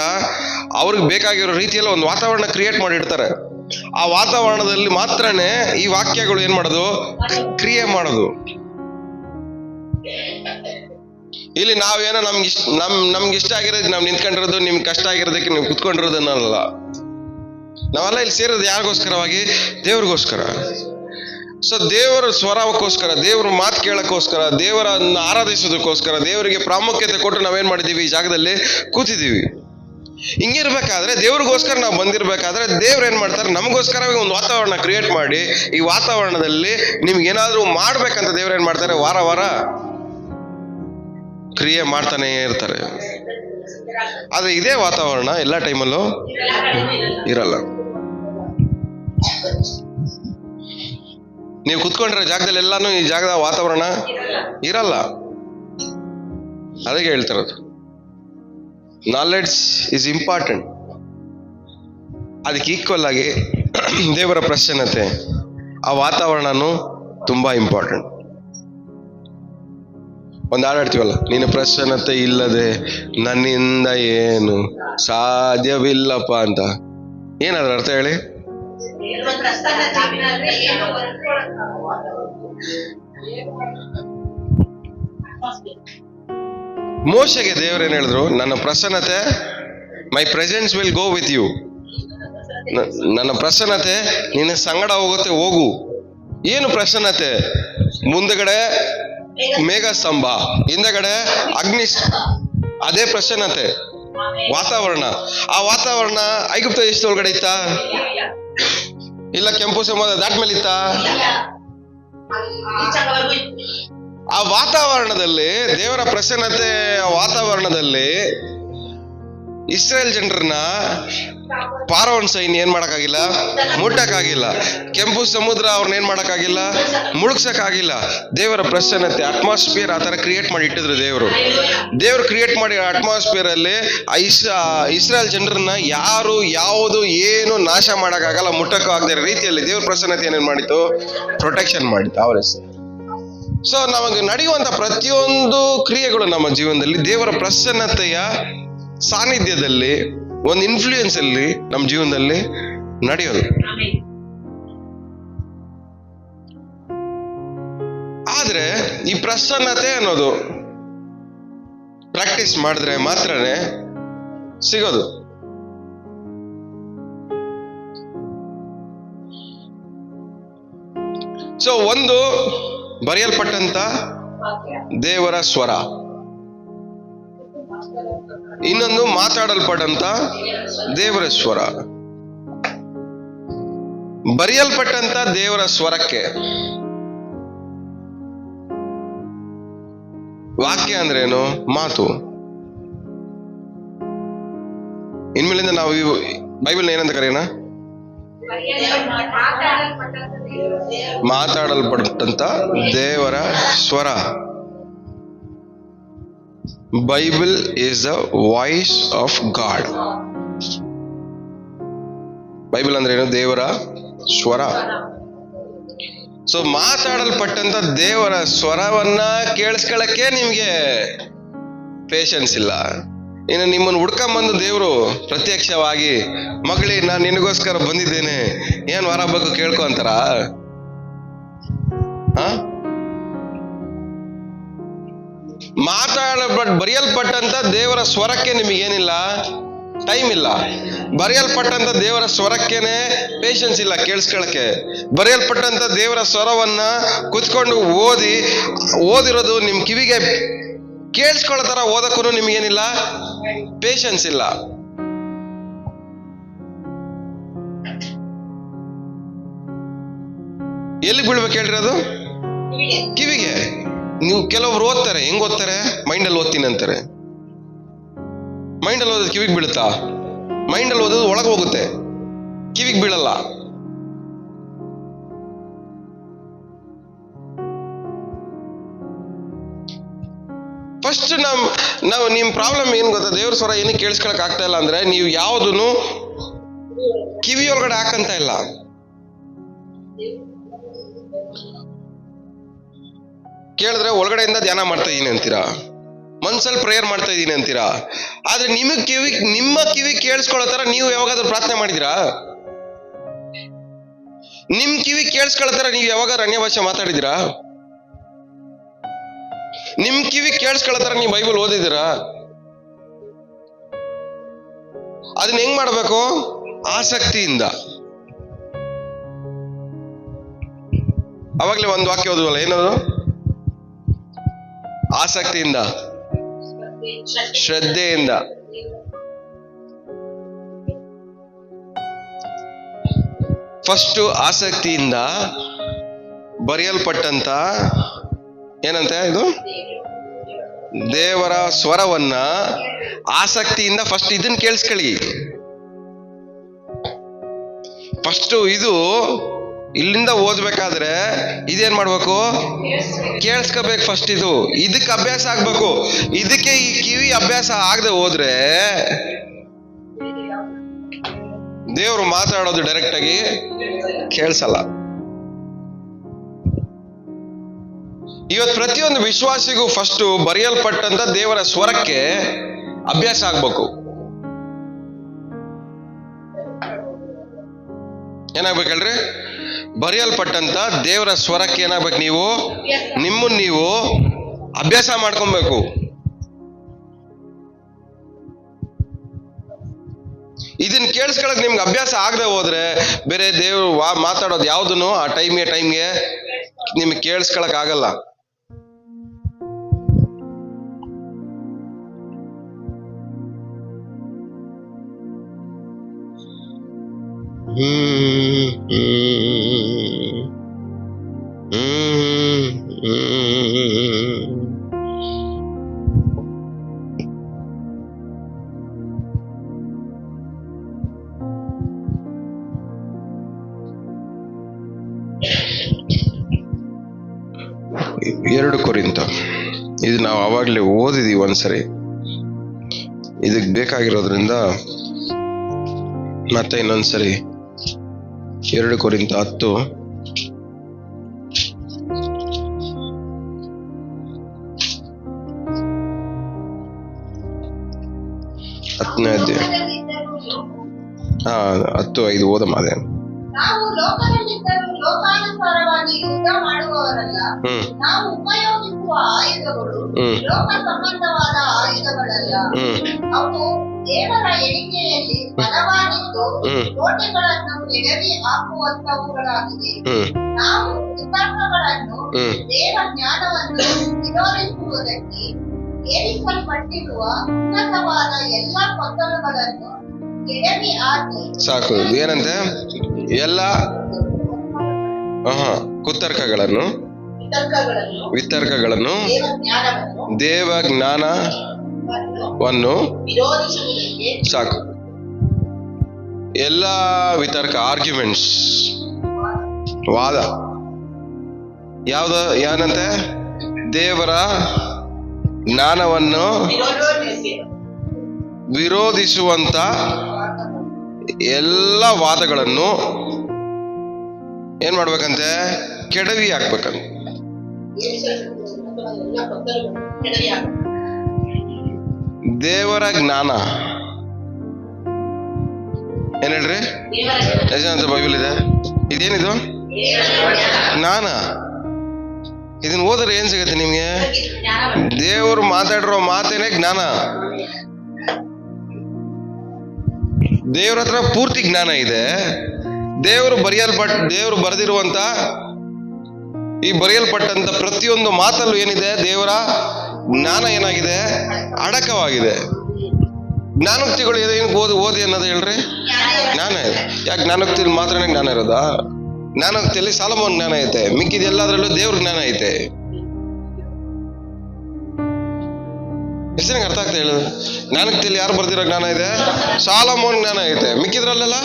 ಅವ್ರಿಗೆ ಬೇಕಾಗಿರೋ ರೀತಿಯಲ್ಲಿ ಒಂದು ವಾತಾವರಣ ಕ್ರಿಯೇಟ್ ಮಾಡಿರ್ತಾರೆ. ಆ ವಾತಾವರಣದಲ್ಲಿ ಮಾತ್ರನೇ ಈ ವಾಕ್ಯಗಳು ಏನ್ ಮಾಡೋದು, ಕ್ರಿಯೆ ಮಾಡೋದು. ಇಲ್ಲಿ ನಾವೇನೋ ನಮ್ಗೆ ಇಷ್ಟ ಆಗಿರೋದು ನಾವು ನಿಂತ್ಕೊಂಡಿರೋದು, ನಿಮ್ಗೆ ಕಷ್ಟ ಆಗಿರೋದಕ್ಕೆ ನೀವು ಕುತ್ಕೊಂಡಿರೋದನ್ನಲ್ಲ. ನಾವೆಲ್ಲ ಇಲ್ಲಿ ಸೇರೋದು ಯಾರಿಗೋಸ್ಕರವಾಗಿ? ದೇವ್ರಿಗೋಸ್ಕರ. ಸೊ ದೇವರ ಸ್ವರಕ್ಕೋಸ್ಕರ, ದೇವ್ರ ಮಾತು ಕೇಳಕ್ಕೋಸ್ಕರ, ದೇವರನ್ನ ಆರಾಧಿಸೋದಕ್ಕೋಸ್ಕರ, ದೇವರಿಗೆ ಪ್ರಾಮುಖ್ಯತೆ ಕೊಟ್ಟು ನಾವೇನ್ ಮಾಡಿದೀವಿ, ಈ ಜಾಗದಲ್ಲಿ ಕೂತಿದ್ದೀವಿ. ಹಿಂಗಿರ್ಬೇಕಾದ್ರೆ ದೇವ್ರಿಗೋಸ್ಕರ ನಾವು ಬಂದಿರ್ಬೇಕಾದ್ರೆ ದೇವ್ರು ಏನ್ ಮಾಡ್ತಾರೆ, ನಮಗೋಸ್ಕರವೇ ಒಂದು ವಾತಾವರಣ ಕ್ರಿಯೇಟ್ ಮಾಡಿ ಈ ವಾತಾವರಣದಲ್ಲಿ ನಿಮ್ಗೆ ಏನಾದ್ರೂ ಮಾಡ್ಬೇಕಂತ ದೇವ್ರು ಏನ್ ಮಾಡ್ತಾರೆ, ವಾರ ವಾರ ಕ್ರಿಯೆ ಮಾಡ್ತಾನೆ ಇರ್ತಾರೆ. ಆದ್ರೆ ಇದೇ ವಾತಾವರಣ ಎಲ್ಲ ಟೈಮಲ್ಲೂ ಇರಲ್ಲ. ನೀವು ಕುತ್ಕೊಂಡಿರೋ ಜಾಗದಲ್ಲಿ ಎಲ್ಲಾನು ಈ ಜಾಗದ ವಾತಾವರಣ ಇರಲ್ಲ. ಅದಕ್ಕೆ ಹೇಳ್ತಿರೋದು ನಾಲೆಡ್ಜ್ ಇಸ್ ಇಂಪಾರ್ಟೆಂಟ್. ಅದಕ್ಕೆ ಈಕ್ವಲ್ ಆಗಿ ದೇವರ ಪ್ರಸನ್ನತೆ, ಆ ವಾತಾವರಣನೂ ತುಂಬಾ ಇಂಪಾರ್ಟೆಂಟ್. ಒಂದು ಹಾಡಾಡ್ತೀವಲ್ಲ, ನೀನು ಪ್ರಸನ್ನತೆ ಇಲ್ಲದೆ ನನ್ನಿಂದ ಏನು ಸಾಧ್ಯವಿಲ್ಲಪ್ಪ ಅಂತ. ಏನಾದ್ರ ಅರ್ಥ ಹೇಳಿ? ಮೋಶೆಗೆ ದೇವರೇನು ಹೇಳಿದ್ರು? ನನ್ನ ಪ್ರಸನ್ನತೆ, my presence will go with you. ನನ್ನ ಪ್ರಸನ್ನತೆ ನಿನ್ನ ಸಂಗಡ ಹೋಗುತ್ತೆ, ಹೋಗು. ಏನು ಪ್ರಸನ್ನತೆ? ಮುಂದಗಡೆ ಮೇಘ ಸ್ತಂಭ, ಹಿಂದಗಡೆ ಅಗ್ನಿ, ಅದೇ ಪ್ರಸನ್ನತೆ ವಾತಾವರಣ. ಆ ವಾತಾವರಣ ಐಗುಪ್ತ ದೇಶದೊಳಗಡೆ ಇತ್ತಾ? ಇಲ್ಲ ಕೆಂಪು ಸಮುದ್ರ ದಾಟ್ ಮೇಲೆ ಇತ್ತಾ? ಆ ವಾತಾವರಣದಲ್ಲಿ, ದೇವರ ಪ್ರಸನ್ನತೆ ವಾತಾವರಣದಲ್ಲಿ ಇಸ್ರೇಲ್ ಜನರನ್ನ ಪಾರವನ್ ಸೈನ್ಯ ಏನ್ ಮಾಡಕ್ಕಾಗಿಲ್ಲ, ಮುಟ್ಟಕ್ಕಾಗಿಲ್ಲ. ಕೆಂಪು ಸಮುದ್ರ ಅವ್ರನ್ನ ಏನ್ ಮಾಡಕ್ಕಾಗಿಲ್ಲ, ಮುಳುಗ್ಸಕ್ಕಾಗಿಲ್ಲ. ದೇವರ ಪ್ರಸನ್ನತೆ ಅಟ್ಮಾಸ್ಫಿಯರ್ ಆ ತರ ಕ್ರಿಯೇಟ್ ಮಾಡಿ ಇಟ್ಟಿದ್ರು ದೇವರು ಕ್ರಿಯೇಟ್ ಮಾಡಿ ಅಟ್ಮಾಸ್ಫಿಯರ್ ಅಲ್ಲಿ ಇಸ್ರೇಲ್ ಜನರನ್ನ ಯಾರು ಯಾವುದು ಏನು ನಾಶ ಮಾಡಕ್ಕಾಗಲ್ಲ, ಮುಟ್ಟಕ್ಕೂ ಆಗದ ರೀತಿಯಲ್ಲಿ ದೇವ್ರ ಪ್ರಸನ್ನತೆ ಏನೇನ್ ಮಾಡಿತ್ತು, ಪ್ರೊಟೆಕ್ಷನ್ ಮಾಡಿತ್ತು ಅವ್ರ ಹೆಸರು. ಸೊ ನಮಗೆ ನಡೆಯುವಂತ ಪ್ರತಿಯೊಂದು ಕ್ರಿಯೆಗಳು ನಮ್ಮ ಜೀವನದಲ್ಲಿ ದೇವರ ಪ್ರಸನ್ನತೆಯ ಸಾನ್ನಿಧ್ಯದಲ್ಲಿ, ಒಂದು ಇನ್ಫ್ಲೂಯೆನ್ಸ್ ಅಲ್ಲಿ ನಮ್ಮ ಜೀವನದಲ್ಲಿ ನಡೆಯೋದು. ಆದ್ರೆ ಈ ಪ್ರಸನ್ನತೆ ಅನ್ನೋದು ಪ್ರಾಕ್ಟೀಸ್ ಮಾಡಿದ್ರೆ ಮಾತ್ರನೇ ಸಿಗೋದು. ಸೊ ಒಂದು ಬರೆಯಲ್ಪಟ್ಟಂತ ದೇವರ ಸ್ವರ, ಇನ್ನೊಂದು ಮಾತಾಡಲ್ಪಟ್ಟಂತ ದೇವರ ಸ್ವರ. ಬರೆಯಲ್ಪಟ್ಟಂತ ದೇವರ ಸ್ವರಕ್ಕೆ ವಾಕ್ಯ ಅಂದ್ರೇನು? ಮಾತು. ಇನ್ಮೇಲಿಂದ ನಾವು ಬೈಬಲ್ ಏನಂತ ಕರೆಯೋಣ? ಮಾತಾಡಲ್ಪಟ್ಟಂತ ದೇವರ ಸ್ವರ. Bible is the voice of god. Bible ಅಂದ್ರೆ ಏನು? ದೇವರ ಸ್ವರ. ಸೊ ಮಾತಾಡಲ್ಪಟ್ಟಂತ ದೇವರ ಸ್ವರವನ್ನ ಕೇಳಿಸ್ಕೊಳ್ಳಕ್ಕೆ ನಿಮ್ಗೆ ಪೇಷನ್ಸ್ ಇಲ್ಲ. ಇನ್ನು ನಿಮ್ಮನ್ನು ಹುಡ್ಕೊಂಬಂದು ದೇವರು ಪ್ರತ್ಯಕ್ಷವಾಗಿ, ಮಗಳಿ ನಾನು ನಿನಗೋಸ್ಕರ ಬಂದಿದ್ದೇನೆ, ಏನ್ ವರ ಬೇಕು ಕೇಳ್ಕೊ ಅಂತಾರ? ಬರೆಯಲ್ಪಟ್ಟಂತ ದೇವರ ಸ್ವರಕ್ಕೆ ನಿಮಗೇನಿಲ್ಲ, ಟೈಮ್ ಇಲ್ಲ. ಬರೆಯಲ್ಪಟ್ಟಂತ ದೇವರ ಸ್ವರಕ್ಕೇನೆ ಪೇಷನ್ಸ್ ಇಲ್ಲ ಕೇಳಿಸ್ಕೊಳಕ್ಕೆ. ಬರೆಯಲ್ಪಟ್ಟಂತ ದೇವರ ಸ್ವರವನ್ನ ಕುತ್ಕೊಂಡು ಓದಿರೋದು ನಿಮ್ ಕಿವಿಗೆ ಕೇಳಿಸ್ಕೊಳ್ಳೋ ತರ ಓದಕ್ಕೂ ನಿಮ್ಗೇನಿಲ್ಲ, ಪೇಷನ್ಸ್ ಇಲ್ಲ. ಎಲ್ಲಿ ಬೀಳ್ಬೇಕು ಹೇಳ್ರಿ ಅದು? ಕಿವಿಗೆ. ನೀವು ಕೆಲವ್ರು ಓದ್ತಾರೆ, ಹೆಂಗ್ ಓದ್ತಾರೆ? ಮೈಂಡಲ್ಲಿ ಓದ್ತೀನಿ ಅಂತಾರೆ. ಮೈಂಡಲ್ಲಿ ಓದೋದು ಕಿವಿಗೆ ಬೀಳುತ್ತಾ? ಮೈಂಡಲ್ಲಿ ಓದೋದು ಒಳಗೆ ಹೋಗುತ್ತೆ, ಕಿವಿಗೆ ಬೀಳಲ್ಲ. ಫಸ್ಟ್ ನಾವು ನಿಮ್ ಪ್ರಾಬ್ಲಮ್ ಏನ್ ಗೊತ್ತಾ? ದೇವ್ರ ಸ್ವರ ಏನಕ್ಕೆ ಕೇಳಿಸ್ಕೊಳಕ್ ಆಗ್ತಾ ಇಲ್ಲ ಅಂದ್ರೆ, ನೀವು ಯಾವ್ದನ್ನು ಕಿವಿಯೊಳಗಡೆ ಹಾಕಂತ ಇಲ್ಲ. ಕೇಳಿದ್ರೆ ಒಳಗಡೆಯಿಂದ ಧ್ಯಾನ ಮಾಡ್ತಾ ಇದೀನಿ ಅಂತೀರಾ, ಮನ್ಸಲ್ಲಿ ಪ್ರೇಯರ್ ಮಾಡ್ತಾ ಇದೀನಿ ಅಂತೀರಾ. ಆದ್ರೆ ನಿಮ್ಮ ಕಿವಿ ಕೇಳಿಸ್ಕೊಳ್ಳೋ ತರ ನೀವು ಯಾವಾಗಾದ್ರೂ ಪ್ರಾರ್ಥನೆ ಮಾಡಿದಿರಾ? ನಿಮ್ ಕಿವಿ ಕೇಳಿಸ್ಕೊಳ್ಳೋ ತರ ನೀವು ಯಾವಾಗಾದ್ರೂ ಅನ್ಯ ಭಾಷೆ ಮಾತಾಡಿದಿರಾ? ನಿಮ್ ಕಿವಿ ಕೇಳಿಸ್ಕೊಳ್ಳೋ ತರ ನೀವು ಬೈಬಲ್ ಓದಿದಿರಾ? ಅದನ್ನ ಹೆಂಗ್ ಮಾಡ್ಬೇಕು? ಆಸಕ್ತಿಯಿಂದ. ಅವಾಗ್ಲೇ ಒಂದು ವಾಕ್ಯ ಓದುವಲ್ಲ, ಏನದು? ಆಸಕ್ತಿಯಿಂದ, ಶ್ರದ್ಧೆಯಿಂದ. ಫಸ್ಟ್ ಆಸಕ್ತಿಯಿಂದ ಬರೆಯಲ್ಪಟ್ಟಂತ ಏನಂತೆ ಇದು? ದೇವರ ಸ್ವರವನ್ನ ಆಸಕ್ತಿಯಿಂದ ಫಸ್ಟ್ ಇದನ್ನ ಕೇಳಿಸ್ಕೊಳ್ಳಿ. ಫಸ್ಟ್ ಇದು ಇಲ್ಲಿಂದ ಓದ್ಬೇಕಾದ್ರೆ ಇದೇನ್ ಮಾಡ್ಬೇಕು? ಕೇಳಿಸ್ಕೋಬೇಕು ಫಸ್ಟ್. ಇದಕ್ಕೆ ಅಭ್ಯಾಸ ಆಗ್ಬೇಕು. ಇದಕ್ಕೆ ಈ ಕಿವಿ ಅಭ್ಯಾಸ ಆಗದೆ ಹೋದ್ರೆ ದೇವ್ರು ಮಾತಾಡೋದು ಡೈರೆಕ್ಟ್ ಆಗಿ ಕೇಳಿಸಲ್ಲ. ಇವತ್ತು ಪ್ರತಿಯೊಂದು ವಿಶ್ವಾಸಿಗೂ ಫಸ್ಟ್ ಬರೆಯಲ್ಪಟ್ಟಂತ ದೇವರ ಸ್ವರಕ್ಕೆ ಅಭ್ಯಾಸ ಆಗ್ಬೇಕು. ಏನಾಗ್ಬೇಕಲ್ರಿ? ಬರೆಯಲ್ಪಟ್ಟಂತ ದೇವರ ಸ್ವರಕ್ಕೆ ಏನಾಗ್ಬೇಕು? ನಿಮ್ಮನ್ನು ನೀವು ಅಭ್ಯಾಸ ಮಾಡ್ಕೊಬೇಕು. ಇದನ್ನ ಕೇಳಿಸ್ಕೊಳಕ್ ನಿಮ್ಗೆ ಅಭ್ಯಾಸ ಆಗದೆ ಹೋದ್ರೆ ಬೇರೆ ದೇವ್ರು ಮಾತಾಡೋದು ಯಾವ್ದನ್ನು ಆ ಟೈಮ್ಗೆ ನಿಮ್ಗೆ ಕೇಳಿಸ್ಕೊಳಕ್ ಆಗಲ್ಲ. ಎರಡು ಕೊರಿಂಥ, ಇದು ನಾವು ಅವಾಗಲೇ ಓದಿದೀವಿ ಒಂದ್ಸರಿ. ಇದಕ್ಕೆ ಬೇಕಾಗಿರೋದ್ರಿಂದ ಮತ್ತೆ ಇನ್ನೊಂದ್ಸರಿ 2 ಕೊರಿಂಥ 10 10ನೇ ಅಧ್ಯಾಯ 10:5 ಓದಮ್ಮ. ಅದೇ ನಾವು ಲೋಕದಲ್ಲಿದ್ದರೂ ಲೋಕಾನುಸಾರವಾಗಿ ಯುದ್ಧ ಮಾಡುವವರಲ್ಲ. ನಾವು ಉಪಯೋಗಿಸುವ ಆಯುಧಗಳು ಲೋಕ ಸಂಬಂಧವಾದ ಆಯುಧಗಳಲ್ಲ. ಅವು ದೇವರ ಎಣಿಕೆಯಲ್ಲಿ ಬಲವಾಗಿದ್ದು ಕೋಟೆಗಳನ್ನು ಎಡವಿ ಹಾಕುವಂತವುಗಳಾಗಿದೆ. ನಾವು ವಿತರ್ಕಗಳನ್ನು ದೇವ ಜ್ಞಾನವನ್ನು ವಿರೋಧಿಸುವುದಕ್ಕೆ ಏರಿಸಲ್ಪಟ್ಟಿರುವ ಉನ್ನತವಾದ ಎಲ್ಲಾ ಕೊತ್ತಲುಗಳನ್ನು ಎಡವಿ ಹಾಕಿ ಸಾಕು. ಏನಂತೆ? ಎಲ್ಲ ವಿತರ್ಕಗಳನ್ನು ದೇವ ಜ್ಞಾನವನ್ನು ಸಾಕು. ಎಲ್ಲ ವಿತರ್ಕ, ಆರ್ಗ್ಯುಮೆಂಟ್ಸ್, ವಾದ ಏನಂತೆ? ದೇವರ ಜ್ಞಾನವನ್ನು ವಿರೋಧಿಸುವಂತ ಎಲ್ಲ ವಾದಗಳನ್ನು ಏನ್ ಮಾಡ್ಬೇಕಂತೆ? ಕೆಡವಿ ಹಾಕ್ಬೇಕಂತ. ದೇವರ ಜ್ಞಾನ ಏನ್ ಹೇಳ್ರಿ? ಎಷ್ಟಂತ ಬೈಬಲ್ ಇದೆ? ಇದೇನಿದು? ಜ್ಞಾನ. ಇದನ್ನ ಓದ್ರೆ ಏನ್ ಸಿಗತ್ತೆ ನಿಮ್ಗೆ? ದೇವರು ಮಾತಾಡಿರೋ ಮಾತೇನೆ ಜ್ಞಾನ. ದೇವ್ರ ಹತ್ರ ಪೂರ್ತಿ ಜ್ಞಾನ ಇದೆ. ದೇವರು ಬರೆದಿರುವಂತ ಈ ಬರೆಯಲ್ಪಟ್ಟಂತ ಪ್ರತಿಯೊಂದು ಮಾತಲ್ಲೂ ಏನಿದೆ? ದೇವರ ಜ್ಞಾನ ಏನಾಗಿದೆ? ಅಡಕವಾಗಿದೆ. ಜ್ಞಾನೋಕ್ತಿಗಳು ಓದಿ ಅನ್ನೋದು ಹೇಳ್ರಿ? ಜ್ಞಾನ ಇದೆ. ಯಾಕೆ ಜ್ಞಾನೋಕ್ತಿಯಲ್ಲಿ ಮಾತ್ರನೇ ಜ್ಞಾನ ಇರೋದಾ? ಜ್ಞಾನೋಕ್ತಿಯಲ್ಲಿ ಸಾಲಮೋನ್ ಜ್ಞಾನ ಐತೆ, ಮಿಕ್ಕಿದ ಎಲ್ಲದರಲ್ಲೂ ದೇವ್ರ ಜ್ಞಾನ ಐತೆ. ಎಷ್ಟು ಜನಕ್ಕೆ ಅರ್ಥ ಆಗ್ತಾ ಹೇಳುದು? ಜ್ಞಾನೋಕ್ತಿಯಲ್ಲಿ ಯಾರು ಬರ್ದಿರೋ ಜ್ಞಾನ ಇದೆ? ಸಾಲಮೋನ್ ಜ್ಞಾನ ಐತೆ. ಮಿಕ್ಕಿದ್ರಲ್ಲೆಲ್ಲ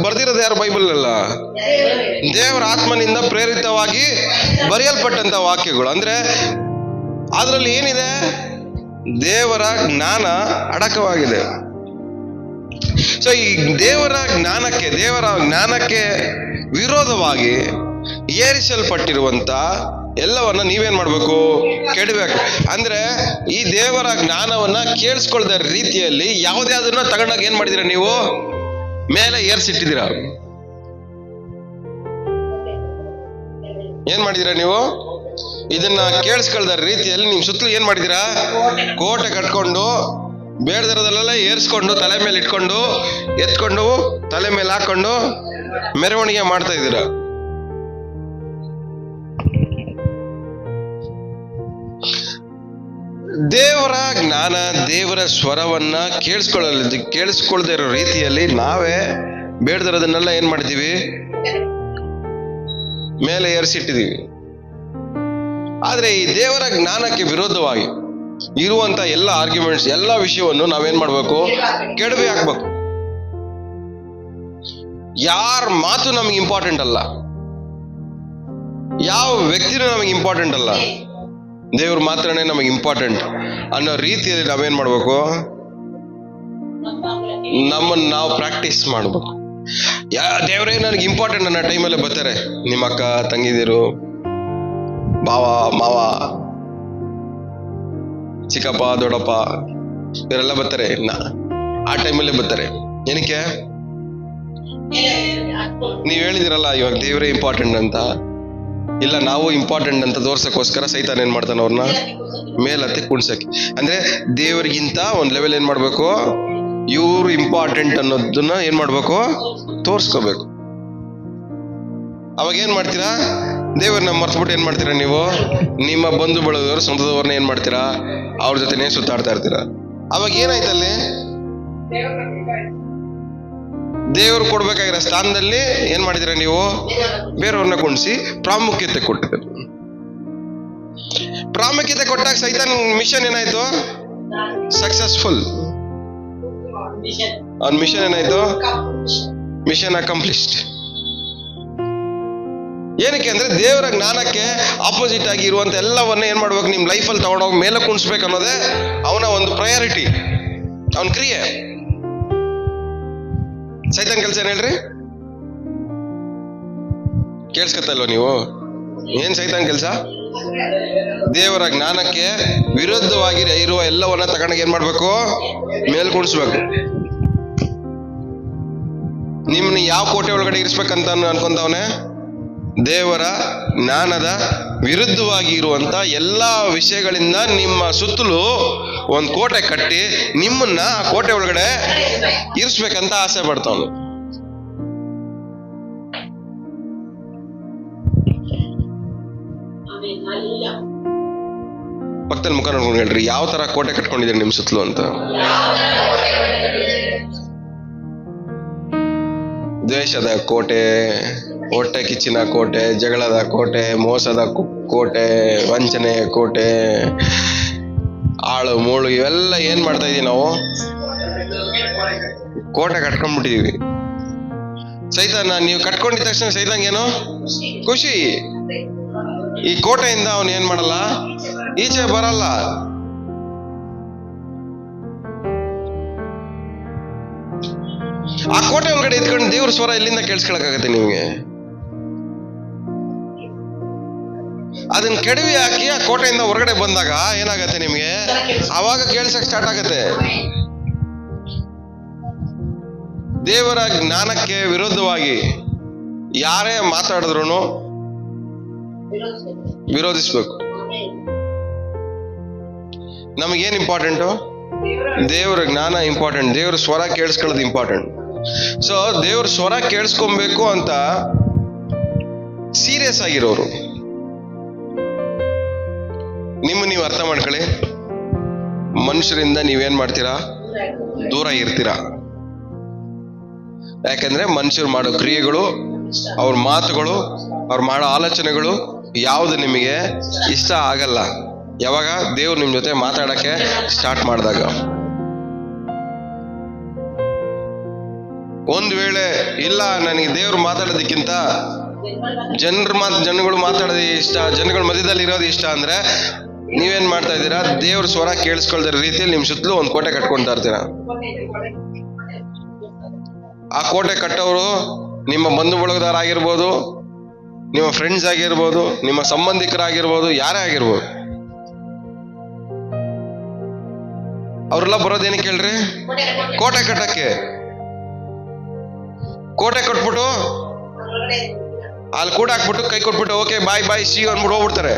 ಬರ್ದಿರೋದು ಯಾರು? ಬೈಬಲ್ ಅಲ್ಲ, ದೇವರ ಆತ್ಮನಿಂದ ಪ್ರೇರಿತವಾಗಿ ಬರೆಯಲ್ಪಟ್ಟಂತ ವಾಕ್ಯಗಳು. ಅಂದ್ರೆ ಅದರಲ್ಲಿ ಏನಿದೆ? ದೇವರ ಜ್ಞಾನ ಅಡಕವಾಗಿದೆ. ಸೊ ಈ ದೇವರ ಜ್ಞಾನಕ್ಕೆ ವಿರೋಧವಾಗಿ ಏರಿಸಲ್ಪಟ್ಟಿರುವಂತ ಎಲ್ಲವನ್ನ ನೀವೇನ್ ಮಾಡ್ಬೇಕು? ಕೆಡಬೇಕು. ಅಂದ್ರೆ ಈ ದೇವರ ಜ್ಞಾನವನ್ನ ಕೇಳಿಸ್ಕೊಳ್ದ ರೀತಿಯಲ್ಲಿ ಯಾವುದ್ಯಾವ್ದನ್ನ ತಗೊಂಡಾಗ ಏನ್ ಮಾಡಿದಿರ? ನೀವು ಮೇಲೆ ಏರ್ಸಿಟ್ಟಿದ್ದೀರ. ಏನ್ ಮಾಡಿದಿರ ನೀವು? ಇದನ್ನ ಕೇಳಿಸ್ಕೊಳ್ದ ರೀತಿಯಲ್ಲಿ ನಿಮ್ ಸುತ್ತಲೂ ಏನ್ ಮಾಡಿದಿರಾ? ಕೋಟೆ ಕಟ್ಕೊಂಡು ಬೇಡದಿರೋದಲ್ಲೆಲ್ಲ ಏರ್ಸ್ಕೊಂಡು ತಲೆ ಮೇಲೆ ಇಟ್ಕೊಂಡು ಎತ್ಕೊಂಡು ತಲೆ ಮೇಲೆ ಹಾಕೊಂಡು ಮೆರವಣಿಗೆ ಮಾಡ್ತಾ ಇದ್ದೀರ. ದೇವರ ಜ್ಞಾನ, ದೇವರ ಸ್ವರವನ್ನ ಕೇಳಿಸ್ಕೊಳ್ದೇ ಇರೋ ರೀತಿಯಲ್ಲಿ ನಾವೇ ಬೇಡದಿರೋದನ್ನೆಲ್ಲ ಏನ್ ಮಾಡಿದೀವಿ? ಮೇಲೆ ಏರಿಸಿಟ್ಟಿದೀವಿ. ಆದ್ರೆ ಈ ದೇವರ ಜ್ಞಾನಕ್ಕೆ ವಿರೋಧವಾಗಿ ಇರುವಂತ ಎಲ್ಲ ಆರ್ಗ್ಯುಮೆಂಟ್ಸ್, ಎಲ್ಲ ವಿಷಯವನ್ನು ನಾವೇನ್ ಮಾಡ್ಬೇಕು? ಕೆಡವಿ ಹಾಕ್ಬೇಕು. ಯಾರ ಮಾತು ನಮಗೆ ಇಂಪಾರ್ಟೆಂಟ್ ಅಲ್ಲ, ಯಾವ ವ್ಯಕ್ತಿನೂ ನಮಗೆ ಇಂಪಾರ್ಟೆಂಟ್ ಅಲ್ಲ, ದೇವ್ರ ಮಾತ್ರನೇ ನಮಗೆ ಇಂಪಾರ್ಟೆಂಟ್ ಅನ್ನೋ ರೀತಿಯಲ್ಲಿ ನಾವೇನ್ ಮಾಡ್ಬೇಕು, ನಮ್ಮನ್ನು ನಾವು ಪ್ರಾಕ್ಟೀಸ್ ಮಾಡ್ಬೇಕು. ದೇವ್ರೇ ನನಗೆ ಇಂಪಾರ್ಟೆಂಟ್ ಅನ್ನೋ ಟೈಮಲ್ಲೇ ಬರ್ತಾರೆ ನಿಮ್ಮ ಅಕ್ಕ ತಂಗಿದಿರು, ಬಾವ ಮಾವ, ಚಿಕ್ಕಪ್ಪ ದೊಡ್ಡಪ್ಪ, ಇವರೆಲ್ಲ ಬರ್ತಾರೆ. ಆ ಟೈಮಲ್ಲೇ ಬರ್ತಾರೆ. ಏನಕ್ಕೆ? ನೀವ್ ಹೇಳಿದಿರಲ್ಲ ಇವಾಗ ದೇವ್ರೇ ಇಂಪಾರ್ಟೆಂಟ್ ಅಂತ. ಇಲ್ಲ, ನಾವು ಇಂಪಾರ್ಟೆಂಟ್ ಅಂತ ತೋರ್ಸಕ್ಕೋಸ್ಕರ ಸೈತಾನ್ ಏನ್ ಮಾಡ್ತಾನೆ, ಅವ್ರನ್ನ ಮೇಲತ್ತೆ ಕುಣ್ಸಕ್ಕೆ. ಅಂದ್ರೆ ದೇವರಿಗಿಂತ ಒಂದ್ ಲೆವೆಲ್ ಏನ್ ಮಾಡ್ಬೇಕು, ಇವ್ರು ಇಂಪಾರ್ಟೆಂಟ್ ಅನ್ನೋದನ್ನ ಏನ್ ಮಾಡ್ಬೇಕು, ತೋರ್ಸ್ಕೋಬೇಕು. ಅವಾಗ ಏನ್ ಮಾಡ್ತೀರಾ, ದೇವ್ರನ್ನ ಮರ್ತ್ಬಿಟ್ಟು ಏನ್ ಮಾಡ್ತೀರಾ ನೀವು, ನಿಮ್ಮ ಬಂಧು ಬಳಗದವ್ರು ಸ್ವಂತದವ್ರನ್ನ ಏನ್ ಮಾಡ್ತೀರಾ, ಅವ್ರ ಜೊತೆನೇ ಸುತ್ತಾಡ್ತಾ ಇರ್ತೀರಾ. ಅವಾಗ ಏನಾಯ್ತಲ್ಲಿ, ದೇವ್ರು ಕೊಡ್ಬೇಕಾಗಿರೋ ಸ್ಥಾನದಲ್ಲಿ ಏನ್ ಮಾಡಿದಿರ ನೀವು, ಬೇರೆಯವ್ರನ್ನ ಕುಣಿಸಿ ಪ್ರಾಮುಖ್ಯತೆ ಕೊಟ್ಟಿದ್ದೀರ. ಪ್ರಾಮುಖ್ಯತೆ ಕೊಟ್ಟಾಗ ಸೈತಾನ್ ಮಿಷನ್ ಏನಾಯ್ತು, ಸಕ್ಸಸ್ಫುಲ್. ಅವ್ನ ಮಿಷನ್ ಏನಾಯ್ತು, ಮಿಷನ್ ಅಕಂಪ್ಲಿಷ್ಡ್. ಏನಕ್ಕೆ ಅಂದ್ರೆ ದೇವರ ಜ್ಞಾನಕ್ಕೆ ಆಪೋಸಿಟ್ ಆಗಿ ಇರುವಂತ ಎಲ್ಲವನ್ನ ಏನ್ ಮಾಡ್ಬೇಕು, ನಿಮ್ ಲೈಫಲ್ಲಿ ತಗೊಂಡೋಗಿ ಮೇಲೆ ಕುಣಿಸ್ಬೇಕು ಅನ್ನೋದೇ ಅವನ ಒಂದು ಪ್ರಯಾರಿಟಿ, ಅವನ ಕ್ರಿಯೆ. ಸೈತಾನ್ ಕೆಲಸ ಏನ್ ಹೇಳ್ರಿ, ಕೇಳಿಸ್ಕೊತಲ್ವ ನೀವು? ಏನ್ ಸೈತಾನ್ ಕೆಲಸ? ದೇವರ ಜ್ಞಾನಕ್ಕೆ ವಿರುದ್ಧವಾಗಿ ಇರುವ ಎಲ್ಲವನ್ನ ತಗೊಂಡಾಗ ಏನ್ ಮಾಡ್ಬೇಕು, ಮೇಲ್ ಕುಣಿಸ್ಬೇಕು. ನಿಮ್ನ ಯಾವ ಕೋಟೆ ಒಳಗಡೆ ಇರಿಸ್ಬೇಕಂತ ಅನ್ಕೊಂತವನೆ, ದೇವರ ಜ್ಞಾನದ ವಿರುದ್ಧವಾಗಿ ಇರುವಂತ ಎಲ್ಲಾ ವಿಷಯಗಳಿಂದ ನಿಮ್ಮ ಸುತ್ತಲೂ ಒಂದ್ ಕೋಟೆ ಕಟ್ಟಿ ನಿಮ್ಮನ್ನ ಆ ಕೋಟೆ ಒಳಗಡೆ ಇರಿಸ್ಬೇಕಂತ ಆಸೆ ಪಡ್ತಾವನು. ಪಕ್ಕದಲ್ಲಿ ಮುಖ ನೋಡ್ಕೊಂಡು ಹೇಳ್ರಿ, ಯಾವ ತರ ಕೋಟೆ ಕಟ್ಕೊಂಡಿದ್ದೀರಿ ನಿಮ್ ಸುತ್ತಲೂ ಅಂತ. ದ್ವೇಷದ ಕೋಟೆ, ಹೊಟ್ಟೆ ಕಿಚ್ಚಿನ ಕೋಟೆ, ಜಗಳದ ಕೋಟೆ, ಮೋಸದ ಕೋಟೆ, ವಂಚನೆ ಕೋಟೆ, ಆಳು ಮೂಳು, ಇವೆಲ್ಲ ಏನ್ ಮಾಡ್ತಾ ಇದೀವಿ ನಾವು, ಕೋಟೆ ಕಟ್ಕೊಂಡ್ಬಿಟ್ಟಿದೀವಿ. ಸೈತಾನ ನೀವು ಕಟ್ಕೊಂಡಿದ ತಕ್ಷಣ ಸೈತಾನ್ಗೇನು ಖುಷಿ. ಈ ಕೋಟೆಯಿಂದ ಅವನು ಏನ್ ಮಾಡಲ್ಲ, ಈಚೆ ಬರಲ್ಲ. ಆ ಕೋಟೆ ಒಳಗಡೆ ಇದ್ಕೊಂಡು ದೇವ್ರ ಸ್ವರ ಎಲ್ಲಿಂದ ಕೇಳಿಸ್ಕೊಳಕ್ಕಾಗತ್ತೆ ನಿಮ್ಗೆ? ಅದನ್ನ ಕೆಡವಿ ಹಾಕಿ ಆ ಕೋಟೆಯಿಂದ ಹೊರಗಡೆ ಬಂದಾಗ ಏನಾಗತ್ತೆ ನಿಮ್ಗೆ, ಅವಾಗ ಕೇಳಿಸಕ್ ಸ್ಟಾರ್ಟ್ ಆಗತ್ತೆ. ದೇವರ ಜ್ಞಾನಕ್ಕೆ ವಿರುದ್ಧವಾಗಿ ಯಾರೇ ಮಾತಾಡಿದ್ರು ವಿರೋಧಿಸ್ಬೇಕು. ನಮಗೇನ್ ಇಂಪಾರ್ಟೆಂಟು, ದೇವರ ಜ್ಞಾನ ಇಂಪಾರ್ಟೆಂಟ್, ದೇವ್ರ ಸ್ವರ ಕೇಳಿಸ್ಕೊಳ್ಳೋದು ಇಂಪಾರ್ಟೆಂಟ್. ಸೊ ದೇವ್ರ ಸ್ವರ ಕೇಳಿಸ್ಕೊಬೇಕು ಅಂತ ಸೀರಿಯಸ್ ಆಗಿರೋರು ನೀವು ಅರ್ಥ ಮಾಡ್ಕೊಳ್ಳಿ. ಮನುಷ್ಯರಿಂದ ನೀವೇನ್ ಮಾಡ್ತೀರಾ, ದೂರ ಇರ್ತೀರಾ. ಯಾಕಂದ್ರೆ ಮನುಷ್ಯರು ಮಾಡೋ ಕ್ರಿಯೆಗಳು, ಅವ್ರ ಮಾತುಗಳು, ಅವ್ರು ಮಾಡೋ ಆಲೋಚನೆಗಳು ಯಾವುದು ನಿಮಗೆ ಇಷ್ಟ ಆಗಲ್ಲ. ಯಾವಾಗ ದೇವ್ರು ನಿಮ್ ಜೊತೆ ಮಾತಾಡಕ್ಕೆ ಸ್ಟಾರ್ಟ್ ಮಾಡಿದಾಗ. ಒಂದ್ ವೇಳೆ ಇಲ್ಲ ನನಗೆ ದೇವ್ರು ಮಾತಾಡೋದಕ್ಕಿಂತ ಜನಗಳು ಮಾತಾಡೋದು ಇಷ್ಟ, ಜನಗಳ ಮಧ್ಯದಲ್ಲಿ ಇರೋದು ಇಷ್ಟ ಅಂದ್ರೆ ನೀವೇನ್ ಮಾಡ್ತಾ ಇದ್ದೀರಾ, ದೇವ್ರ ಸ್ವರ ಕೇಳಿಸ್ಕೊಳ್ದಿರೋ ರೀತಿಯಲ್ಲಿ ನಿಮ್ ಸುತ್ತಲೂ ಒಂದ್ ಕೋಟೆ ಕಟ್ಕೊಳ್ತಾ ಇರ್ತೀರ. ಆ ಕೋಟೆ ಕಟ್ಟೋರು ನಿಮ್ಮ ಬಂಧು ಬಳಗದವರಾಗಿರ್ಬೋದು, ನಿಮ್ಮ ಫ್ರೆಂಡ್ಸ್ ಆಗಿರ್ಬೋದು, ನಿಮ್ಮ ಸಂಬಂಧಿಕರಾಗಿರ್ಬೋದು, ಯಾರೇ ಆಗಿರ್ಬೋದು. ಅವ್ರೆಲ್ಲ ಬರೋದೇನಕ್ಕೆ ಹೇಳ್ರಿ, ಕೋಟೆ ಕಟ್ಟಕ್ಕೆ. ಕೋಟೆ ಕಟ್ಬಿಟ್ಟು ಅಲ್ಲಿ ಕೂಡ ಹಾಕ್ಬಿಟ್ಟು ಕೈ ಕೊಟ್ಬಿಟ್ಟು ಓಕೆ ಬಾಯ್ ಬಾಯ್ ಸಿ ಅಂದ್ಬಿಟ್ಟು ಹೋಗ್ಬಿಡ್ತಾರೆ.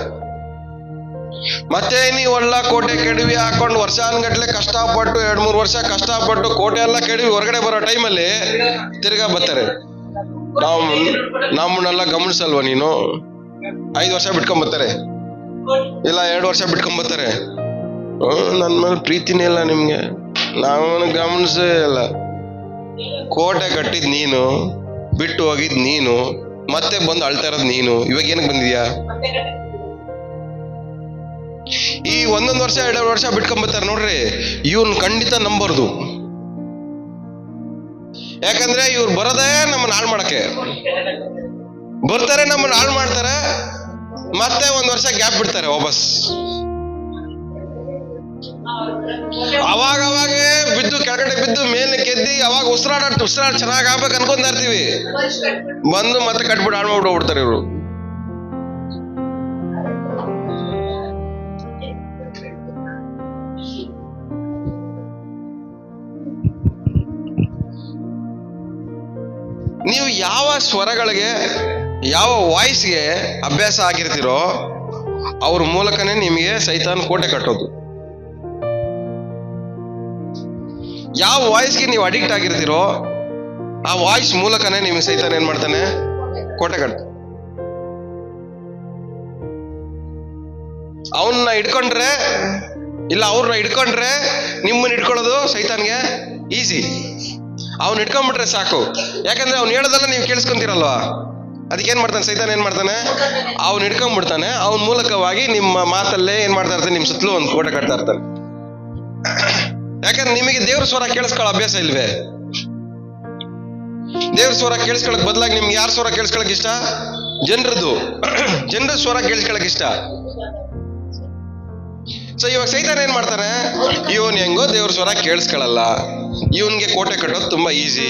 ಮತ್ತೆ ನೀವೆಲ್ಲ ಕೋಟೆ ಕೆಡವಿ ಹಾಕೊಂಡು ವರ್ಷಾನ್ಗಟ್ಲೆ ಕಷ್ಟಪಟ್ಟು 2-3 ವರ್ಷ ಕಷ್ಟಪಟ್ಟು ಕೋಟೆ ಎಲ್ಲ ಕೆಡವಿ ಹೊರಗಡೆ ಬರೋ ಟೈಮಲ್ಲಿ ತಿರ್ಗಾ ಬರ್ತಾರೆ. ನಮ್ಮನ್ನೆಲ್ಲ ಗಮನಿಸಲ್ವ ನೀನು, 5 ವರ್ಷ ಬಿಟ್ಕೊಂಡ್ಬರ್ತಾರೆ, ಇಲ್ಲ 2 ವರ್ಷ ಬಿಟ್ಕೊಂಡ್ಬರ್ತಾರೆ. ನನ್ನ ಮೇಲೆ ಪ್ರೀತಿನೇ ಇಲ್ಲ ನಿಮ್ಗೆ, ನಾವು ಗಮನಿಸೇ ಇಲ್ಲ. ಕೋಟೆ ಕಟ್ಟಿದ್ ನೀನು, ಬಿಟ್ಟು ಹೋಗಿದ್ ನೀನು, ಮತ್ತೆ ಬಂದು ಅಳ್ತಾ ಇರೋದು ನೀನು. ಇವಾಗ ಏನಕ್ಕೆ ಬಂದಿದ್ಯಾ? ಈ 1 ವರ್ಷ 2 ವರ್ಷ ಬಿಟ್ಕೊಂಡ್ಬರ್ತಾರೆ ನೋಡ್ರಿ, ಇವನ್ ಖಂಡಿತ ನಂಬರ್ದು. ಯಾಕಂದ್ರೆ ಇವ್ರು ಬರೋದೇ ನಮ್ಮನ್ನ ಹಾಳು ಮಾಡಕ್ಕೆ ಬರ್ತಾರೆ, ನಮ್ಮನ್ನ ಹಾಳು ಮಾಡ್ತಾರೆ, ಮತ್ತೆ 1 ವರ್ಷ ಗ್ಯಾಪ್ ಬಿಡ್ತಾರೆ ವಾಪಸ್. ಅವಾಗವಾಗೆ ಬಿದ್ದು ಕೆಳಗಡೆ ಬಿದ್ದು ಮೇಲೆ ಕೆದ್ದಿ ಅವಾಗ ಉಸಿರಾಡ ಚೆನ್ನಾಗಿ ಆಗ್ಬೇಕು ಅನ್ಕೊಂತ ಇರ್ತೀವಿ. ಬಂದು ಮತ್ತೆ ಕಟ್ಬಿಟ್ಟು ಹಾಳು ಮಾಡ್ಬಿಟ್ಟು ಹೋಗ್ಬಿಡ್ತಾರೆ ಇವರು. ನೀವು ಯಾವ ಸ್ವರಗಳಿಗೆ, ಯಾವ ವಾಯ್ಸ್ಗೆ ಅಭ್ಯಾಸ ಆಗಿರ್ತೀರೋ ಅವ್ರ ಮೂಲಕನೇ ನಿಮಗೆ ಸೈತಾನ್ ಕೋಟೆ ಕಟ್ಟೋದು. ಯಾವ ವಾಯ್ಸ್ಗೆ ನೀವು ಅಡಿಕ್ಟ್ ಆಗಿರ್ತೀರೋ ಆ ವಾಯ್ಸ್ ಮೂಲಕನೇ ನಿಮಗೆ ಸೈತಾನ್ ಏನ್ ಮಾಡ್ತಾನೆ? ಕೋಟೆ ಕಟ್ಟ. ಅವನ್ನ ಇಟ್ಕೊಂಡ್ರೆ ಇಲ್ಲ ಅವ್ರನ್ನ ಇಟ್ಕೊಂಡ್ರೆ ನಿಮ್ಮನ್ನ ಇಟ್ಕೊಳ್ಳೋದು ಸೈತಾನ್ಗೆ ಈಸಿ. ಅವ್ನು ಇಟ್ಕೊಂಡ್ಬಿಟ್ರೆ ಸಾಕು. ಯಾಕಂದ್ರೆ ಅವ್ನು ಹೇಳೋದಲ್ಲ ನೀವು ಕೇಳಿಸ್ಕೊಂತೀರಲ್ವಾ, ಅದಕ್ಕೇನ್ ಮಾಡ್ತಾನೆ ಸೈತಾನ್? ಏನ್ ಮಾಡ್ತಾನೆ? ಅವ್ನು ಇಟ್ಕೊಂಡ್ಬಿಡ್ತಾನೆ. ಅವನ ಮೂಲಕವಾಗಿ ನಿಮ್ಮ ಮಾತಲ್ಲೇ ಏನ್ ಮಾಡ್ತಾ ಇರ್ತಾನೆ? ನಿಮ್ ಸುತ್ತಲೂ ಒಂದು ಕೋಟೆ ಕಟ್ತಾ ಇರ್ತಾನೆ. ಯಾಕಂದ್ರೆ ನಿಮಗೆ ದೇವ್ರ ಸ್ವರ ಕೇಳಿಸ್ಕೊಳ್ಳೋ ಅಭ್ಯಾಸ ಇಲ್ವೇ? ದೇವ್ರ ಸ್ವರ ಕೇಳಿಸ್ಕೊಳಕ್ ಬದಲಾಗಿ ನಿಮ್ಗೆ ಯಾರ ಸ್ವರ ಕೇಳಿಸ್ಕೊಳಕ್ ಇಷ್ಟ? ಜನರದ್ದು ಜನರ ಸ್ವರ ಕೇಳಿಸ್ಕೊಳಕ್ ಇಷ್ಟ. ಸೊ ಇವಾಗ ಸೈತಾನ್ ಏನ್ ಮಾಡ್ತಾನೆ? ಇವನ್ ಹೆಂಗೋ ದೇವ್ರ ಸ್ವರ ಕೇಳಿಸ್ಕೊಳ್ಳಲ್ಲ, ಇವನ್ಗೆ ಕೋಟೆ ಕಟ್ಟೋದು ತುಂಬಾ ಈಸಿ,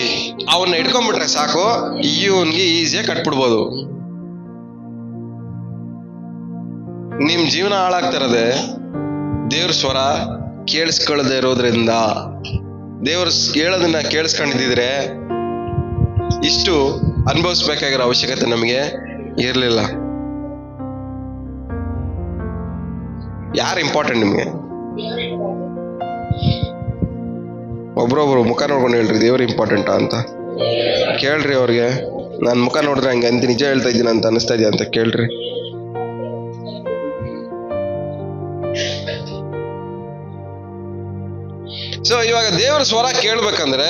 ಅವನ್ನ ಇಟ್ಕೊಂಡ್ಬಿಟ್ರೆ ಸಾಕು, ಇವನ್ಗೆ ಈಸಿಯಾಗಿ ಕಟ್ಬಿಡ್ಬೋದು. ನಿಮ್ ಜೀವನ ಹಾಳಾಗ್ತಿರೋದೆ ದೇವ್ರ ಸ್ವರ ಕೇಳಿಸ್ಕೊಳ್ಳದೆ ಇರೋದ್ರಿಂದ. ದೇವ್ರ ಹೇಳೋದನ್ನ ಕೇಳಿಸ್ಕೊಂಡಿದ್ರೆ ಇಷ್ಟು ಅನುಭವಿಸ್ಬೇಕಾಗಿರೋ ಅವಶ್ಯಕತೆ ನಮಗೆ ಇರಲಿಲ್ಲ. ಯಾರು ಇಂಪಾರ್ಟೆಂಟ್ ನಿಮ್ಗೆ? ಒಬ್ರೊಬ್ರು ಮುಖ ನೋಡ್ಕೊಂಡು ಹೇಳ್ರಿ, ದೇವ್ರು ಇಂಪಾರ್ಟೆಂಟಾ ಅಂತ ಕೇಳ್ರಿ ಅವ್ರಿಗೆ. ನಾನು ಮುಖ ನೋಡಿದ್ರೆ ಹಂಗೆ ಅಂತ ನಿಜ ಹೇಳ್ತಾ ಇದ್ದೀನಿ ಅಂತ ಅನಿಸ್ತಾ ಇದೆಯಾ ಅಂತ ಕೇಳ್ರಿ. ಸೊ ಇವಾಗ ದೇವರ ಸ್ವರ ಕೇಳ್ಬೇಕಂದ್ರೆ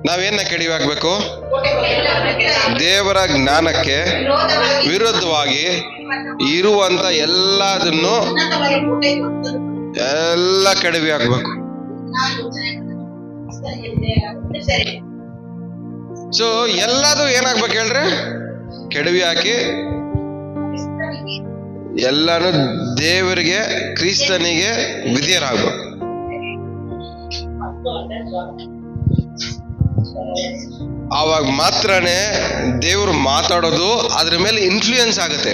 ನಾವೇನ ಕಡಿವಾಗ್ಬೇಕು? ದೇವರ ಜ್ಞಾನಕ್ಕೆ ವಿರುದ್ಧವಾಗಿ ಇರುವಂತ ಎಲ್ಲದನ್ನು ಎಲ್ಲ ಕಡಿಮೆ ಆಗ್ಬೇಕು. ಸೊ ಎಲ್ಲದು ಏನಾಗ್ಬೇಕು ಹೇಳ್ರಿ? ಕೆಡವಿ ಹಾಕಿ ಎಲ್ಲಾನು ದೇವರಿಗೆ, ಕ್ರಿಸ್ತನಿಗೆ ವಿಧೇಯರಾಗಬೇಕು. ಆವಾಗ ಮಾತ್ರನೇ ದೇವ್ರು ಮಾತಾಡೋದು ಅದ್ರ ಮೇಲೆ ಇನ್ಫ್ಲೂಯೆನ್ಸ್ ಆಗುತ್ತೆ.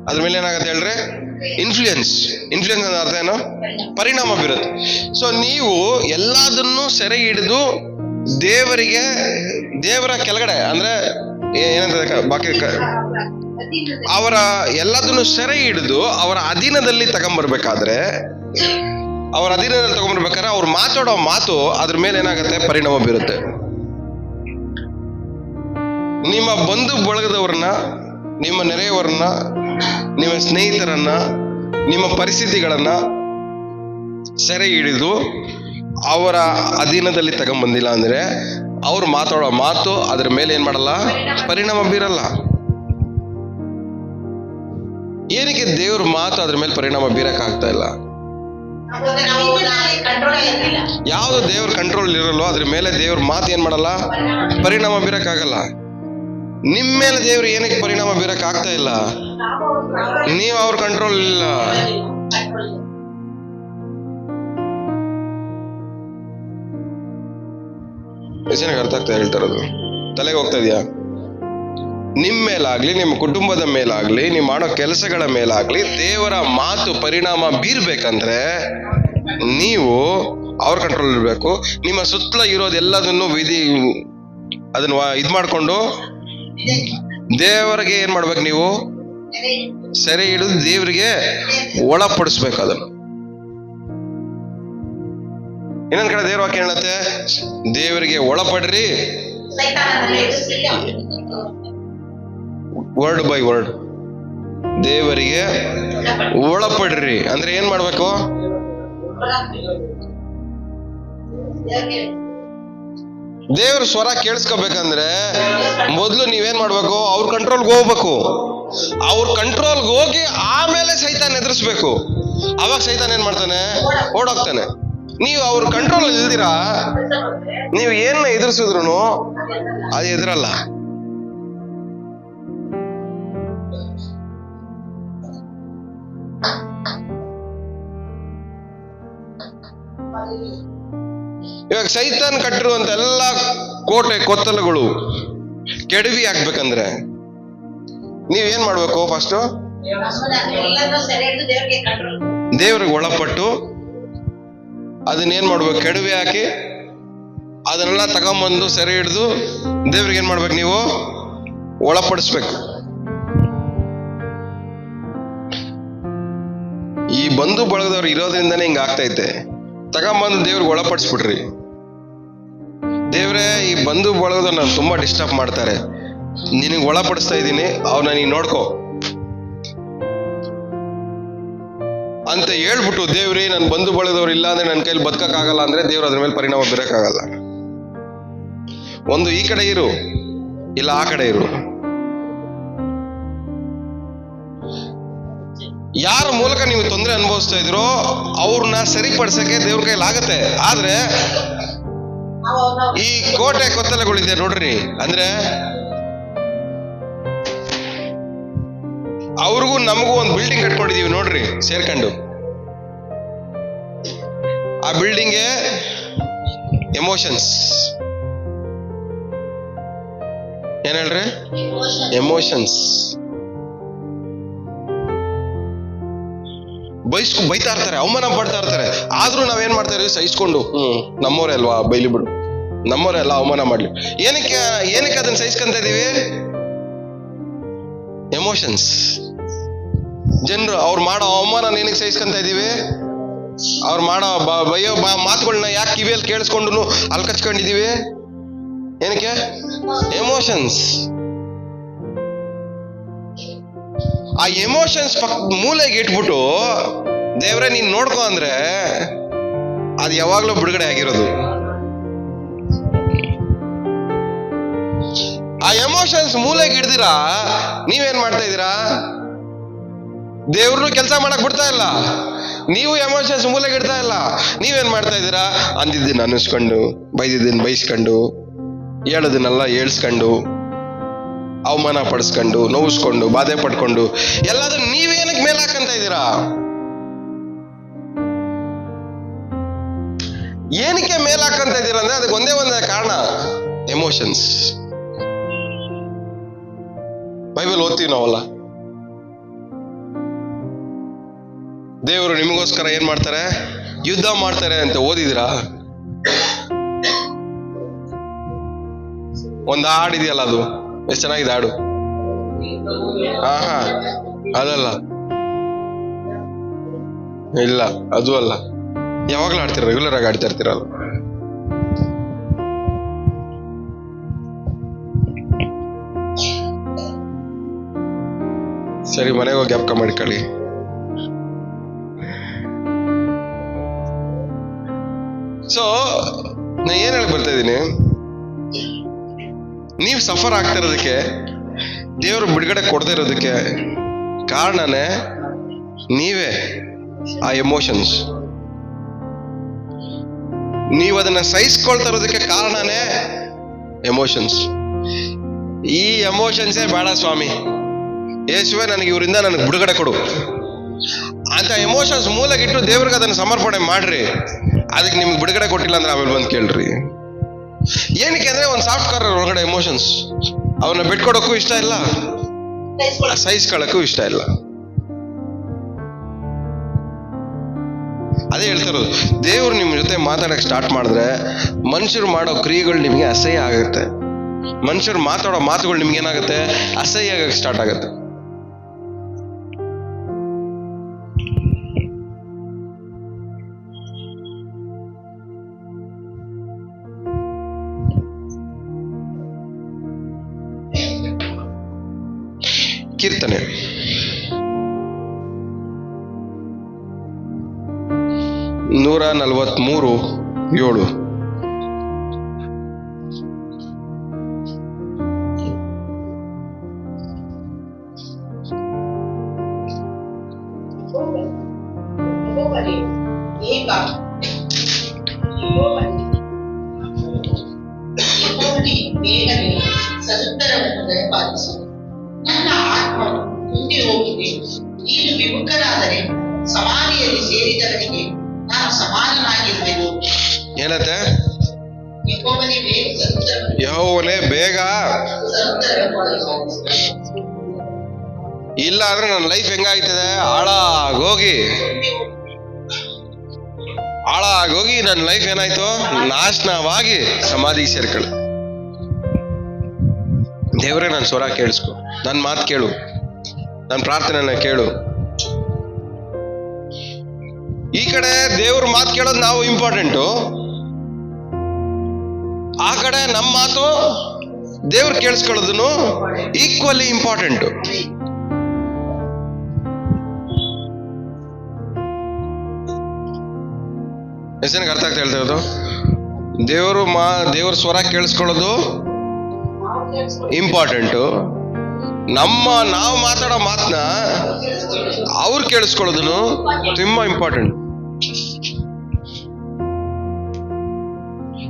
ಅದ್ರ ಮೇಲೆ ಏನಾಗುತ್ತೆ ಹೇಳ್ರಿ? ಇನ್ಫ್ಲೂಯೆನ್ಸ್ ಅಂದ್ರೆ ಅರ್ಥ ಏನು? ಪರಿಣಾಮ ಬೀರುತ್ತೆ. ಸೊ ನೀವು ಎಲ್ಲದನ್ನು ಸೆರೆ ಹಿಡಿದು ದೇವರಿಗೆ, ದೇವರ ಕೆಳಗಡೆ ಅಂದ್ರೆ ಏನಂತ ಬಾಕಿ ಅವರ ಎಲ್ಲದನ್ನು ಸೆರೆ ಹಿಡಿದು ಅವರ ಅಧೀನದಲ್ಲಿ ತಗೊಂಡ್ಬರ್ಬೇಕಾದ್ರೆ, ಅವ್ರ ಅಧೀನದಲ್ಲಿ ತಗೊಂಡ್ಬರ್ಬೇಕಾದ್ರೆ ಅವ್ರು ಮಾತಾಡೋ ಮಾತು ಅದ್ರ ಮೇಲೆ ಏನಾಗುತ್ತೆ? ಪರಿಣಾಮ ಬೀರುತ್ತೆ. ನಿಮ್ಮ ಬಂಧು ಬಳಗದವ್ರನ್ನ, ನಿಮ್ಮ ನೆರೆಯವರನ್ನ, ನಿಮ್ಮ ಸ್ನೇಹಿತರನ್ನ, ನಿಮ್ಮ ಪರಿಸ್ಥಿತಿಗಳನ್ನ ಸೆರೆ ಹಿಡಿದು ಅವರ ಅಧೀನದಲ್ಲಿ ತಗೊಂಡ್ಬಂದಿಲ್ಲ ಅಂದ್ರೆ ಅವ್ರು ಮಾತಾಡೋ ಮಾತು ಅದ್ರ ಮೇಲೆ ಏನ್ ಮಾಡಲ್ಲ? ಪರಿಣಾಮ ಬೀರಲ್ಲ. ಏನಕ್ಕೆ ದೇವ್ರ ಮಾತು ಅದ್ರ ಮೇಲೆ ಪರಿಣಾಮ ಬೀರಕ್ ಆಗ್ತಾ ಇಲ್ಲ? ಯಾವ್ದು ದೇವ್ರ ಕಂಟ್ರೋಲ್ ಇರಲ್ಲೋ ಅದ್ರ ಮೇಲೆ ದೇವ್ರ ಮಾತು ಏನ್ ಮಾಡಲ್ಲ? ಪರಿಣಾಮ ಬೀರಕ್ ಆಗಲ್ಲ. ನಿಮ್ ಮೇಲೆ ದೇವ್ರು ಏನಕ್ಕೆ ಪರಿಣಾಮ ಬೀರಕ್ ಆಗ್ತಾ ಇಲ್ಲ? ನೀವು ಅವ್ರ ಕಂಟ್ರೋಲ್ ಇಲ್ಲ. ಚೆನ್ನಾಗಿ ಅರ್ಥ ಆಗ್ತಾ ಹೇಳ್ತಾರದು, ತಲೆಗೆ ಹೋಗ್ತಾ ಇದೆಯಾ? ನಿಮ್ ಮೇಲಾಗ್ಲಿ, ನಿಮ್ಮ ಕುಟುಂಬದ ಮೇಲಾಗ್ಲಿ, ನೀವು ಮಾಡೋ ಕೆಲಸಗಳ ಮೇಲಾಗ್ಲಿ ದೇವರ ಮಾತು ಪರಿಣಾಮ ಬೀರ್ಬೇಕಂದ್ರೆ ನೀವು ಅವ್ರ ಕಂಟ್ರೋಲ್ ಇರ್ಬೇಕು. ನಿಮ್ಮ ಸುತ್ತಲ ಇರೋದೆಲ್ಲದನ್ನು ಅದನ್ನ ಇದ್ ಮಾಡ್ಕೊಂಡು ದೇವರಿಗೆ ಏನ್ ಮಾಡ್ಬೇಕು? ನೀವು ಸೆರೆ ಹಿಡಿದು ದೇವರಿಗೆ ಒಳಪಡಿಸ್ಬೇಕು ಅದನ್ನು. ಇನ್ನೊಂದ್ ಕಡೆ ದೇವ್ರ ವಾಕ್ಯ ಹೇಳುತ್ತೆ, ದೇವರಿಗೆ ಒಳಪಡ್ರಿ, ವರ್ಡ್ ಬೈ ವರ್ಡ್ ದೇವರಿಗೆ ಒಳಪಡ್ರಿ. ಅಂದ್ರೆ ಏನ್ ಮಾಡ್ಬೇಕು? ದೇವ್ರ ಸ್ವರ ಕೇಳಿಸ್ಕೋಬೇಕಂದ್ರೆ ಮೊದ್ಲು ನೀವೇನ್ ಮಾಡ್ಬೇಕು? ಅವ್ರ ಕಂಟ್ರೋಲ್ಗೆ ಹೋಗ್ಬೇಕು. ಅವ್ರ ಕಂಟ್ರೋಲ್ಗೆ ಹೋಗಿ ಆಮೇಲೆ ಸೈತಾನ್ ಎದುರಿಸ್ಬೇಕು. ಅವಾಗ ಸೈತಾನ್ ಏನ್ ಮಾಡ್ತಾನೆ? ಓಡೋಗ್ತಾನೆ. ನೀವು ಅವ್ರ ಕಂಟ್ರೋಲ್ ಇಲ್ದಿರಾ ನೀವು ಏನ ಎದುರಿಸಿದ್ರು ಅದು ಎದುರಲ್ಲ. ಇವಾಗ ಸೈತಾನ್ ಕಟ್ಟಿರುವಂತ ಎಲ್ಲಾ ಕೋಟೆ ಕೊತ್ತಲಗಳು ಕೆಡವಿ ಹಾಕ್ಬೇಕಂದ್ರೆ ನೀವೇನ್ ಮಾಡ್ಬೇಕು? ಫಸ್ಟ್ ದೇವ್ರಿಗೆ ಒಳಪಟ್ಟು ಅದನ್ನೇನ್ ಮಾಡ್ಬೇಕು? ಕೆಡವಿ ಹಾಕಿ ಅದನ್ನೆಲ್ಲ ತಗೊಂಬಂದು ಸೆರೆ ಹಿಡಿದು ದೇವ್ರಿಗೆ ಏನ್ ಮಾಡ್ಬೇಕು? ನೀವು ಒಳಪಡಿಸ್ಬೇಕು. ಈ ಬಂಧು ಬಳಗದವ್ರು ಇರೋದ್ರಿಂದನೇ ಹಿಂಗ ಆಗ್ತೈತೆ. ತಗೊಂಬಂದು ದೇವ್ರಿಗೆ ಒಳಪಡಿಸ್ಬಿಟ್ರಿ. ದೇವ್ರೆ, ಈ ಬಂಧು ಬಳಗದವ್ರು ನಾನು ತುಂಬಾ ಡಿಸ್ಟರ್ಬ್ ಮಾಡ್ತಾರೆ, ನಿನಗೆ ಒಳಪಡಿಸ್ತಾ ಇದ್ದೀನಿ, ಅವ್ನ ನೀನ್ ನೋಡ್ಕೋ ಅಂತ ಹೇಳ್ಬಿಟ್ಟು, ದೇವ್ರಿ ನನ್ ಬಂಧು ಬಳಗದವ್ರು ಇಲ್ಲ ಅಂದ್ರೆ ನನ್ನ ಕೈಲಿ ಬದುಕಕ್ಕಾಗಲ್ಲ ಅಂದ್ರೆ ದೇವ್ರು ಅದ್ರ ಮೇಲೆ ಪರಿಣಾಮ ಬೀರಕ್ಕಾಗಲ್ಲ. ಒಂದು ಈ ಕಡೆ ಇರು, ಇಲ್ಲ ಆ ಕಡೆ ಇರು. ಯಾರ ಮೂಲಕ ನೀವು ತೊಂದರೆ ಅನುಭವಿಸ್ತಾ ಇದ್ರೋ ಅವ್ರನ್ನ ಸರಿಪಡಿಸಕ್ಕೆ ದೇವ್ರ ಕೈಲಿ ಆಗತ್ತೆ. ಆದ್ರೆ ಈ ಕೋಟೆ ಕೊತ್ತಲಗಳಿದೆ ನೋಡ್ರಿ, ಅಂದ್ರೆ ಅವ್ರಿಗೂ ನಮಗೂ ಒಂದು ಬಿಲ್ಡಿಂಗ್ ಕಟ್ಕೊಂಡಿದೀವಿ ನೋಡ್ರಿ ಸೇರ್ಕೊಂಡು. ಆ ಬಿಲ್ಡಿಂಗ್ ಎಮೋಷನ್ಸ್. ಏನ್ ಹೇಳ್ರಿ? ಎಮೋಷನ್ಸ್. ಬೈತಾ ಇರ್ತಾರೆ, ಅವಮಾನ ಪಡ್ತಾ ಇರ್ತಾರೆ, ಆದ್ರೂ ನಾವೇನ್ ಮಾಡ್ತಾ ಇದೀವಿ? ಸಹಿಸ್ಕೊಂಡು ನಮ್ಮವರೇ ಅಲ್ವಾ, ಬೈಲಿ ಬಿಡು, ನಮ್ಮವರೇ ಅಲ್ಲ, ಅವಮಾನ ಮಾಡ್ಲಿ. ಏನಕ್ಕೆ ಅದನ್ನ ಸಹಿಸ್ಕೊಂತ ಇದೀವಿ? ಎಮೋಷನ್ಸ್. ಜನರು ಅವ್ರು ಮಾಡೋ ಅವಮಾನ ಏನಕ್ಕೆ ಸಹಿಸ್ಕೊಂತ ಇದೀವಿ? ಅವ್ರು ಮಾಡೋ ಬೈಯೋ ಮಾತುಗಳನ್ನ ಯಾಕೆ ಕಿವಿಯಲ್ಲಿ ಕೇಳಿಸ್ಕೊಂಡು ಅಲ್ಲಿ ಕಚ್ಕೊಂಡಿದೀವಿ? ಏನಕ್ಕೆ? ಎಮೋಷನ್ಸ್. ಆ ಎಮೋಷನ್ಸ್ ಮೂಲೆಗೆ ಇಟ್ಬಿಟ್ಟು ದೇವ್ರೆ ನೀನ್ ನೋಡ್ಕೊ ಅಂದ್ರೆ ಅದು ಯಾವಾಗ್ಲೂ ಬಿಡುಗಡೆ ಆಗಿರೋದು. ಆ ಎಮೋಷನ್ಸ್ ಮೂಲೆಗೆ ಹಿಡ್ದಿರಾ ನೀವೇನ್ ಮಾಡ್ತಾ ಇದ್ದೀರಾ? ದೇವ್ರನ್ನು ಕೆಲಸ ಮಾಡಕ್ ಬಿಡ್ತಾ ಇಲ್ಲ, ನೀವು ಎಮೋಷನ್ಸ್ ಮೂಲೆಗೆ ಇಡ್ತಾ ಇಲ್ಲ. ನೀವೇನ್ ಮಾಡ್ತಾ ಇದ್ದೀರಾ? ಅಂದಿದ್ದೀನಿ ಅನ್ನಿಸ್ಕೊಂಡು, ಬೈದಿದ್ದೀನಿ ಬೈಸ್ಕೊಂಡು, ಹೇಳೋದನ್ನೆಲ್ಲ ಹೇಳ್ಸ್ಕೊಂಡು, ಅವಮಾನ ಪಡಿಸ್ಕೊಂಡು, ನೋವಿಸ್ಕೊಂಡು, ಬಾಧೆ ಪಡ್ಕೊಂಡು ಎಲ್ಲಾದ್ರೂ ನೀವೇನಕ್ಕೆ ಮೇಲೆ ಹಾಕಂತ ಇದ್ದೀರಾ? ಏನಕ್ಕೆ ಮೇಲೆ ಹಾಕಂತ ಇದ್ದೀರಾ ಅಂದ್ರೆ ಅದಕ್ಕೆ ಒಂದೇ ಕಾರಣ, ಎಮೋಷನ್ಸ್. ಬೈಬಲ್ ಓದ್ತೀವಿ ನಾವಲ್ಲ, ದೇವರು ನಿಮಗೋಸ್ಕರ ಏನ್ ಮಾಡ್ತಾರೆ? ಯುದ್ಧ ಮಾಡ್ತಾರೆ ಅಂತ ಓದಿದಿರಾ? ಒಂದು ಹಾಡಿದೆಯಲ್ಲ, ಅದು ಎಷ್ಟು ಚೆನ್ನಾಗಿದೆ ಹಾಡು. ಹಾ ಅದಲ್ಲ, ಇಲ್ಲ ಅದು ಅಲ್ಲ. ಯಾವಾಗ್ಲೂ ಆಡ್ತೀರ, ರೆಗ್ಯುಲರ್ ಆಗಿ ಆಡ್ತಾ ಇರ್ತೀರಲ್ಲ. ಸರಿ, ಮನೆಗೆ ಹೋಗಿ ಜ್ಞಾಪಕ ಮಾಡ್ಕೊಳ್ಳಿ. ಸೊ ನಾ ಏನ್ ಹೇಳಿ ಬರ್ತಾ ಇದ್ದೀನಿ, ನೀವು ಸಫರ್ ಆಗ್ತಾ ಇರೋದಕ್ಕೆ, ದೇವರು ಬಿಡುಗಡೆ ಕೊಡದೇ ಇರೋದಕ್ಕೆ ಕಾರಣನೇ ನೀವೇ. ಆ ಎಮೋಷನ್ಸ್, ನೀವು ಅದನ್ನ ಸಹಿಸ್ಕೊಳ್ತಾ ಇರೋದಕ್ಕೆ ಕಾರಣನೇ ಎಮೋಷನ್ಸ್. ಈ ಎಮೋಷನ್ಸೇ ಬೇಡ ಸ್ವಾಮಿ, ಯೇಸುವೆ ನನಗೆ ಇವರಿಂದ ನನಗೆ ಬಿಡುಗಡೆ ಕೊಡು ಅಂತ ಎಮೋಷನ್ಸ್ ಮೂಲೆಗಿಟ್ಟು ದೇವ್ರಿಗೆ ಅದನ್ನ ಸಮರ್ಪಣೆ ಮಾಡ್ರಿ. ಅದಕ್ಕೆ ನಿಮ್ಗೆ ಬಿಡುಗಡೆ ಕೊಟ್ಟಿಲ್ಲ ಅಂದ್ರೆ ಆಮೇಲೆ ಬಂದು ಕೇಳ್ರಿ. ಏನಕ್ಕೆ ಅಂದ್ರೆ ಒಂದು ಸಾಫ್ಟ್ವೇರ್ ಒಳಗಡೆ ಎಮೋಷನ್ಸ್, ಅವನ್ನ ಬಿಟ್ಕೊಡಕ್ಕೂ ಇಷ್ಟ ಇಲ್ಲ, ಸಹಿಸ್ಕೊಳ್ಳಕ್ಕೂ ಇಷ್ಟ ಇಲ್ಲ. ಅದೇ ಹೇಳ್ತಿರೋದು, ದೇವ್ರು ನಿಮ್ ಜೊತೆ ಮಾತಾಡಕ್ ಸ್ಟಾರ್ಟ್ ಮಾಡಿದ್ರೆ ಮನುಷ್ಯರು ಮಾಡೋ ಕ್ರಿಯೆಗಳು ನಿಮಗೆ ಅಸಹ್ಯ ಆಗುತ್ತೆ. ಮನುಷ್ಯರು ಮಾತಾಡೋ ಮಾತುಗಳು ನಿಮ್ಗೆ ಏನಾಗುತ್ತೆ? ಅಸಹ್ಯ ಆಗಕ್ಕೆ ಸ್ಟಾರ್ಟ್ ಆಗುತ್ತೆ. ಕೀರ್ತನೆ 143:7. ಯೆಹೋವನೇ, ಬೇಗನೆ ಸದುತ್ತರವನ್ನು ದಯಪಾಲಿಸು. ನನ್ನ ಆತ್ಮವು ಕುಂದಿ ಹೋಗಿದೆ. ನೀನು ವಿಮುಖನಾದರೆ ಸಮಾಧಿಯಲ್ಲಿ ಸೇರಿದವನಿಗೆ ನಾನು ಸಮಾನನಾಗಿರುವೆನು. ಏನತ್ತೆ? ಯೆಹೋವನೇ, ಬೇಗ ಸದುತ್ತರವನ್ನು ಯೆಹೋವನೇ ಬೇಗ, ಇಲ್ಲ ಅಂದ್ರೆ ನನ್ನ ಲೈಫ್ ಹೆಂಗಾಗ್ತದೆ, ಹಾಳಾಗೋಗಿ ನನ್ನ ಲೈಫ್ ಏನಾಯ್ತು, ನಾಶನವಾಗಿ ಸಮಾಧಿಗೆ ಸೇರ್ಕೊಳ್ಳಿ. ದೇವರೇ, ನನ್ನ ಸ್ವರ ಕೇಳಿಸ್ಕೊ, ನನ್ನ ಮಾತು ಕೇಳು, ನನ್ನ ಪ್ರಾರ್ಥನೆನ ಕೇಳು. ಈ ಕಡೆ ದೇವ್ರ ಮಾತು ಕೇಳೋದು ನಾವು ಇಂಪಾರ್ಟೆಂಟು, ಆ ಕಡೆ ನಮ್ಮ ಮಾತು ದೇವ್ರು ಕೇಳಿಸ್ಕೊಳ್ಳೋದನ್ನು ಈಕ್ವಲಿ ಇಂಪಾರ್ಟೆಂಟು. ಎಷ್ಟೇನಕ್ಕೆ ಅರ್ಥ ಆಗ್ತಾ ಹೇಳ್ತಾ ಇರೋದು? ದೇವ್ರ ಸ್ವರ ಕೇಳಿಸ್ಕೊಳ್ಳೋದು ಇಂಪಾರ್ಟೆಂಟು, ನಾವು ಮಾತಾಡೋ ಮಾತನ್ನ ಅವ್ರು ಕೇಳಿಸ್ಕೊಳ್ಳೋದನ್ನು ತುಂಬಾ ಇಂಪಾರ್ಟೆಂಟ್.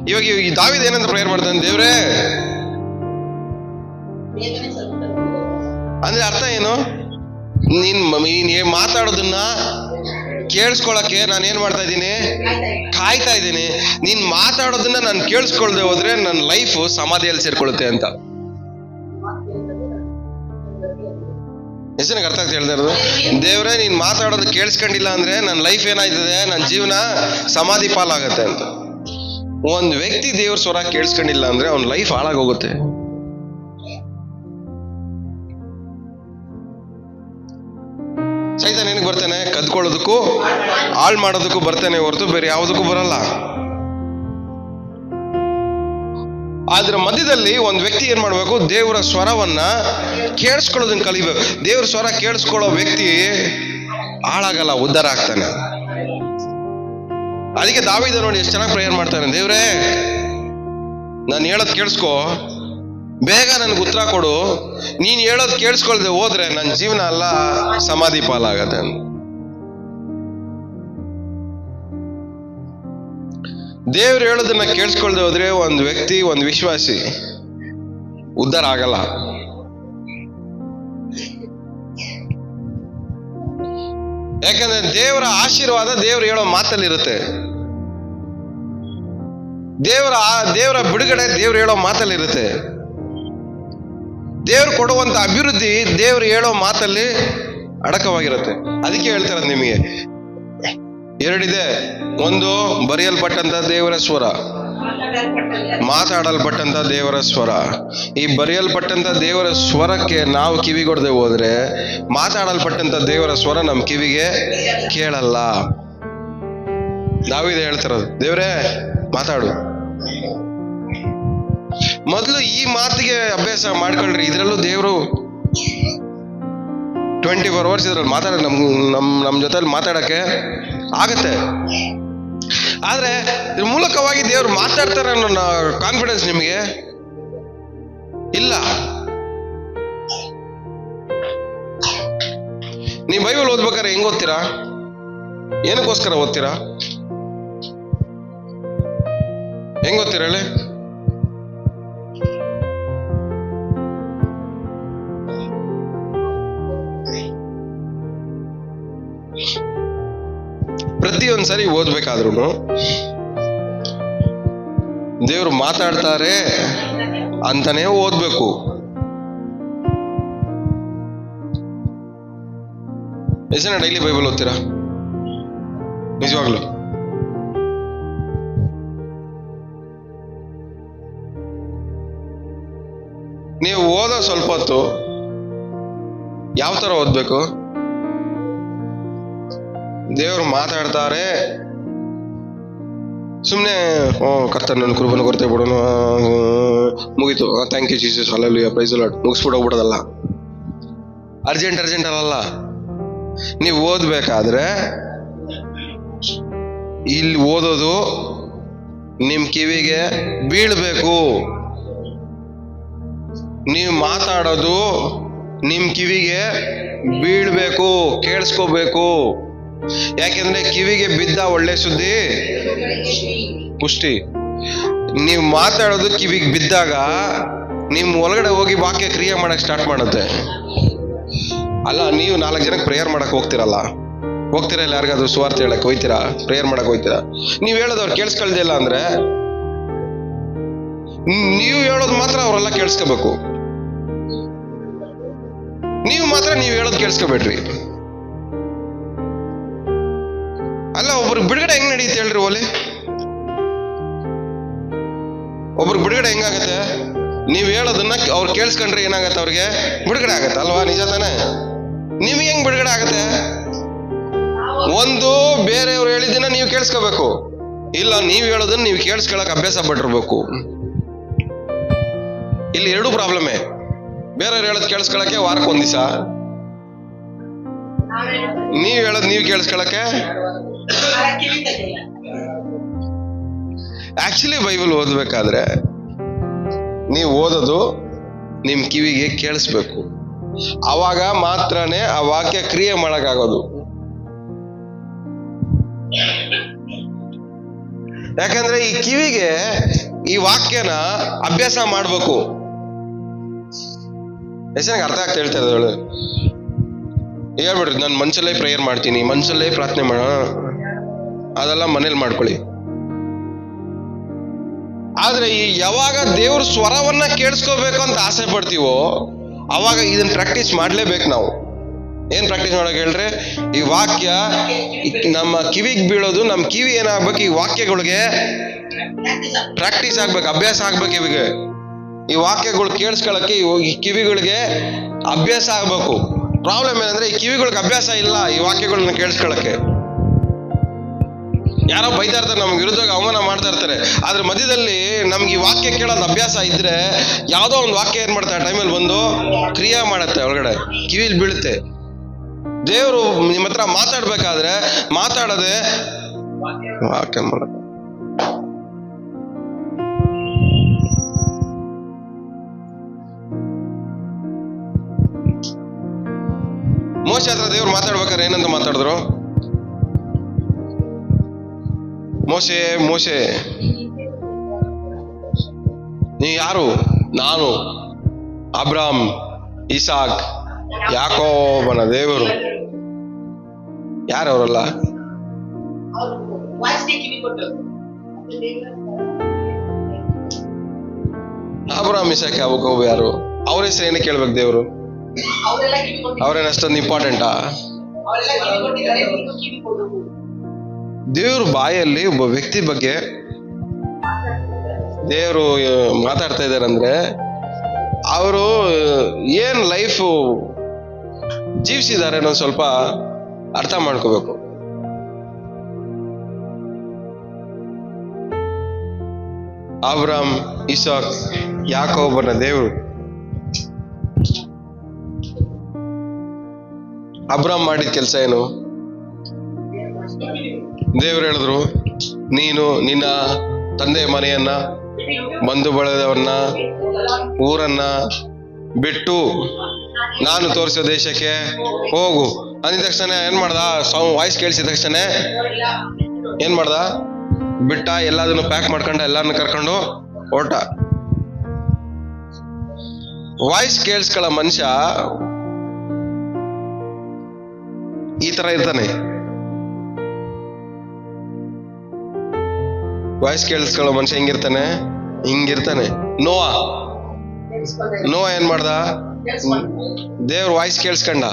ಇವಾಗ ಈ ದಾವೀದ ಏನಂತ ಪ್ರೇಯರ್ ಮಾಡ್ತಾನೆ, ದೇವ್ರೇ ಅಂದ್ರೆ ಅರ್ಥ ಏನು? ನೀನ್ ಮಾತಾಡೋದನ್ನ ಕೇಳಿಸ್ಕೊಳಕ್ಕೆ ನಾನು ಏನ್ ಮಾಡ್ತಾ ಇದ್ದೀನಿ, ಕಾಯ್ತಾ ಇದ್ದೀನಿ. ನೀನ್ ಮಾತಾಡೋದನ್ನ ನಾನು ಕೇಳಿಸ್ಕೊಳ್ದೆ ಹೋದ್ರೆ ನನ್ನ ಲೈಫ್ ಸಮಾಧಿಯಲ್ಲಿ ಸೇರ್ಕೊಳ್ಳುತ್ತೆ ಅಂತ. ಎಷ್ಟು ಅರ್ಥ ಆಗ್ತಾ ಹೇಳ್ತಾ ಇರೋದು? ದೇವ್ರೆ, ನೀನ್ ಮಾತಾಡೋದು ಕೇಳಿಸ್ಕೊಂಡಿಲ್ಲ ಅಂದ್ರೆ ನನ್ನ ಲೈಫ್ ಏನಾಯ್ತದೆ, ನನ್ನ ಜೀವನ ಸಮಾಧಿ ಪಾಲಾಗತ್ತೆ ಅಂತ. ಒಂದ್ ವ್ಯಕ್ತಿ ದೇವ್ರ ಸ್ವರ ಕೇಳಿಸ್ಕೊಂಡಿಲ್ಲ ಅಂದ್ರೆ ಅವನ ಲೈಫ್ ಹಾಳಾಗೋಗುತ್ತೆ. ಸೈತಾನ ಏನಕ್ಕೆ ಬರ್ತಾನೆ? ಕದ್ಕೊಳ್ಳೋದಕ್ಕೂ ಹಾಳು ಮಾಡೋದಕ್ಕೂ ಬರ್ತಾನೆ ಹೊರತು ಬೇರೆ ಯಾವುದಕ್ಕೂ ಬರಲ್ಲ. ಆದ್ರ ಮಧ್ಯದಲ್ಲಿ ಒಂದ್ ವ್ಯಕ್ತಿ ಏನ್ ಮಾಡ್ಬೇಕು, ದೇವರ ಸ್ವರವನ್ನ ಕೇಳಿಸ್ಕೊಳ್ಳೋದನ್ನ ಕಲಿಬೇಕು. ದೇವ್ರ ಸ್ವರ ಕೇಳಿಸ್ಕೊಳ್ಳೋ ವ್ಯಕ್ತಿ ಹಾಳಾಗಲ್ಲ, ಉದ್ಧಾರ ಆಗ್ತಾನೆ. ಅದಕ್ಕೆ ದಾವೀದ ನೋಡಿ ಎಷ್ಟು ಚೆನ್ನಾಗಿ ಪ್ರೇಯರ್ ಮಾಡ್ತಾನೆ, ದೇವ್ರೇ ನಾನು ಹೇಳೋದ್ ಕೇಳಿಸ್ಕೊ, ಬೇಗ ನನ್ಗೆ ಉತ್ತರ ಕೊಡು. ನೀನ್ ಹೇಳೋದ್ ಕೇಳಿಸ್ಕೊಳ್ದೆ ಹೋದ್ರೆ ನನ್ನ ಜೀವನ ಎಲ್ಲ ಸಮಾಧಿ ಪಾಲಾಗತ್ತೆ. ದೇವ್ರು ಹೇಳೋದನ್ನ ಕೇಳಿಸ್ಕೊಳ್ದೆ ಹೋದ್ರೆ ಒಂದ್ ವ್ಯಕ್ತಿ, ಒಂದ್ ವಿಶ್ವಾಸಿ ಉದ್ಧಾರ ಆಗಲ್ಲ. ಯಾಕಂದ್ರೆ ದೇವರ ಆಶೀರ್ವಾದ ದೇವ್ರು ಹೇಳೋ ಮಾತಲ್ಲಿರುತ್ತೆ. ದೇವರ ಬಿಡುಗಡೆ ದೇವ್ರು ಹೇಳೋ ಮಾತಲ್ಲಿರುತ್ತೆ. ದೇವ್ರು ಕೊಡುವಂತ ಅಭಿವೃದ್ಧಿ ದೇವ್ರು ಹೇಳೋ ಮಾತಲ್ಲಿ ಅಡಕವಾಗಿರುತ್ತೆ. ಅದಕ್ಕೆ ಹೇಳ್ತಾರೆ ನಿಮಗೆ ಎರಡಿದೆ. ಒಂದು ಬರೆಯಲ್ಪಟ್ಟಂತ ದೇವರ ಸ್ವರ, ಮಾತಾಡಲ್ಪಟ್ಟಂತ ದೇವರ ಸ್ವರ. ಈ ಬರೆಯಲ್ಪಟ್ಟಂತ ದೇವರ ಸ್ವರಕ್ಕೆ ನಾವು ಕಿವಿಗೊಡದೆ ಹೋದ್ರೆ ಮಾತಾಡಲ್ಪಟ್ಟಂತ ದೇವರ ಸ್ವರ ನಮ್ ಕಿವಿಗೆ ಕೇಳಲ್ಲ. ದಾವೀದ ಹೇಳ್ತಿರೋದು, ದೇವ್ರೇ ಮಾತಾಡು. ಮೊದಲು ಈ ಮಾತಿಗೆ ಅಭ್ಯಾಸ ಮಾಡ್ಕೊಳ್ರಿ. ಇದ್ರಲ್ಲೂ ದೇವರು 24 hours ಇದ್ರಲ್ಲಿ ಮಾತಾಡ ನಮ್ ಜೊತೆಲಿ ಮಾತಾಡಕ್ಕೆ ಆಗತ್ತೆ. ಆದ್ರೆ ಇದ್ರ ಮೂಲಕವಾಗಿ ದೇವ್ರು ಮಾತಾಡ್ತಾರೆ ಅನ್ನೋ ಕಾನ್ಫಿಡೆನ್ಸ್ ನಿಮಗೆ ಇಲ್ಲ. ನೀವು ಬೈಬಲ್ ಓದ್ಬೇಕಾದ್ರೆ ಹೆಂಗ್ ಓದ್ತೀರಾ? ಏನಕ್ಕೋಸ್ಕರ ಓದ್ತೀರಾ? ಹೆಂಗ್ ಓದ್ತೀರಾ ಹೇಳಿ? ಪ್ರತಿಯೊಂದ್ಸರಿ ಓದ್ಬೇಕಾದ್ರೂ ದೇವ್ರು ಮಾತಾಡ್ತಾರೆ ಅಂತಾನೆ ಓದ್ಬೇಕು. ಎಷ್ಟು ಜನ ಡೈಲಿ ಬೈಬಲ್ ಓದ್ತೀರಾ? ನಿಜವಾಗ್ಲು ನೀವು ಓದೋ ಸ್ವಲ್ಪ ಹೊತ್ತು ಯಾವ ತರ ಓದ್ಬೇಕು? ದೇವ್ರು ಮಾತಾಡ್ತಾರೆ, ಸುಮ್ಮನೆ ಕರ್ತನ ನನ್ನ ಕೃಪೆಯನ್ನು ಕೊರತೆ ಬಿಡೋನು, ಮುಗೀತು, thank you Jesus, hallelujah, praise the Lord, ಮುಗಿಸ್ಬಿಟ್ಟು ಹೋಗ್ಬಿಡೋದಲ್ಲ. ಅರ್ಜೆಂಟ್ ಅಲ್ಲ. ನೀವು ಓದ್ಬೇಕಾದ್ರೆ ಇಲ್ಲಿ ಓದೋದು ನಿಮ್ ಕಿವಿಗೆ ಬೀಳ್ಬೇಕು. ನೀವು ಮಾತಾಡೋದು ನಿಮ್ ಕಿವಿಗೆ ಬೀಳ್ಬೇಕು, ಕೇಳಿಸ್ಕೋಬೇಕು. ಯಾಕೆಂದ್ರೆ ಕಿವಿಗೆ ಬಿದ್ದ ಒಳ್ಳೆ ಸುದ್ದಿ ಪುಷ್ಟಿ. ನೀವು ಮಾತಾಡೋದು ಕಿವಿಗೆ ಬಿದ್ದಾಗ ನಿಮ್ ಒಳಗಡೆ ಹೋಗಿ ವಾಕ್ಯ ಕ್ರಿಯೆ ಮಾಡಕ್ ಸ್ಟಾರ್ಟ್ ಮಾಡುತ್ತೆ. ಅಲ್ಲ, ನೀವು 4 ಜನಕ್ಕೆ ಪ್ರೇಯರ್ ಮಾಡಕ್ ಹೋಗ್ತಿರಲ್ಲ, ಹೋಗ್ತೀರಾ? ಇಲ್ಲ ಯಾರಿಗಾದ್ರು ಸುವಾರ್ತೆ ಹೇಳಕ್ ಹೋಯ್ತೀರಾ? ಪ್ರೇಯರ್ ಮಾಡಕ್ ಹೋಯ್ತೀರಾ? ನೀವ್ ಹೇಳೋದವ್ರು ಕೇಳಿಸ್ಕೊಳ್ದಿಲ್ಲ ಅಂದ್ರೆ ನೀವು ಹೇಳೋದು ಮಾತ್ರ ಅವರೆಲ್ಲ ಕೇಳಿಸ್ಕೋಬೇಕು. ನೀವು ಮಾತ್ರ ನೀವು ಹೇಳೋದು ಕೇಳಿಸ್ಕೋಬೇಡ್ರಿ. ಅಲ್ಲ, ಒಬ್ರಿಗೆ ಬಿಡುಗಡೆ ಹೆಂಗ್ ನಡೆಯುತ್ತೆ ಹೇಳ್ರಿ? ಓಲಿ, ಒಬ್ರಿಗೆ ಬಿಡುಗಡೆ ಹೆಂಗಾಗತ್ತೆ? ನೀವ್ ಹೇಳೋದನ್ನ ಅವ್ರು ಕೇಳಿಸ್ಕೊಂಡ್ರೆ ಏನಾಗತ್ತೆ? ಅವ್ರಿಗೆ ಬಿಡುಗಡೆ ಆಗತ್ತೆ ಅಲ್ವಾ? ನಿಜ ತಾನೆ? ನಿಮ್ಗೆ ಹೆಂಗ್ ಬಿಡುಗಡೆ ಆಗತ್ತೆ? ಒಂದು ಬೇರೆಯವ್ರು ಹೇಳಿದ್ದನ್ನ ನೀವು ಕೇಳಿಸ್ಕೋಬೇಕು, ಇಲ್ಲ ನೀವು ಹೇಳೋದನ್ನ ನೀವು ಕೇಳಿಸ್ಕೊಳಕ್ ಅಭ್ಯಾಸ ಪಟ್ಟಿರ್ಬೇಕು. ಇಲ್ಲಿ 2 ಪ್ರಾಬ್ಲಮೇ. ಬೇರೆಯವ್ರು ಹೇಳೋದು ಕೇಳಿಸ್ಕೊಳಕ್ಕೆ ವಾರಕ್ಕೆ 1 ದಿವಸ, ನೀವ್ ಹೇಳೋದು ನೀವು ಕೇಳಿಸ್ಕೊಳಕ್ಕೆ. ಆಕ್ಚುಲಿ ಬೈಬಲ್ ಓದ್ಬೇಕಾದ್ರೆ ನೀವು ಓದೋದು ನಿಮ್ ಕಿವಿಗೆ ಕೇಳಿಸ್ಬೇಕು. ಅವಾಗ ಮಾತ್ರನೇ ಆ ವಾಕ್ಯ ಕ್ರಿಯೆ ಮಾಡಕ್ಕಾಗೋದು. ಯಾಕಂದ್ರೆ ಈ ಕಿವಿಗೆ ಈ ವಾಕ್ಯನ ಅಭ್ಯಾಸ ಮಾಡ್ಬೇಕು. ಎಷ್ಟು ನನಗೆ ಅರ್ಥ ಆಗ್ತಾ ಹೇಳ್ತಾ ಇದ್ದಾಳೆ? ಹೇಳ್ಬಿಡ್ರಿ, ನಾನು ಮನ್ಸಲ್ಲೇ ಪ್ರೇಯರ್ ಮಾಡ್ತೀನಿ, ಮನ್ಸಲ್ಲೇ ಪ್ರಾರ್ಥನೆ ಮಾಡ, ಅದೆಲ್ಲ ಮನೇಲಿ ಮಾಡ್ಕೊಳ್ಳಿ. ಆದ್ರೆ ಈ ಯಾವಾಗ ದೇವ್ರ ಸ್ವರವನ್ನ ಕೇಳಿಸ್ಕೋಬೇಕು ಅಂತ ಆಸೆ ಪಡ್ತೀವೋ ಅವಾಗ ಇದನ್ನ ಪ್ರಾಕ್ಟೀಸ್ ಮಾಡ್ಲೇಬೇಕು ನಾವು. ಏನ್ ಪ್ರಾಕ್ಟೀಸ್ ಮಾಡಕ್ ಹೇಳ್ರಿ? ಈ ವಾಕ್ಯ ನಮ್ಮ ಕಿವಿಗೆ ಬೀಳೋದು, ನಮ್ಮ ಕಿವಿ ಏನಾಗ್ಬೇಕು? ಈ ವಾಕ್ಯಗಳಿಗೆ ಪ್ರಾಕ್ಟೀಸ್ ಆಗ್ಬೇಕು, ಅಭ್ಯಾಸ ಆಗ್ಬೇಕು. ಇವಿಗೆ ಈ ವಾಕ್ಯಗಳು ಕೇಳಿಸ್ಕೊಳಕ್ಕೆ ಈ ಕಿವಿಗಳಿಗೆ ಅಭ್ಯಾಸ ಆಗ್ಬೇಕು. ಪ್ರಾಬ್ಲಮ್ ಏನಂದ್ರೆ ಈ ಕಿವಿಗಳಿಗೆ ಅಭ್ಯಾಸ ಇಲ್ಲ ಈ ವಾಕ್ಯಗಳನ್ನ ಕೇಳಿಸ್ಕೊಳಕ್ಕೆ. ಯಾರೋ ಬೈತಾ ಇರ್ತಾರೆ, ನಮ್ಗೆ ವಿರುದ್ಧವಾಗಿ ಅವಮಾನ ಮಾಡ್ತಾ ಇರ್ತಾರೆ. ಆದ್ರೆ ಮಧ್ಯದಲ್ಲಿ ನಮ್ಗೆ ಈ ವಾಕ್ಯ ಕೇಳೋದು ಅಭ್ಯಾಸ ಇದ್ರೆ ಯಾವ್ದೋ ಒಂದು ವಾಕ್ಯ ಏನ್ ಮಾಡ್ತಾರೆ ಟೈಮಲ್ಲಿ ಬಂದು ಕ್ರಿಯೆ ಮಾಡತ್ತೆ, ಒಳಗಡೆ ಕಿವಿಲಿ ಬೀಳುತ್ತೆ. ದೇವರು ನಿಮ್ಮ ಹತ್ರ ಮಾತಾಡ್ಬೇಕಾದ್ರೆ ಮಾತಾಡದೆ ವಾಕ್ಯ ಮಾಡತ್ತೆ. ಮೋಶೆ ಹತ್ರ ದೇವ್ರು ಮಾತಾಡ್ಬೇಕಾದ್ರೆ ಏನಂತ ಮಾತಾಡಿದ್ರು? ಮೋಶೆ ಮೋಶೆ ನೀ ಯಾರು? ನಾನು ಅಬ್ರಾಮ್, ಇಸಾಕ್, ಯಾಕೋಬನ ದೇವರು. ಯಾರವರಲ್ಲ? ಅಬ್ರಾಮ್, ಇಸಾಕ್, ಯಾಕೋಬ ಯಾರು? ಅವ್ರ ಹೆಸರು ಏನಕ್ಕೆ ಕೇಳ್ಬೇಕು ದೇವ್ರು? ಅವ್ರೇನು ಅಷ್ಟೊಂದು ಇಂಪಾರ್ಟೆಂಟಾ? ದೇವ್ರ ಬಾಯಲ್ಲಿ ಒಬ್ಬ ವ್ಯಕ್ತಿ ಬಗ್ಗೆ ದೇವರು ಮಾತಾಡ್ತಾ ಇದಾರಂದ್ರೆ ಅವರು ಏನ್ ಲೈಫ್ ಜೀವಿಸಿದ್ದಾರೆ ಅನ್ನೋದು ಸ್ವಲ್ಪ ಅರ್ಥ ಮಾಡ್ಕೋಬೇಕು. ಅಬ್ರಾಮ್, ಇಸಾಕ್, ಯಾಕೋಬನ ದೇವರು. ಅಬ್ರಾಮ್ ಮಾಡಿದ ಕೆಲಸ ಏನು? ದೇವ್ರು ಹೇಳಿದ್ರು, ನೀನು ನಿನ್ನ ತಂದೆ ಮನೆಯನ್ನ, ಬಂಧು ಬಳಗದವ್ರನ್ನ, ಊರನ್ನ ಬಿಟ್ಟು ನಾನು ತೋರಿಸೋ ದೇಶಕ್ಕೆ ಹೋಗು ಅಂದಿದ ತಕ್ಷಣ ಏನ್ ಮಾಡ್ದ? ವಾಯ್ಸ್ ಕೇಳಿಸಿದ ತಕ್ಷಣ ಏನ್ ಮಾಡ್ದ? ಬಿಟ್ಟ, ಎಲ್ಲದನ್ನು ಪ್ಯಾಕ್ ಮಾಡ್ಕೊಂಡ, ಎಲ್ಲಾರನ್ನು ಕರ್ಕೊಂಡು ಹೊರಟ. ವಾಯ್ಸ್ ಕೇಳಿಸ್ಕೊಳ್ಳೋ ಮನುಷ್ಯ ಈ ತರ ಇರ್ತಾನೆ. ವಾಯ್ಸ್ ಕೇಳಿಸ್ಕೊಳ್ಳೋ ಮನುಷ್ಯ ಹೆಂಗಿರ್ತಾನೆ? ಹಿಂಗಿರ್ತಾನೆ. ನೋವಾ ಏನ್ ಮಾಡ್ದ? ದೇವ್ರ ವಾಯ್ಸ್ ಕೇಳಿಸ್ಕೊಂಡ.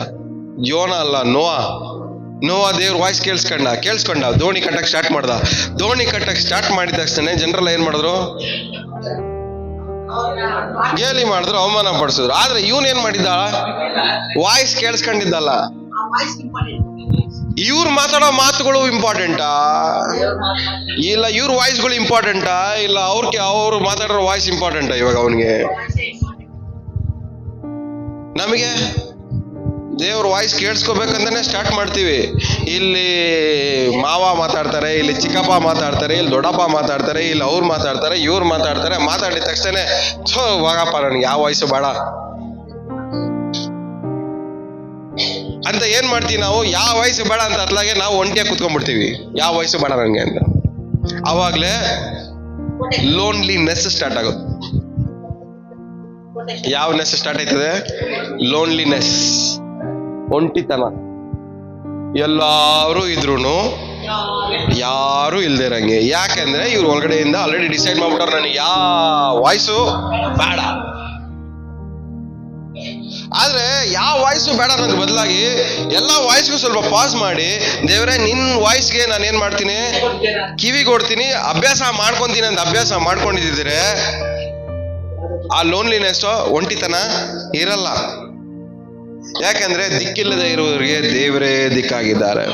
ಯೋನ ಅಲ್ಲ, ನೋವಾ ದೇವ್ರ ವಾಯ್ಸ್ ಕೇಳಿಸ್ಕೊಂಡ ದೋಣಿ ಕಟ್ಟಕ್ ಸ್ಟಾರ್ಟ್ ಮಾಡ್ದ. ದೋಣಿ ಕಟ್ಟಕ್ ಸ್ಟಾರ್ಟ್ ಮಾಡಿದ ತಕ್ಷಣ ಜನರೆಲ್ಲ ಏನ್ ಮಾಡಿದ್ರು? ಗೇಲಿ ಮಾಡಿದ್ರು, ಅವಮಾನ ಪಡಿಸಿದ್ರು. ಆದ್ರೆ ಇವನ್ ಏನ್ ಮಾಡಿದ್ದ? ವಾಯ್ಸ್ ಕೇಳಿಸ್ಕೊಂಡಿದ್ದಲ್ಲ. ಇವ್ರು ಮಾತಾಡೋ ಮಾತುಗಳು ಇಂಪಾರ್ಟೆಂಟಾ ಇಲ್ಲ ಇವ್ರ ವಾಯ್ಸ್ಗಳು ಇಂಪಾರ್ಟೆಂಟಾ ಇಲ್ಲ ಅವ್ರು ಮಾತಾಡೋ ವಾಯ್ಸ್ ಇಂಪಾರ್ಟೆಂಟಾ? ಇವಾಗ ಅವನಿಗೆ ನಮಗೆ ದೇವ್ರ ವಾಯ್ಸ್ ಕೇಳಿಸ್ಕೋಬೇಕಂತಾನೆ ಸ್ಟಾರ್ಟ್ ಮಾಡ್ತೀವಿ. ಇಲ್ಲಿ ಮಾವ ಮಾತಾಡ್ತಾರೆ, ಇಲ್ಲಿ ಚಿಕ್ಕಪ್ಪ ಮಾತಾಡ್ತಾರೆ, ಇಲ್ಲಿ ದೊಡ್ಡಪ್ಪ ಮಾತಾಡ್ತಾರೆ, ಇಲ್ಲಿ ಅವ್ರು ಮಾತಾಡ್ತಾರೆ, ಇವ್ರು ಮಾತಾಡ್ತಾರೆ. ಮಾತಾಡಿದ ತಕ್ಷಣ ಹೋಗಪ್ಪ, ನನಗೆ ಯಾವ ವಾಯ್ಸು ಬೇಡ ಅಂತ ಏನ್ ಮಾಡ್ತೀವಿ ನಾವು? ಯಾವ ವಯಸ್ಸು ಬೇಡ ಅಂತ ಅತ್ಲಾಗೆ ನಾವು ಒಂಟಿಯಾಗಿ ಕುತ್ಕೊಂಡ್ಬಿಡ್ತೀವಿ. ಯಾವ ವಯಸ್ಸು ಬೇಡ ನನಗೆ ಅಂತ. ಆವಾಗ್ಲೇ ಲೋನ್ಲಿನೆಸ್ ಸ್ಟಾರ್ಟ್ ಆಗುತ್ತೆ. ಯಾವ ನೆಸ್ ಸ್ಟಾರ್ಟ್ ಆಯ್ತದೆ? ಲೋನ್ಲಿನೆಸ್, ಒಂಟಿತನ. ಎಲ್ಲಾರು ಇದ್ರೂನು ಯಾರು ಇಲ್ದೇ ಇರಂಗೆ. ಯಾಕೆಂದ್ರೆ ಇವ್ರು ಒಳಗಡೆಯಿಂದ ಆಲ್ರೆಡಿ ಡಿಸೈಡ್ ಮಾಡ್ಬಿಟ್ಟಾರ, ನನಗೆ ಯಾವ ವಾಯ್ಸು ಬೇಡ. ಆದ್ರೆ ಯಾವ ವಾಯ್ಸು ಬೇಡ ಅನ್ನೋದು ಬದಲಾಗಿ ಎಲ್ಲಾ ವಾಯ್ಸ್ಗೂ ಸ್ವಲ್ಪ ಪಾಸ್ ಮಾಡಿ, ದೇವ್ರೆ ನಿನ್ ವಾಯ್ಸ್ಗೆ ನಾನು ಏನ್ ಮಾಡ್ತೀನಿ, ಕಿವಿಗೊಡ್ತೀನಿ, ಅಭ್ಯಾಸ ಮಾಡ್ಕೊಂತೀನಿ ಅಂತ ಅಭ್ಯಾಸ ಮಾಡ್ಕೊಂಡಿದ್ರೆ ಆ ಲೋನ್ಲಿನೆಸ್, ಒಂಟಿತನ ಇರಲ್ಲ. ಯಾಕಂದ್ರೆ ದಿಕ್ಕಿಲ್ಲದೆ ಇರುವವರಿಗೆ ದೇವರೇ ದಿಕ್ಕಾಗಿದ್ದಾರೆ.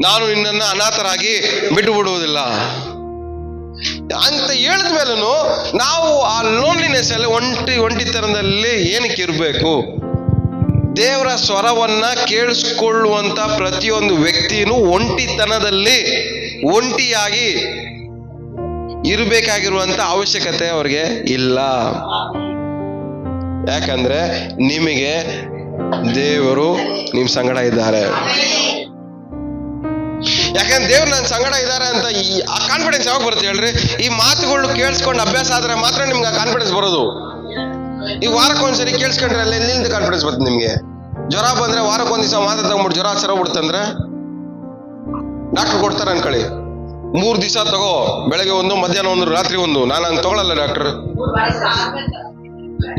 ನಾನು ನಿನ್ನನ್ನ ಅನಾಥರಾಗಿ ಬಿಟ್ಟು ಬಿಡುವುದಿಲ್ಲ ಅಂತ ಹೇಳಿದ ಮೇಲೂ ನಾವು ಆ ಲೋನ್ಲಿನೆಸ್ ಅಲ್ಲಿ ಒಂಟಿತನದಲ್ಲಿ ಏನಕ್ಕೆ ಇರಬೇಕು? ದೇವರ ಸ್ವರವನ್ನ ಕೇಳಿಸ್ಕೊಳ್ಳುವಂತ ಪ್ರತಿಯೊಂದು ವ್ಯಕ್ತಿಯೂ ಒಂಟಿತನದಲ್ಲಿ ಒಂಟಿಯಾಗಿ ಇರಬೇಕಾಗಿರುವಂತ ಅವಶ್ಯಕತೆ ಅವ್ರಿಗೆ ಇಲ್ಲ. ಯಾಕಂದ್ರೆ ನಿಮಗೆ ದೇವರು ನಿಮ್ ಸಂಗಡ ಇದ್ದಾರೆ. ಯಾಕಂದ್ರೆ ದೇವ್ರು ನನ್ನ ಸಂಗಡ ಇದ್ದಾರೆ ಅಂತ ಆ ಕಾನ್ಫಿಡೆನ್ಸ್ ಯಾವಾಗ ಬರುತ್ತೆ ಹೇಳ್ರಿ? ಈ ಮಾತುಗಳು ಕೇಳಿಸ್ಕೊಂಡು ಅಭ್ಯಾಸ ಆದ್ರೆ ಮಾತ್ರ ನಿಮ್ಗೆ ಆ ಕಾನ್ಫಿಡೆನ್ಸ್ ಬರೋದು. ಈ ವಾರಕ್ಕೊಂದ್ಸರಿ ಕೇಳಿಸ್ಕೊಂಡ್ರೆ ಅಲ್ಲಿ ಎಲ್ಲಿಂದ ಕಾನ್ಫಿಡೆನ್ಸ್ ಬರುತ್ತೆ ನಿಮ್ಗೆ? ಜ್ವರ ಬಂದ್ರೆ ವಾರಕ್ಕೊಂದ್ ದಿವಸ ಮಾತ್ರ ತಗೊಂಡ್ಬಿಟ್ಟು ಜ್ವರ ಸರ ಬಿಡುತ್ತಂದ್ರೆ ಡಾಕ್ಟರ್ ಕೊಡ್ತಾರೆ ಅನ್ಕೊಳ್ಳಿ, 3 ದಿವಸ ತಗೋ, ಬೆಳಗ್ಗೆ ಒಂದು, ಮಧ್ಯಾಹ್ನ ಒಂದು, ರಾತ್ರಿ ಒಂದು. ನಾನು ಹಂಗೆ ತಗೊಳಲ್ಲ ಡಾಕ್ಟರ್,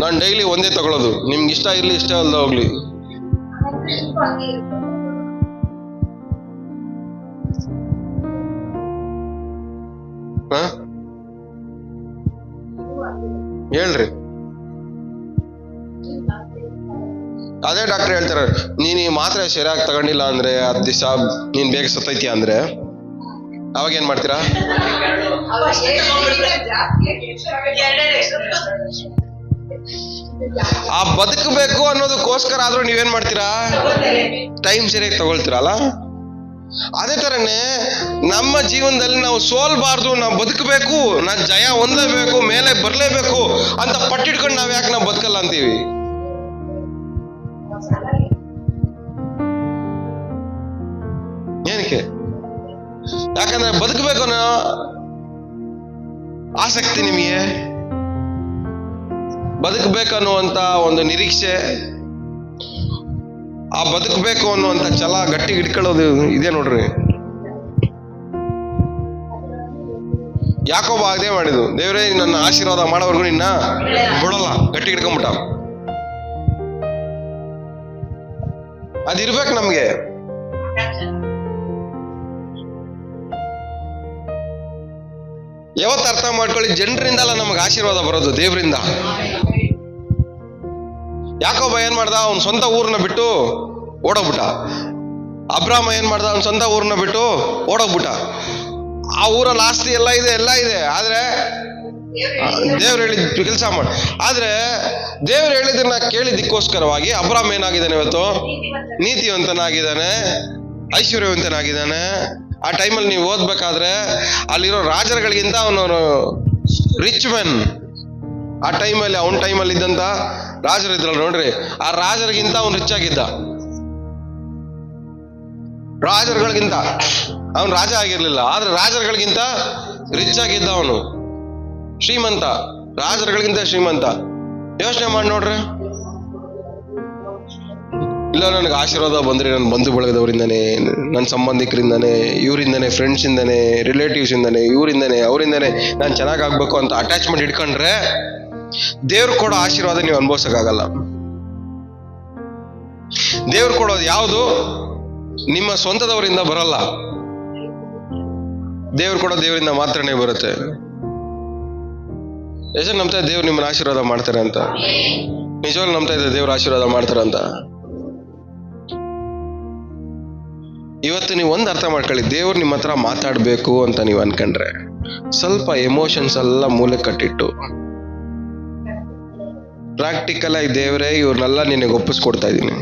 ನಾನು ಡೈಲಿ ಒಂದೇ ತಗೊಳ್ಳೋದು. ನಿಮ್ಗೆ ಇಷ್ಟ ಇರ್ಲಿ ಇಷ್ಟ ಅಲ್ದ ಹೋಗ್ಲಿ. ಹೇಳ್ರಿ. ಅದೇ ಡಾಕ್ಟರ್ ಹೇಳ್ತಾರೆ, ನೀನ್ ಈ ಮಾತ್ರೆ ಸರಿಯಾಗಿ ತಗೊಂಡಿಲ್ಲ ಅಂದ್ರೆ 10 ದಿವಸ ನೀನ್ ಬೇಗ ಸತ್ತೈತಿ ಅಂದ್ರೆ ಅವಾಗ ಏನ್ ಮಾಡ್ತೀರಾ? ಆ ಬದುಕಬೇಕು ಅನ್ನೋದಕ್ಕೋಸ್ಕರ ಆದ್ರೂ ನೀವೇನ್ ಮಾಡ್ತೀರಾ? ಟೈಮ್ ಸರಿಯಾಗಿ ತಗೊಳ್ತೀರಲ್ಲ. ಅದೇ ತರನೇ ನಮ್ಮ ಜೀವನದಲ್ಲಿ ನಾವು ಸೋಲ್ಬಾರ್ದು, ನಾವು ಬದುಕಬೇಕು, ನಾನ್ ಜಯ ಹೊಂದಬೇಕು, ಮೇಲೆ ಬರ್ಲೇಬೇಕು ಅಂತ ಪಟ್ಟಿಡ್ಕೊಂಡು ನಾವ್ ಯಾಕೆ ನಾವು ಬದುಕಲ್ಲ ಅಂತೀವಿ? ಏನಕ್ಕೆ? ಯಾಕಂದ್ರೆ ಬದುಕಬೇಕು ಅನ್ನೋ ಆಸಕ್ತಿ ನಿಮಗೆ, ಬದುಕಬೇಕನ್ನುವಂತ ಒಂದು ನಿರೀಕ್ಷೆ, ಆ ಬದುಕಬೇಕು ಅನ್ನುವಂತ ಛಲ ಗಟ್ಟಿಗೆ ಇಟ್ಕೊಳ್ಳೋದು ಇದೆ ನೋಡ್ರಿ. ಯಾಕೋಬ ಅದೇ ಮಾಡಿದ್ದು, ದೇವರೇ ನನ್ನ ಆಶೀರ್ವಾದ ಮಾಡೋವರೆಗೂ ನಿನ್ನ ಬಿಡಲ್ಲ, ಗಟ್ಟಿ ಹಿಡ್ಕೊಂಬಿಟ್ಟ. ಅದಿರ್ಬೇಕು ನಮ್ಗೆ. ಯಾವತ್ತು ಅರ್ಥ ಮಾಡ್ಕೊಳ್ಳಿ, ಜನರಿಂದಲ್ಲ ನಮಗೆ ಆಶೀರ್ವಾದ ಬರೋದು, ದೇವರಿಂದ. ಯಾಕೋಬ ಏನ್ ಮಾಡ್ದ? ಅವನ್ ಸ್ವಂತ ಊರನ್ನ ಬಿಟ್ಟು ಓಡೋಗ್ಬಿಟ್ಟ. ಅಬ್ರಾಮ ಏನ್ ಮಾಡ್ದ? ಅವನ್ ಸ್ವಂತ ಊರನ್ನ ಬಿಟ್ಟು ಓಡೋಗ್ಬಿಟ್ಟ. ಆ ಊರಲ್ಲಿ ಆಸ್ತಿ ಎಲ್ಲ ಇದೆ, ಆದ್ರೆ ದೇವ್ರು ಹೇಳಿದ ಕೆಲಸ ಮಾಡಿ. ಆದ್ರೆ ದೇವ್ರು ಹೇಳಿದನ್ನ ಕೇಳಿದ್ದಕ್ಕೋಸ್ಕರವಾಗಿ ಅಬ್ರಾಮ್ ಏನಾಗಿದ್ದಾನೆ ಇವತ್ತು? ನೀತಿವಂತನಾಗಿದ್ದಾನೆ, ಐಶ್ವರ್ಯವಂತನಾಗಿದ್ದಾನೆ. ಆ ಟೈಮಲ್ಲಿ ನೀವು ಓದ್ಬೇಕಾದ್ರೆ ಅಲ್ಲಿರೋ ರಾಜರುಗಳಿಗಿಂತ ಅವನು ರಿಚ್ ಮೆನ್. ಆ ಟೈಮಲ್ಲಿ ಅವನ ಟೈಮಲ್ಲಿ ಇದ್ದಂತ ರಾಜರು ಇದ್ರಲ್ಲ ನೋಡ್ರಿ, ಆ ರಾಜರಿಗಿಂತ ಅವನು ರಿಚ್ ಆಗಿದ್ದ. ರಾಜರುಗಳಿಗಿಂತ ಅವನು ರಾಜ ಆಗಿರ್ಲಿಲ್ಲ, ಆದ್ರೆ ರಾಜರುಗಳಿಗಿಂತ ರಿಚ್ ಆಗಿದ್ದ ಅವನು, ಶ್ರೀಮಂತ, ರಾಜರುಗಳಿಗಿಂತ ಶ್ರೀಮಂತ. ಯೋಚನೆ ಮಾಡಿ ನೋಡ್ರಿ. ಇಲ್ಲ ನನಗೆ ಆಶೀರ್ವಾದ ಬಂದ್ರೆ ನನ್ನ ಬಂಧು ಬಳಗದವರಿಂದನೇ, ನನ್ನ ಸಂಬಂಧಿಕರಿಂದನೇ, ಇವರಿಂದನೇ, ಫ್ರೆಂಡ್ಸ್ ಇಂದನೇ, ರಿಲೇಟಿವ್ಸ್ ಇಂದನೇ, ಇವರಿಂದನೇ, ಅವರಿಂದನೇ ನಾನು ಚೆನ್ನಾಗಾಗ್ಬೇಕು ಅಂತ ಅಟ್ಯಾಚ್ಮೆಂಟ್ ಇಟ್ಕೊಂಡ್ರೆ ದೇವ್ರು ಕೊಡೋ ಆಶೀರ್ವಾದ ನೀವು ಅನುಭವಿಸಕ್ಕಾಗಲ್ಲ. ದೇವ್ರು ಕೊಡೋದು ಯಾವುದು ನಿಮ್ಮ ಸ್ವಂತದವರಿಂದ ಬರಲ್ಲ, ದೇವ್ರು ಕೊಡೋ ದೇವರಿಂದ ಮಾತ್ರನೇ ಬರುತ್ತೆ. ಎಷ್ಟು ನಂಬ್ತಾ ಇದೆ ದೇವ್ರು ನಿಮ್ಮನ್ನ ಆಶೀರ್ವಾದ ಮಾಡ್ತಾರೆ ಅಂತ? ನಿಜವಾಗ್ಲೂ ನಂಬ್ತಾ ಇದೆ ದೇವ್ರ ಆಶೀರ್ವಾದ ಮಾಡ್ತಾರೆ ಅಂತ? ಇವತ್ತು ನೀವು ಒಂದು ಅರ್ಥ ಮಾಡ್ಕೊಳ್ಳಿ, ದೇವ್ರು ನಿಮ್ಮ ಹತ್ರ ಮಾತಾಡ್ಬೇಕು ಅಂತ ನೀವು ಅನ್ಕೊಂಡ್ರೆ ಸ್ವಲ್ಪ ಎಮೋಷನ್ಸ್ ಎಲ್ಲ ಮೂಲೆ ಕಟ್ಟಿಟ್ಟು ಪ್ರಾಕ್ಟಿಕಲ್ ಆಗಿ ದೇವ್ರೆ ಇವ್ರನ್ನೆಲ್ಲ ನಿನಗೆ ಒಪ್ಪಿಸ್ಕೊಡ್ತಾ ಇದ್ದೀನಿ,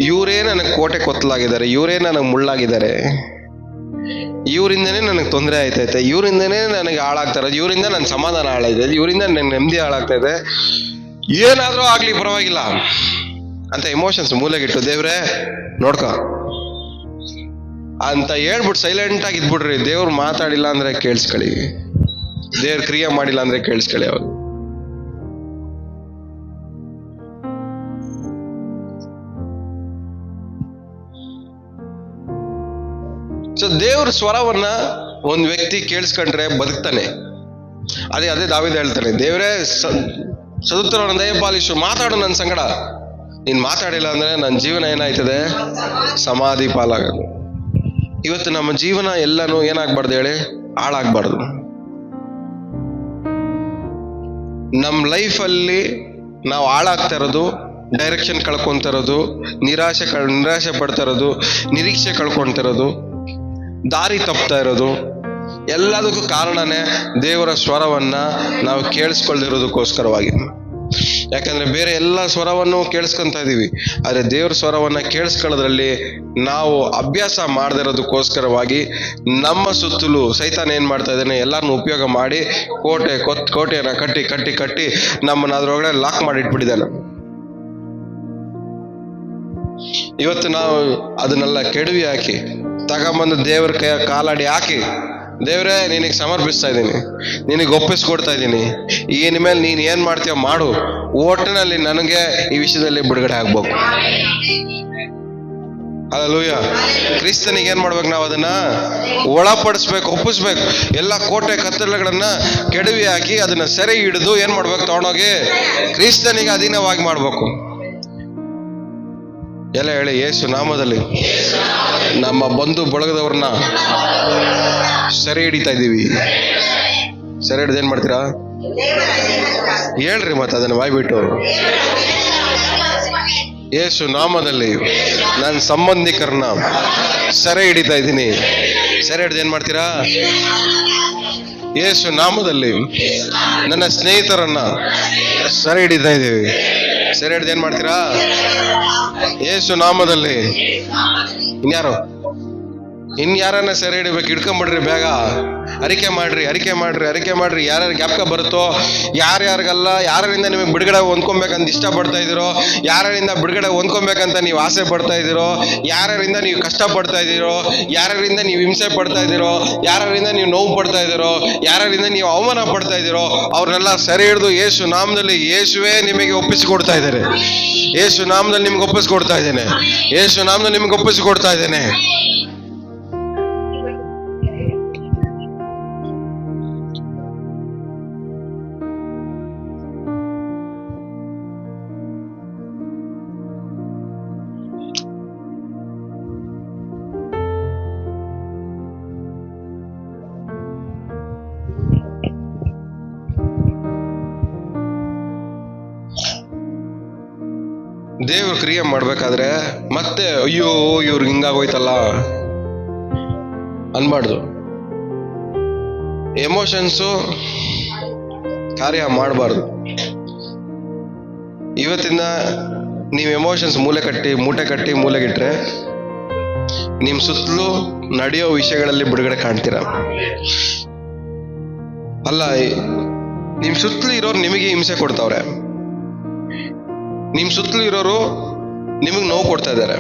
ಇವರೇ ನನಗೆ ಕೋಟೆ ಕೊತ್ತಲಾಗಿದ್ದಾರೆ, ಇವರೇ ನನಗೆ ಮುಳ್ಳಾಗಿದ್ದಾರೆ, ಇವರಿಂದನೇ ನನಗೆ ತೊಂದರೆ ಆಯ್ತೈತೆ, ಇವರಿಂದನೇ ನನಗೆ ಹಾಳಾಗ್ತಾ ಇರೋದು, ಇವರಿಂದ ನನ್ನ ಸಮಾಧಾನ ಹಾಳಾಗಿದೆ, ಇವರಿಂದ ನನ್ನ ನೆಮ್ಮದಿ ಹಾಳಾಗ್ತಾ ಇದೆ, ಏನಾದ್ರೂ ಆಗ್ಲಿ ಪರವಾಗಿಲ್ಲ ಅಂತ ಎಮೋಷನ್ಸ್ ಮೂಲೆಗಿಟ್ಟು ದೇವ್ರೆ ನೋಡ್ಕೊ, ಅಂತ ಹೇಳ್ಬಿಟ್ಟು ಸೈಲೆಂಟ್ ಆಗಿ ಇದ್ಬಿಡ್ರಿ. ದೇವ್ರು ಮಾತಾಡಿಲ್ಲ ಅಂದ್ರೆ ಕೇಳಿಸ್ಕೊಳ್ಳಿ, ದೇವ್ರ ಕ್ರಿಯೆ ಮಾಡಿಲ್ಲ ಅಂದ್ರೆ ಕೇಳಿಸ್ಕೊಳ್ಳಿ. ಅವಾಗ ಸೊ ದೇವ್ರ ಸ್ವರವನ್ನ ಒಂದ್ ವ್ಯಕ್ತಿ ಕೇಳಿಸ್ಕೊಂಡ್ರೆ ಬದುಕ್ತಾನೆ. ಅದೇ ದಾವೀದ ಹೇಳ್ತಾನೆ, ದೇವರೇ ಸದುತ್ತರವನ್ನ ದಯಪಾಲಿಸು, ಮಾತಾಡು ನನ್ನ ಸಂಗಡ. ನೀನ್ ಮಾತಾಡಿಲ್ಲ ಅಂದ್ರೆ ನನ್ನ ಜೀವನ ಏನಾಯ್ತದೆ, ಸಮಾಧಿ ಪಾಲಾಗೋದು. ಇವತ್ತು ನಮ್ಮ ಜೀವನ ಎಲ್ಲಾನು ಏನಾಗ್ಬಾರ್ದು ಹೇಳಿ, ಹಾಳಾಗ್ಬಾರ್ದು. ನಮ್ಮ ಲೈಫಲ್ಲಿ ನಾವು ಹಾಳಾಗ್ತಾ ಇರೋದು, ಡೈರೆಕ್ಷನ್ ಕಳ್ಕೊಂತ ಇರೋದು, ನಿರಾಶೆ ಪಡ್ತಾ ಇರೋದು, ನಿರೀಕ್ಷೆ ಕಳ್ಕೊಂತ ಇರೋದು, ದಾರಿ ತಪ್ತಾ ಇರೋದು, ಎಲ್ಲದಕ್ಕೂ ಕಾರಣನೇ ದೇವರ ಸ್ವರವನ್ನ ನಾವು ಕೇಳಿಸ್ಕೊಳ್ದಿರೋದಕ್ಕೋಸ್ಕರವಾಗಿ. ಯಾಕಂದ್ರೆ ಬೇರೆ ಎಲ್ಲ ಸ್ವರವನ್ನು ಕೇಳಿಸ್ಕೊಂತ ಇದೀವಿ, ಆದ್ರೆ ದೇವ್ರ ಸ್ವರವನ್ನ ಕೇಳಿಸ್ಕೊಳ್ಳೋದ್ರಲ್ಲಿ ನಾವು ಅಭ್ಯಾಸ ಮಾಡದಿರೋದಕ್ಕೋಸ್ಕರವಾಗಿ ನಮ್ಮ ಸುತ್ತಲೂ ಸೈತಾನ ಏನ್ ಮಾಡ್ತಾ ಇದ್ದಾನೆ, ಎಲ್ಲಾರನ್ನು ಉಪಯೋಗ ಮಾಡಿ ಕೋಟೆಯನ್ನ ಕಟ್ಟಿ ನಮ್ಮನ್ನ ಅದ್ರೊಳಗಡೆ ಲಾಕ್ ಮಾಡಿ ಇಟ್ಬಿಟ್ಟಿದ್ದಾನೆ. ಇವತ್ತು ನಾವು ಅದನ್ನೆಲ್ಲ ಕೆಡವಿ ಹಾಕಿ ತಗೊಂಬಂದು ದೇವ್ರ ಕಾಲಾಡಿ ಹಾಕಿ, ದೇವ್ರೇ ನಿನಗೆ ಸಮರ್ಪಿಸ್ತಾ ಇದ್ದೀನಿ, ನಿನಗೆ ಒಪ್ಪಿಸ್ಕೊಡ್ತಾ ಇದ್ದೀನಿ, ಇನ್ ಮೇಲೆ ನೀನ್ ಏನ್ ಮಾಡ್ತೀಯ ಮಾಡು, ಒಟ್ಟಿನಲ್ಲಿ ನನಗೆ ಈ ವಿಷಯದಲ್ಲಿ ಬಿಡುಗಡೆ ಆಗ್ಬೇಕು. ಹಲ್ಲೆಲೂಯಾ. ಕ್ರಿಸ್ತನಿಗೆ ಏನ್ ಮಾಡ್ಬೇಕು, ನಾವು ಅದನ್ನ ಒಳಪಡಿಸ್ಬೇಕು, ಒಪ್ಪಿಸ್ಬೇಕು. ಎಲ್ಲ ಕೋಟೆ ಕತ್ತಲೆಗಳನ್ನ ಕೆಡವಿ ಹಾಕಿ ಅದನ್ನ ಸೆರೆ ಹಿಡಿದು ಏನ್ ಮಾಡ್ಬೇಕು, ತಗೊಂಡೋಗಿ ಕ್ರಿಸ್ತನಿಗೆ ಅಧೀನವಾಗಿ ಮಾಡ್ಬೇಕು. ಎಲ್ಲ ಹೇಳಿ, ಯೇಸು ನಾಮದಲ್ಲಿ ನಮ್ಮ ಬಂಧು ಬಳಗದವ್ರನ್ನ ಸೆರೆ ಹಿಡಿತಾ ಇದ್ದೀವಿ. ಸೆರೆ ಹಿಡಿದು ಏನ್ ಮಾಡ್ತೀರಾ ಹೇಳ್ರಿ, ಮತ್ತೆ ಅದನ್ನ ಬಾಯ್ಬಿಟ್ಟು, ಯೇಸು ನಾಮದಲ್ಲಿ ನನ್ನ ಸಂಬಂಧಿಕರನ್ನ ಸೆರೆ ಹಿಡಿತಾ ಇದ್ದೀನಿ. ಸೆರೆ ಹಿಡಿದು ಏನ್ ಮಾಡ್ತೀರಾ, ಯೇಸು ನಾಮದಲ್ಲಿ ನನ್ನ ಸ್ನೇಹಿತರನ್ನ ಸೆರೆ ಹಿಡಿತಾ ಇದ್ದೀವಿ. ಸೆರೆ ಹಿಡಿದು ಏನ್ ಮಾಡ್ತೀರಾ, ಯೇಸು ನಾಮದಲ್ಲಿ. ಇನ್ಯಾರನ್ನ ಸೆರೆ ಹಿಡಿಬೇಕು, ಹಿಡ್ಕೊಂಬಿಡ್ರಿ, ಬೇಗ ಅರಿಕೆ ಮಾಡ್ರಿ. ಯಾರ್ಯಾರು ಜ್ಞಾಪಕ ಬರುತ್ತೋ, ಯಾರ್ಯಾರಿಗಲ್ಲ, ಯಾರಿಂದ ನಿಮಗೆ ಬಿಡುಗಡೆ ಹೊಂದ್ಕೊಬೇಕಂತ ಇಷ್ಟಪಡ್ತಾ ಇದ್ದೀರೋ, ಯಾರಿಂದ ಬಿಡುಗಡೆ ಹೊಂದ್ಕೊಬೇಕಂತ ನೀವು ಆಸೆ ಪಡ್ತಾ ಇದ್ದೀರೋ, ಯಾರ್ಯಾರಿಂದ ನೀವು ಕಷ್ಟ ಪಡ್ತಾ ಇದ್ದೀರೋ, ಯಾರ್ಯಾರಿಂದ ನೀವು ಹಿಂಸೆ ಪಡ್ತಾ ಇದ್ದೀರೋ, ಯಾರ್ಯಾರಿಂದ ನೀವು ನೋವು ಪಡ್ತಾ ಇದ್ದೀರೋ, ಯಾರ್ಯಾರಿಂದ ನೀವು ಅವಮಾನ ಪಡ್ತಾ ಇದ್ದೀರೋ, ಅವ್ರನ್ನೆಲ್ಲ ಸೆರೆ ಹಿಡಿದು ಯೇಸು ನಾಮದಲ್ಲಿ, ಯೇಸುವೇ ನಿಮಗೆ ಒಪ್ಪಿಸಿಕೊಡ್ತಾ ಇದ್ದಾರೆ. ಯೇಸು ನಾಮದಲ್ಲಿ ನಿಮ್ಗೆ ಒಪ್ಪಿಸಿಕೊಡ್ತಾ ಇದ್ದೇನೆ. ಯೇಸು ನಾಮದಲ್ಲಿ ನಿಮ್ಗೆ ಒಪ್ಪಿಸಿಕೊಡ್ತಾ ಇದ್ದೇನೆ. ದೇವ್ರ ಕ್ರಿಯೆ ಮಾಡ್ಬೇಕಾದ್ರೆ ಮತ್ತೆ ಅಯ್ಯೋ ಇವ್ರಿಗೆ ಹಿಂಗಾಗೋಯ್ತಲ್ಲ ಅನ್ಬಾರ್ದು. ಎಮೋಷನ್ಸು ಕಾರ್ಯ ಮಾಡಬಾರ್ದು. ಇವತ್ತಿಂದ ನೀವು ಎಮೋಷನ್ಸ್ ಮೂಟೆ ಕಟ್ಟಿ ಮೂಲೆಗಿಟ್ರೆ ನಿಮ್ ಸುತ್ತಲೂ ನಡೆಯೋ ವಿಷಯಗಳಲ್ಲಿ ಬಿಡುಗಡೆ ಕಾಣ್ತೀರ. ಅಲ್ಲ, ನಿಮ್ ಸುತ್ತಲೂ ಇರೋರು ನಿಮಗೆ ಹಿಂಸೆ ಕೊಡ್ತಾವ್ರೆ, ನಿಮ್ ಸುತ್ತಲೂ ಇರೋರು ನಿಮಗ್ ನೋವು ಕೊಡ್ತಾ ಇದ್ದಾರೆ,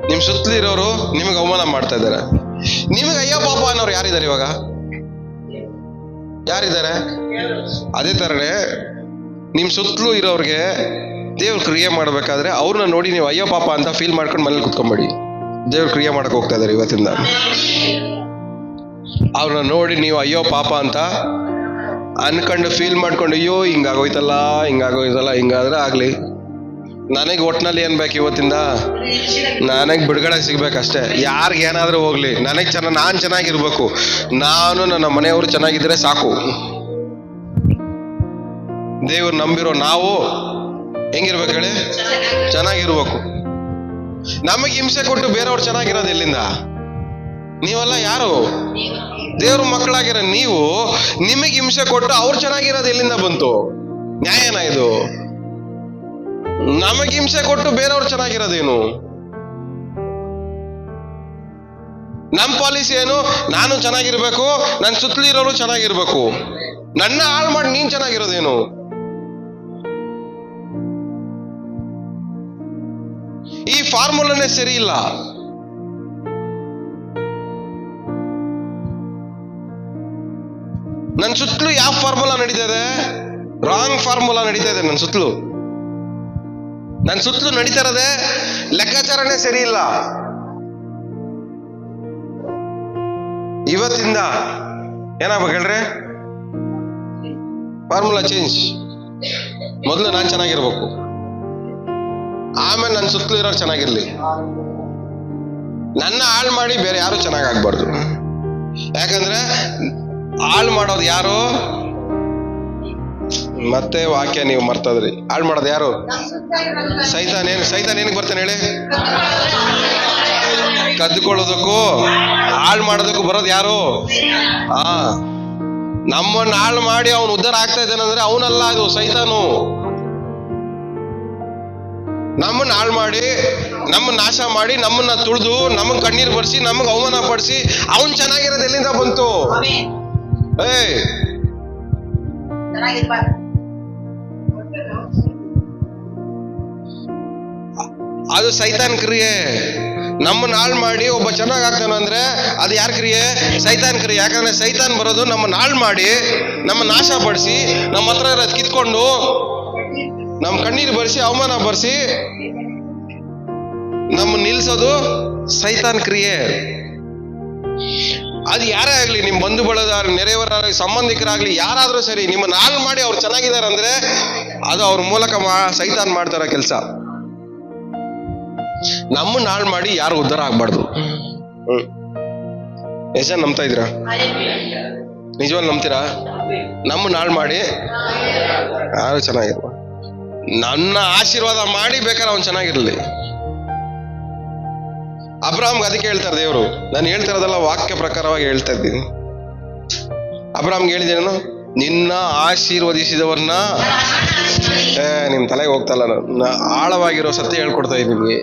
ನಿಮ್ ಸುತ್ತಲೂ ಇರೋರು ನಿಮಗೆ ಅವಮಾನ ಮಾಡ್ತಾ ಇದ್ದಾರೆ. ನಿಮಗೆ ಅಯ್ಯೋ ಪಾಪ ಅನ್ನೋರು ಯಾರಿದ್ದಾರೆ? ಇವಾಗ ಯಾರಿದ್ದಾರೆ? ಅದೇ ತರನೇ ನಿಮ್ ಸುತ್ತಲೂ ಇರೋರ್ಗೆ ದೇವ್ರ ಕ್ರಿಯೆ ಮಾಡ್ಬೇಕಾದ್ರೆ ಅವ್ರನ್ನ ನೋಡಿ ನೀವು ಅಯ್ಯೋ ಪಾಪ ಅಂತ ಫೀಲ್ ಮಾಡ್ಕೊಂಡು ಮನೇಲಿ ಕುತ್ಕೊಂಬೇಡಿ. ದೇವ್ರ ಕ್ರಿಯೆ ಮಾಡಕ್ ಹೋಗ್ತಾ ಇದಾರೆ ಇವತ್ತಿಂದ. ಅವ್ರನ್ನ ನೋಡಿ ನೀವು ಅಯ್ಯೋ ಪಾಪ ಅಂತ ಅನ್ಕೊಂಡು ಫೀಲ್ ಮಾಡ್ಕೊಂಡು ಅಯ್ಯೋ ಹಿಂಗಾಗೋಯ್ತಲ್ಲ ಹಿಂಗಾದ್ರೆ ಆಗ್ಲಿ. ನನಗೆ ಒಟ್ಟಿನಲ್ಲಿ ಏನ್ ಬೇಕು ಇವತ್ತಿಂದ? ನನಗೆ ಬಿಡುಗಡೆ ಸಿಗ್ಬೇಕಷ್ಟೇ. ಯಾರಿಗೆ ಏನಾದ್ರೂ ಹೋಗ್ಲಿ, ನಾನ್ ಚೆನ್ನಾಗಿರ್ಬೇಕು, ನಾನು ನನ್ನ ಮನೆಯವರು ಚೆನ್ನಾಗಿದ್ರೆ ಸಾಕು. ದೇವ್ರು ನಂಬಿರೋ ನಾವು ಹೆಂಗಿರ್ಬೇಕು ಹೇಳಿ? ಚೆನ್ನಾಗಿರ್ಬೇಕು. ನಮಗೆ ಹಿಂಸೆ ಕೊಟ್ಟು ಬೇರೆಯವ್ರು ಚೆನ್ನಾಗಿರೋದು ಎಲ್ಲಿಂದ? ನೀವೆಲ್ಲ ಯಾರು? ದೇವ್ರ ಮಕ್ಕಳಾಗಿರೋ ನೀವು, ನಿಮಗೆ ಹಿಂಸೆ ಕೊಟ್ಟು ಅವ್ರು ಚೆನ್ನಾಗಿರೋದು ಎಲ್ಲಿಂದ ಬಂತು? ನ್ಯಾಯನಾ ಇದು? ನಮಗೆ ಹಿಂಸೆ ಕೊಟ್ಟು ಬೇರೆಯವ್ರು ಚೆನ್ನಾಗಿರೋದೇನು? ನಮ್ ಪಾಲಿಸಿ ಏನು? ನಾನು ಚೆನ್ನಾಗಿರ್ಬೇಕು, ನನ್ನ ಸುತ್ತಲೂ ಇರೋರು ಚೆನ್ನಾಗಿರ್ಬೇಕು. ನನ್ನ ಹಾಳು ಮಾಡಿ ನೀನ್ ಚೆನ್ನಾಗಿರೋದೇನು? ಈ ಫಾರ್ಮುಲಾನೇ ಸರಿ ಇಲ್ಲ. ನನ್ನ ಸುತ್ತಲೂ ಯಾವ ಫಾರ್ಮುಲಾ ನಡೀತಾ ಇದೆ? ರಾಂಗ್ ಫಾರ್ಮುಲಾ ನಡೀತಾ ಇದೆ ನನ್ನ ಸುತ್ತಲೂ. ನನ್ನ ಸುತ್ತಲೂ ನಡೀತಾ ಇರೋದೇ ಲೆಕ್ಕಾಚಾರನೇ ಸರಿ ಇಲ್ಲ. ಇವತ್ತಿಂದ ಏನಾಗ್ಬೇಕು ಹೇಳ್ರಿ? Formula change. ಮೊದಲು ನಾನು ಚೆನ್ನಾಗಿರ್ಬೇಕು, ಆಮೇಲೆ ನನ್ನ ಸುತ್ತಲೂ ಇರೋರು ಚೆನ್ನಾಗಿರ್ಲಿ. ನನ್ನ ಹಾಳು ಮಾಡಿ ಬೇರೆ ಯಾರು ಚೆನ್ನಾಗಾಗ್ಬಾರ್ದು. ಯಾಕಂದ್ರೆ ಹಾಳು ಮಾಡೋದು ಯಾರು? ಮತ್ತೆ ವಾಕ್ಯ ನೀವು ಮರ್ತದ್ರಿ. ಹಾಳು ಮಾಡೋದು ಯಾರು? ಸೈತಾನ್. ಸೈತಾನ್ ಏನಕ್ಕೆ ಬರ್ತಾನೆ ಹೇಳಿ? ಕದ್ದುಕೊಳ್ಳೋದಕ್ಕೂ ಹಾಳು ಮಾಡೋದಕ್ಕೂ ಬರೋದು ಯಾರು? ನಮ್ಮನ್ನ ಹಾಳು ಮಾಡಿ ಅವನು ಉದ್ಧಾರ ಆಗ್ತಾ ಇದ್ದಾನಂದ್ರೆ ಅವನಲ್ಲ, ಅದು ಸೈತಾನು. ನಮ್ಮನ್ನ ಹಾಳು ಮಾಡಿ, ನಮ್ಮನ್ನ ನಾಶ ಮಾಡಿ, ನಮ್ಮನ್ನ ತುಳಿದು, ನಮಗ್ ಕಣ್ಣೀರು ಬರ್ಸಿ, ನಮಗ್ ಅವಮಾನ ಪಡಿಸಿ ಅವನ್ ಚೆನ್ನಾಗಿರೋದು ಎಲ್ಲಿಂದ ಬಂತು? ಅದು ಸೈತಾನ್ ಕ್ರಿಯೆ. ನಮ್ಮನ್ನ ಹಾಳು ಮಾಡಿ ಒಬ್ಬ ಚೆನ್ನಾಗ್ ಆಗ್ತಾನ ಅಂದ್ರೆ ಅದು ಯಾರ ಕ್ರಿಯೆ? ಸೈತಾನ್ ಕ್ರಿಯೆ. ಯಾಕಂದ್ರೆ ಸೈತಾನ್ ಬರೋದು ನಮ್ಮನ್ನ ಹಾಳು ಮಾಡಿ, ನಮ್ಮ ನಾಶ ಪಡಿಸಿ, ನಮ್ಮ ಹತ್ರ ಇರೋದು ಕಿತ್ಕೊಂಡು, ನಮ್ ಕಣ್ಣೀರು ಬರ್ಸಿ, ಅವಮಾನ ಬರ್ಸಿ ನಮ್ಮ ನಿಲ್ಸೋದು ಸೈತಾನ್ ಕ್ರಿಯೆ. ಅದು ಯಾರೇ ಆಗ್ಲಿ, ನಿಮ್ ಬಂಧು ಬಳಗ, ನೆರೆಯವರಾಗಲಿ, ಸಂಬಂಧಿಕರಾಗ್ಲಿ, ಯಾರಾದ್ರೂ ಸರಿ, ನಿಮ್ಮನ್ನ ಹಾಳು ಮಾಡಿ ಅವ್ರು ಚೆನ್ನಾಗಿದ್ದಾರೆ ಅಂದ್ರೆ ಅದು ಅವ್ರ ಮೂಲಕ ಸೈತಾನ್ ಮಾಡ್ತಾರ ಕೆಲಸ. ನಮ್ಮನ್ನ ಹಾಳು ಮಾಡಿ ಯಾರು ಉದ್ಧಾರ ಆಗ್ಬಾರ್ದು. ಎಷ್ಟು ಜನ ನಂಬ್ತಾ ಇದ್ದೀರಾ? ನಿಜವಾಗ್ಲೂ ನಂಬ್ತೀರಾ? ನಮ್ಮನ್ನ ಹಾಳು ಮಾಡಿ ಯಾರು ಚೆನ್ನಾಗಿರ್ಬಾರ್ದು. ನನ್ನ ಆಶೀರ್ವಾದ ಮಾಡಿ ಬೇಕಾದ್ರೆ ಅವ್ನು ಚೆನ್ನಾಗಿರ್ಲಿ. ಅಬ್ರಾಮ್ಗೆ ಅದಕ್ಕೆ ಹೇಳ್ತಾರೆ ದೇವರು. ನಾನು ಹೇಳ್ತಿರೋದೆಲ್ಲ ವಾಕ್ಯ ಪ್ರಕಾರವಾಗಿ ಹೇಳ್ತಾ ಇದ್ದೀನಿ. ಅಬ್ರಾಮ್ಗೆ ಹೇಳಿದೇನು? ನಿನ್ನ ಆಶೀರ್ವದಿಸಿದವನ್ನ ನಿಮ್ ತಲೆಗೆ ಹೋಗ್ತಲ್ಲ. ಆಳವಾಗಿರೋ ಸತ್ಯ ಹೇಳ್ಕೊಡ್ತಾ ಇದ್ದೀನಿ ನಿಮ್ಗೆ.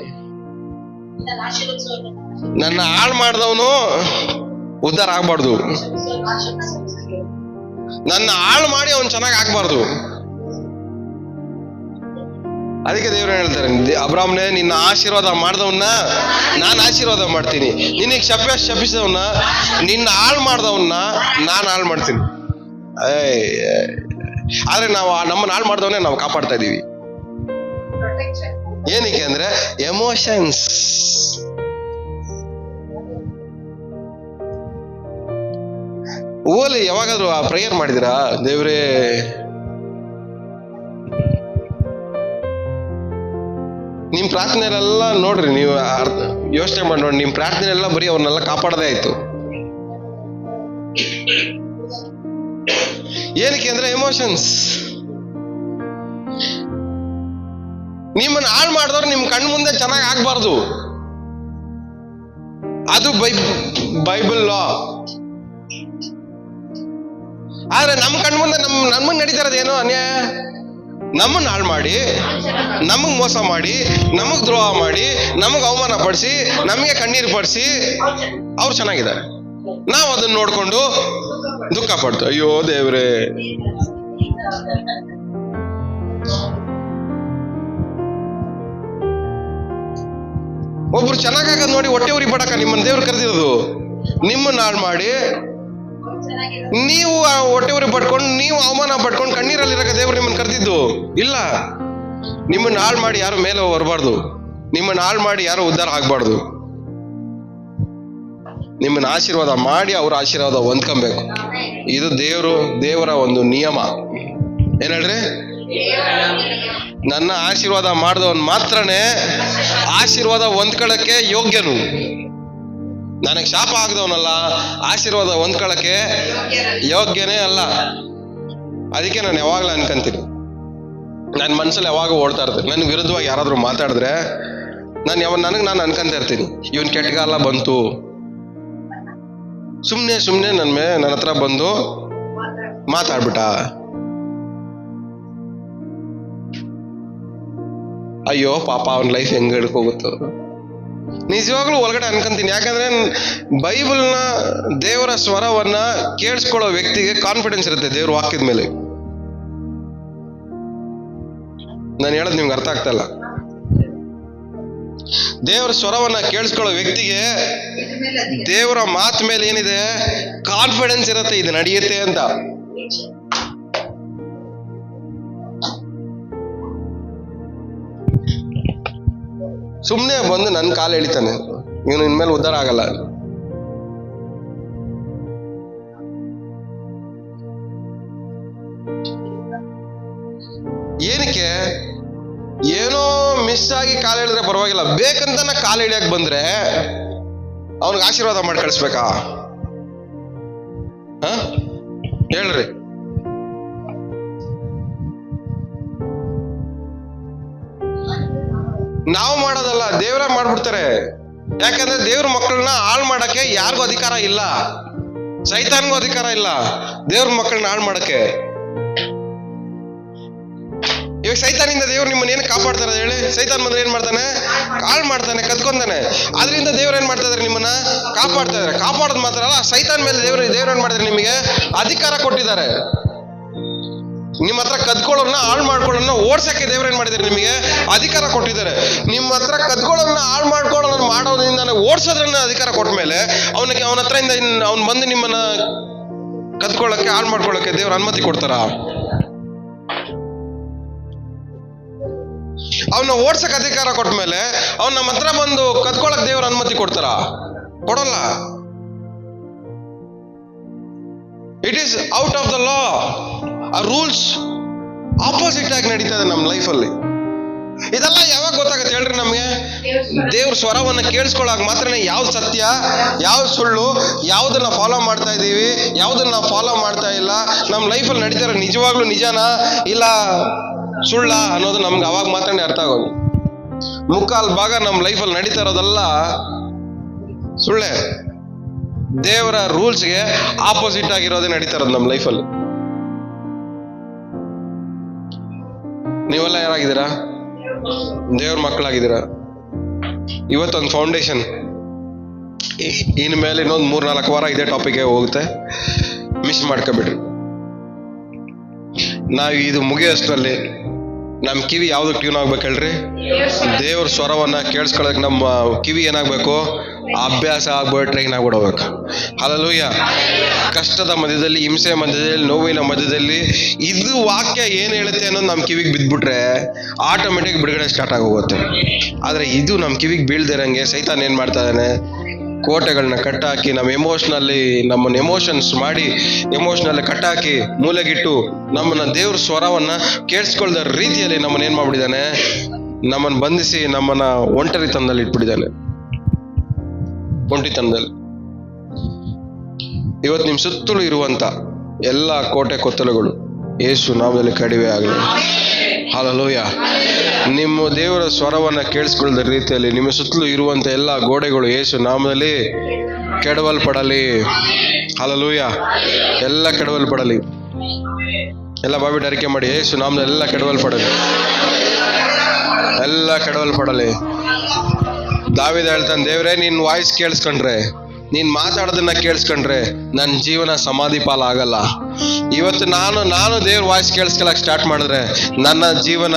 ನನ್ನ ಹಾಳು ಮಾಡಿದವನು ಉದ್ಧಾರ ಆಗ್ಬಾರ್ದು. ನನ್ನ ಹಾಳು ಮಾಡಿ ಅವನು ಚೆನ್ನಾಗಿ ಆಗ್ಬಾರ್ದು. ಅದಕ್ಕೆ ದೇವ್ರು ಹೇಳ್ತಾರೆ, ಅಬ್ರಾಮ್ನೆ, ನಿನ್ನ ಆಶೀರ್ವಾದ ಮಾಡ್ದವನ್ನ ನಾನು ಆಶೀರ್ವಾದ ಮಾಡ್ತೀನಿ, ನಿನಗೆ ಶಪಿಸಿದವನ್ನ, ನಿನ್ನ ಹಾಳು ಮಾಡ್ದವನ್ನ ನಾನು ಹಾಳು ಮಾಡ್ತೀನಿ. ಆದ್ರೆ ನಾವು ನಮ್ಮನ್ನ ಹಾಳು ಮಾಡ್ದವನ್ನೇ ನಾವು ಕಾಪಾಡ್ತಾ ಇದೀವಿ. ಏನಕ್ಕೆ ಅಂದ್ರೆ ಎಮೋಷನ್ಸ್. ಓಲಿ ಯಾವಾಗಾದ್ರೂ ಆ ಪ್ರೇಯರ್ ಮಾಡಿದಿರಾ? ದೇವ್ರೇ, ನಿಮ್ ಪ್ರಾರ್ಥನೆಯಲ್ಲೆಲ್ಲ ನೋಡ್ರಿ, ನೀವು ಯೋಚನೆ ಮಾಡಿ ನೋಡಿ, ನಿಮ್ ಪ್ರಾರ್ಥನೆಯೆಲ್ಲ ಬರೀ ಅವ್ರನ್ನೆಲ್ಲ ಕಾಪಾಡದೇ ಆಯ್ತು. ಏನಕ್ಕೆ ಅಂದ್ರೆ ಎಮೋಷನ್ಸ್. ನಿಮ್ಮನ್ನ ಹಾಳು ಮಾಡಿದವ್ರು ನಿಮ್ ಕಣ್ ಮುಂದೆ ಚೆನ್ನಾಗಿ ಆಗ್ಬಾರ್ದು. ಅದು ಬೈಬಲ್ ಲಾ. ಆದ್ರೆ ನಮ್ ಕಣ್ ಮುಂದೆ ನಮ್ಮನ್ನ ನಡೀತಾ ಇರೋದೇನೋ ಅನ್ಯಾಯ. ನಮ್ಮನ್ನ ಹಾಳು ಮಾಡಿ, ನಮಗ್ ಮೋಸ ಮಾಡಿ, ನಮಗ್ ದ್ರೋಹ ಮಾಡಿ, ನಮಗ್ ಅವಮಾನ ಪಡಿಸಿ, ನಮಗೆ ಕಣ್ಣೀರು ಪಡಿಸಿ ಅವ್ರು ಚೆನ್ನಾಗಿದ್ದಾರೆ. ನಾವು ಅದನ್ನ ನೋಡ್ಕೊಂಡು ದುಃಖ ಪಡ್ತು. ಅಯ್ಯೋ ದೇವ್ರೇ, ಒಬ್ರು ಚೆನ್ನಾಗಾಗದ್ ನೋಡಿ ಹೊಟ್ಟೆ ಉರಿ ಪಡಕ ನಿಮ್ಮನ್ನ ದೇವ್ರು ಕರೆದಿರೋದು. ನಿಮ್ಮನ್ನ ಹಾಳು ಮಾಡಿ ನೀವು ಹೊಟ್ಟೆ ಉರಿ ಪಡ್ಕೊಂಡು, ನೀವು ಅವಮಾನ ಪಡ್ಕೊಂಡು ಕಣ್ಣೀರಲ್ಲಿರಕ ದೇವ್ರು ನಿಮ್ಮನ್ನ ಕರೆದಿದ್ದು ಇಲ್ಲ. ನಿಮ್ಮನ್ನ ಹಾಳು ಮಾಡಿ ಯಾರು ಮೇಲೆ ಬರಬಾರ್ದು. ನಿಮ್ಮನ್ನ ಹಾಳು ಮಾಡಿ ಯಾರು ಉದ್ಧಾರ ಆಗ್ಬಾರ್ದು. ನಿಮ್ಮನ್ನ ಆಶೀರ್ವಾದ ಮಾಡಿ ಅವ್ರ ಆಶೀರ್ವಾದ ಹೊಂದ್ಕೊಬೇಕು. ಇದು ದೇವರ ಒಂದು ನಿಯಮ. ಏನ್ ಹೇಳ್ರಿ? ನನ್ನ ಆಶೀರ್ವಾದ ಮಾಡಿದವನ್ ಮಾತ್ರನೇ ಆಶೀರ್ವಾದ ಹೊಂದ್ಕೊಳ್ಳಕ್ಕೆ ಯೋಗ್ಯನು. ನನಗೆ ಶಾಪ ಆಗದವನಲ್ಲ, ಆಶೀರ್ವಾದ ಹೊಂದ್ಕೊಳ್ಳಕ್ಕೆ ಯೋಗ್ಯನೇ ಅಲ್ಲ. ಅದಕ್ಕೆ ನಾನು ಯಾವಾಗ್ಲೂ ಅನ್ಕೊಂತೀನಿ, ನನ್ನ ಮನ್ಸಲ್ಲಿ ಯಾವಾಗ ಓಡ್ತಾ ಇರ್ತೀನಿ, ನನ್ ವಿರುದ್ಧವಾಗಿ ಯಾರಾದ್ರೂ ಮಾತಾಡಿದ್ರೆ ನಾನು ಅನ್ಕೊಂತ ಇರ್ತೀನಿ, ಇವನ್ ಕೆಟ್ಟಗಾಲ ಬಂತು. ಸುಮ್ನೆ ನನ್ನ ಹತ್ರ ಬಂದು ಮಾತಾಡ್ಬಿಟ್ಟ, ಅಯ್ಯೋ ಪಾಪ ಅವನ ಲೈಫ್ ಹೆಂಗ್ ಹಿಡ್ಕೋಗುತ್ತೋ. ನಿಜವಾಗ್ಲೂ ಒಳಗಡೆ ಅನ್ಕೊಂತೀನಿ. ಯಾಕಂದ್ರೆ ಬೈಬಲ್ನ, ದೇವರ ಸ್ವರವನ್ನ ಕೇಳಿಸ್ಕೊಳ್ಳೋ ವ್ಯಕ್ತಿಗೆ ಕಾನ್ಫಿಡೆನ್ಸ್ ಇರುತ್ತೆ ದೇವ್ರ ವಾಕ್ಯದ ಮೇಲೆ. ನಾನು ಹೇಳೋದು ನಿಮ್ಗೆ ಅರ್ಥ ಆಗ್ತಾ ಇಲ್ಲ. ದೇವರ ಸ್ವರವನ್ನ ಕೇಳಿಸ್ಕೊಳ್ಳೋ ವ್ಯಕ್ತಿಗೆ ದೇವರ ಮಾತು ಮೇಲೆ ಏನಿದೆ? ಕಾನ್ಫಿಡೆನ್ಸ್ ಇರುತ್ತೆ, ಇದು ನಡೆಯುತ್ತೆ ಅಂತ. ಸುಮ್ಮನೆ ಬಂದು ನನ್ನ ಕಾಲು ಎಳಿತಾನೆ, ಇವನು ಇನ್ಮೇಲೆ ಉದ್ಧಾರ ಆಗಲ್ಲ. ಏನಕ್ಕೆ? ಏನೋ ಮಿಸ್ ಆಗಿ ಕಾಲು ಎಳೆದ್ರೆ ಪರವಾಗಿಲ್ಲ, ಬೇಕಂತ ಕಾಲು ಎಳಿಯಕ್ ಬಂದ್ರೆ ಅವನಿಗೆ ಆಶೀರ್ವಾದ ಮಾಡಿ ಕಳಿಸ್ಬೇಕಾ? ಹೇಳ್ರಿ. ನಾವು ಮಾಡೋದಲ್ಲ, ದೇವರೇ ಮಾಡ್ಬಿಡ್ತಾರೆ. ಯಾಕಂದ್ರೆ ದೇವ್ರ ಮಕ್ಕಳನ್ನ ಹಾಳು ಮಾಡಕ್ಕೆ ಯಾರಿಗೂ ಅಧಿಕಾರ ಇಲ್ಲ, ಸೈತಾನ್ಗೂ ಅಧಿಕಾರ ಇಲ್ಲ ದೇವ್ರ ಮಕ್ಕಳನ್ನ ಹಾಳು ಮಾಡಕ್ಕೆ. ಇವಾಗ ಸೈತಾನಿಂದ ದೇವ್ರು ನಿಮ್ಮನ್ನ ಏನು ಕಾಪಾಡ್ತಾರೆ ಹೇಳಿ? ಸೈತಾನ್ ಬಂದ್ರೆ ಏನ್ ಮಾಡ್ತಾನೆ? ಹಾಳು ಮಾಡ್ತಾನೆ, ಕದ್ಕೊಂತಾನೆ. ಅದರಿಂದ ದೇವ್ರು ಏನ್ ಮಾಡ್ತಾ ಇದಾರೆ? ನಿಮ್ಮನ್ನ ಕಾಪಾಡ್ತಾ ಇದಾರೆ. ಕಾಪಾಡೋದು ಮಾತ್ರ ಅಲ್ಲ, ಸೈತಾನ್ ಮೇಲೆ ದೇವ್ರು ಏನ್ ಮಾಡಿದ್ರೆ ನಿಮಗೆ ಅಧಿಕಾರ ಕೊಟ್ಟಿದ್ದಾರೆ. ನಿಮ್ಮ ಹತ್ರ ಕದ್ಕೊಳ್ಳೋನ್ನ ಹಾಳು ಮಾಡ್ಕೊಳ್ಳೋನ್ನ ಓಡ್ಸಕ್ಕೆ ದೇವ್ರು ಏನ್ ಮಾಡಿದ್ದಾರೆ? ನಿಮಗೆ ಅಧಿಕಾರ ಕೊಟ್ಟಿದ್ದಾರೆ. ನಿಮ್ಮ ಹತ್ರ ಕದ್ಕೊಳ್ಳೋನ್ನ ಹಾಳು ಮಾಡ್ಕೊಳ್ಳೋನ್ನ ಮಾಡೋದ್ರಿಂದ ಓಡ್ಸೋದ್ರನ್ನ ಅಧಿಕಾರ ಕೊಟ್ಟ ಮೇಲೆ ಅವನ ಹತ್ರ ಇಂದ ಅವ್ನು ಬಂದು ನಿಮ್ಮನ್ನ ಕದ್ಕೊಳ್ಳಕ್ಕೆ ಹಾಳು ಮಾಡ್ಕೊಳ್ಳಕ್ಕೆ ದೇವ್ರ ಅನುಮತಿ ಕೊಡ್ತಾರ? ಅವನ್ನ ಓಡ್ಸಕ್ ಅಧಿಕಾರ ಕೊಟ್ಟ ಮೇಲೆ ಅವ್ನ ನಮ್ಮ ಹತ್ರ ಬಂದು ಕದ್ಕೊಳಕ್ ದೇವ್ರ ಅನುಮತಿ ಕೊಡ್ತಾರ? ಕೊಡಲ್ಲ. It is out of the law. ಆ ರೂಲ್ಸ್ ಆಪೋಸಿಟ್ ಆಗಿ ನಡೀತಾ ಇದೆ ನಮ್ಮ ಲೈಫಲ್ಲಿ. ಇದೆಲ್ಲ ಯಾವಾಗ ಗೊತ್ತಾಗುತ್ತೆ ಹೇಳ್ರಿ ನಮ್ಗೆ? ದೇವ್ರ ಸ್ವರವನ್ನ ಕೇಳಿಸ್ಕೊಳ್ಳಾಗ ಮಾತ್ರನೇ ಯಾವ್ದು ಸತ್ಯ, ಯಾವ್ದು ಸುಳ್ಳು, ಯಾವ್ದನ್ನ ಫಾಲೋ ಮಾಡ್ತಾ ಇದೀವಿ, ಯಾವ್ದನ್ನ ಫಾಲೋ ಮಾಡ್ತಾ ಇಲ್ಲ, ನಮ್ಮ ಲೈಫಲ್ಲಿ ನಡೀತಾ ಇರೋ ನಿಜವಾಗ್ಲೂ ನಿಜಾನಾ ಇಲ್ಲ ಸುಳ್ಳ ಅನ್ನೋದು ನಮ್ಗೆ ಅವಾಗ ಮಾತ್ರನೇ ಅರ್ಥ ಆಗೋದು. ಮುಕ್ಕಾಲ್ ಭಾಗ ನಮ್ಮ ಲೈಫಲ್ಲಿ ನಡೀತಾ ಇರೋದೆಲ್ಲ ಸುಳ್ಳೆ. ದೇವರ ರೂಲ್ಸ್ಗೆ ಆಪೋಸಿಟ್ ಆಗಿರೋದೇ ನಡೀತಾ ಇರೋದು ನಮ್ಮ ಲೈಫಲ್ಲಿ. ನೀವೆಲ್ಲ ಯಾರಾಗಿದ್ದೀರಾ? ದೇವ್ರ ಮಕ್ಕಳಾಗಿದ್ದೀರಾ. ಇವತ್ತೊಂದು ಫೌಂಡೇಶನ್, ಇನ್ ಮೇಲೆ ಇನ್ನೊಂದು 3-4 ವಾರ ಇದೇ ಟಾಪಿಕ್ಗೆ ಹೋಗುತ್ತೆ, ಮಿಸ್ ಮಾಡ್ಕೊಬಿಡ್ರಿ. ನಾವು ಇದು ಮುಗಿಯೋಷ್ಟರಲ್ಲಿ ನಮ್ಮ ಕಿವಿ ಯಾವ್ದು ಟ್ಯೂನ್ ಆಗ್ಬೇಕು ಹೇಳ್ರಿ? ದೇವ್ರ ಸ್ವರವನ್ನ ಕೇಳಿಸ್ಕೊಳ್ಳೋಕೆ ನಮ್ಮ ಕಿವಿ ಏನಾಗ್ಬೇಕು? ಅಭ್ಯಾಸ ಆಗ್ಬಿಟ್ಟು ಟ್ರೈನ್ ಆಗ್ಬಿಡಬೇಕು. ಹಲ್ಲೆಲೂಯಾ. ಕಷ್ಟದ ಮಧ್ಯದಲ್ಲಿ, ಹಿಂಸೆ ಮಧ್ಯದಲ್ಲಿ, ನೋವಿನ ಮಧ್ಯದಲ್ಲಿ ಇದು ವಾಕ್ಯ ಏನ್ ಹೇಳುತ್ತೆ ಅನ್ನೋದು ನಮ್ಮ ಕಿವಿಗೆ ಬಿದ್ಬಿಟ್ರೆ ಆಟೋಮೆಟಿಕ್ ಬಿಡುಗಡೆ ಸ್ಟಾರ್ಟ್ ಆಗೋಗುತ್ತೆ. ಆದ್ರೆ ಇದು ನಮ್ಮ ಕಿವಿಗೆ ಬೀಳ್ದಿರಂಗೆ ಸೈತಾನ್ ಏನ್ ಮಾಡ್ತಾ ಇದ್ದಾನೆ? ಕೋಟೆಗಳನ್ನ ಕಟ್ಟಾಕಿ ನಮ್ಮನ್ನ ಎಮೋಷನ್ಸ್ ಮಾಡಿ ಎಮೋಷನಲ್ಲಿ ಕಟ್ಟಾಕಿ ಮೂಲೆಗಿಟ್ಟು ನಮ್ಮನ್ನ ದೇವ್ರ ಸ್ವರವನ್ನ ಕೇಳಿಸ್ಕೊಳ್ದ ರೀತಿಯಲ್ಲಿ ನಮ್ಮನ್ನ ಏನ್ ಮಾಡ್ಬಿಟ್ಟಿದ್ದಾನೆ? ನಮ್ಮನ್ನ ಬಂಧಿಸಿ ನಮ್ಮನ್ನ ಒಂಟರಿತನದಲ್ಲಿ ಇಟ್ಬಿಟ್ಟಿದ್ದಾನೆ. ಒಂಟಿತನದಲ್ಲಿ. ಇವತ್ತು ನಿಮ್ ಸುತ್ತಲೂ ಇರುವಂತ ಎಲ್ಲ ಕೋಟೆ ಕೊತ್ತಲುಗಳು ಯೇಸು ನಾಮದಲ್ಲಿ ಕಡಿಮೆ ಆಗಲಿ. ಹಲ್ಲೆಲೂಯಾ. ನಿಮ್ಮ ದೇವರ ಸ್ವರವನ್ನ ಕೇಳಿಸ್ಕೊಳ್ಳದ ರೀತಿಯಲ್ಲಿ ನಿಮ್ಮ ಸುತ್ತಲೂ ಇರುವಂತ ಎಲ್ಲ ಗೋಡೆಗಳು ಯೇಸು ನಾಮದಲ್ಲಿ ಕೆಡವಲ್ಪಡಲಿ. ಹಲ್ಲೆಲೂಯಾ. ಎಲ್ಲ ಕೆಡವಲ್ಪಡಲಿ. ಎಲ್ಲ ಬಾಬಿಟ್ಟು ಅರಿಕೆ ಮಾಡಿ, ಯೇಸು ನಾಮದಲ್ಲಿ ಎಲ್ಲ ಕೆಡವಲ್ಪಡಲಿ, ಎಲ್ಲ ಕೆಡವಲ್ಪಡಲಿ. ದಾವೀದ ಹೇಳ್ತಾನೆ, ದೇವ್ರೇ ನಿನ್ ವಾಯ್ಸ್ ಕೇಳಿಸ್ಕೊಂಡ್ರೆ, ನೀನ್ ಮಾತಾಡೋದನ್ನ ಕೇಳಿಸ್ಕೊಂಡ್ರೆ ನನ್ನ ಜೀವನ ಸಮಾಧಿ ಪಾಲ ಆಗಲ್ಲ. ಇವತ್ತು ನಾನು ದೇವ್ರ ವಾಯ್ಸ್ ಕೇಳಿಸ್ಕೊಳಕ್ ಸ್ಟಾರ್ಟ್ ಮಾಡಿದ್ರೆ ನನ್ನ ಜೀವನ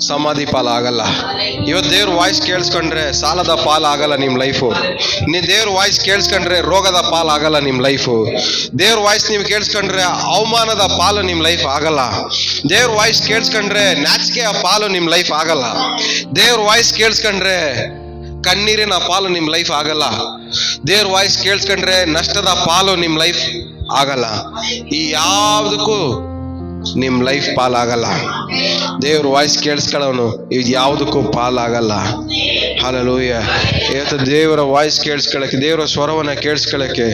ಸಮಾಧಿ ಪಾಲ ಆಗಲ್ಲ. ಇವತ್ತು ದೇವ್ರ ವಾಯ್ಸ್ ಕೇಳಿಸ್ಕೊಂಡ್ರೆ ಸಾಲದ ಪಾಲ ಆಗಲ್ಲ ನಿಮ್ ಲೈಫು. ನೀವು ದೇವ್ರ ವಾಯ್ಸ್ ಕೇಳಿಸ್ಕೊಂಡ್ರೆ ರೋಗದ ಪಾಲ ಆಗಲ್ಲ ನಿಮ್ ಲೈಫು. ದೇವ್ರ ವಾಯ್ಸ್ ನೀವು ಕೇಳಿಸ್ಕೊಂಡ್ರೆ ಅವಮಾನದ ಪಾಲು ನಿಮ್ ಲೈಫ್ ಆಗಲ್ಲ. ದೇವ್ರ ವಾಯ್ಸ್ ಕೇಳಿಸ್ಕೊಂಡ್ರೆ ನಾಚಿಕೆಯ ಪಾಲು ನಿಮ್ ಲೈಫ್ ಆಗಲ್ಲ. ದೇವ್ರ ವಾಯ್ಸ್ ಕೇಳಿಸ್ಕೊಂಡ್ರೆ ಕಣ್ಣೀರಿನ ಪಾಲು ನಿಮ್ ಲೈಫ್ ಆಗಲ್ಲ. ದೇವ್ರ ವಾಯ್ಸ್ ಕೇಳಿಸ್ಕೊಂಡ್ರೆ ನಷ್ಟದ ಪಾಲು ನಿಮ್ ಲೈಫ್ ಆಗಲ್ಲ. ಈ ಯಾವ್ದಕ್ಕೂ ನಿಮ್ ಲೈಫ್ ಪಾಲಾಗಲ್ಲ. ದೇವ್ರ ವಾಯ್ಸ್ ಕೇಳಿಸ್ಕೊಳ್ಳೋನು ಇದು ಯಾವುದಕ್ಕೂ ಪಾಲಾಗಲ್ಲ. ಹಲ್ಲೆಲೂಯಾ. ಇವತ್ತು ದೇವರ ವಾಯ್ಸ್ ಕೇಳಿಸ್ಕೊಳ್ಳಕ್ಕೆ, ದೇವರ ಸ್ವರವನ್ನ ಕೇಳಿಸ್ಕೊಳ್ಳಕ್ಕೆ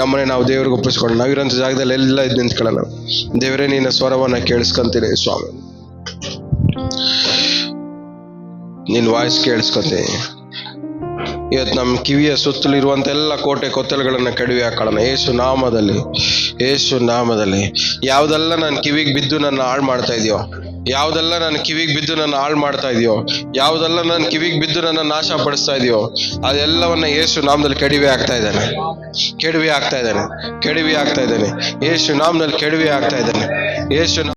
ನಮ್ಮನೆ ನಾವು ದೇವ್ರಿಗೆ ಒಪ್ಪಿಸ್ಕೊಂಡು ನಾವಿರೋಂಥ ಜಾಗದಲ್ಲಿ ಎಲ್ಲ ಇದ್ದು ನಿಂತ್ಕೊಳ್ಳೋಣ. ದೇವರೇ ನಿನ್ನ ಸ್ವರವನ್ನ ಕೇಳಿಸ್ಕೊಂತೀನಿ ಸ್ವಾಮಿ, ನಿನ್ನ ವಾಯ್ಸ್ ಕೇಳಿಸ್ಕೊತೀನಿ. ಇವತ್ತು ನಮ್ಮ ಕಿವಿಯ ಸುತ್ತಲೂ ಇರುವಂತ ಎಲ್ಲ ಕೋಟೆ ಕೊತ್ತಲುಗಳನ್ನ ಕಡಿವೆ ಹಾಕೊಳ್ಳೋಣ ಯೇಸು ನಾಮದಲ್ಲಿ. ಯೇಸು ನಾಮದಲ್ಲಿ ಯಾವ್ದೆಲ್ಲ ನನ್ನ ಕಿವಿಗೆ ಬಿದ್ದು ನನ್ನ ಹಾಳು ಮಾಡ್ತಾ ಇದೆಯೋ, ಯಾವ್ದೆಲ್ಲ ನನ್ನ ಕಿವಿಗೆ ಬಿದ್ದು ನನ್ನ ಹಾಳು ಮಾಡ್ತಾ ಇದೆಯೋ, ಯಾವ್ದೆಲ್ಲ ನನ್ನ ಕಿವಿಗೆ ಬಿದ್ದು ನನ್ನ ನಾಶ ಪಡಿಸ್ತಾ ಇದೆಯೋ ಅದೆಲ್ಲವನ್ನ ಯೇಸು ನಾಮದಲ್ಲಿ ಕಡಿವೆ ಆಗ್ತಾ ಇದ್ದಾನೆ, ಕೆಡವಿ ಆಗ್ತಾ ಇದ್ದಾನೆ, ಕೆಡವಿ ಆಗ್ತಾ ಇದ್ದಾನೆ. ಯೇಸು ನಾಮದಲ್ಲಿ ಕೆಡವಿ ಆಗ್ತಾ ಇದ್ದಾನೆ. ಯೇಸು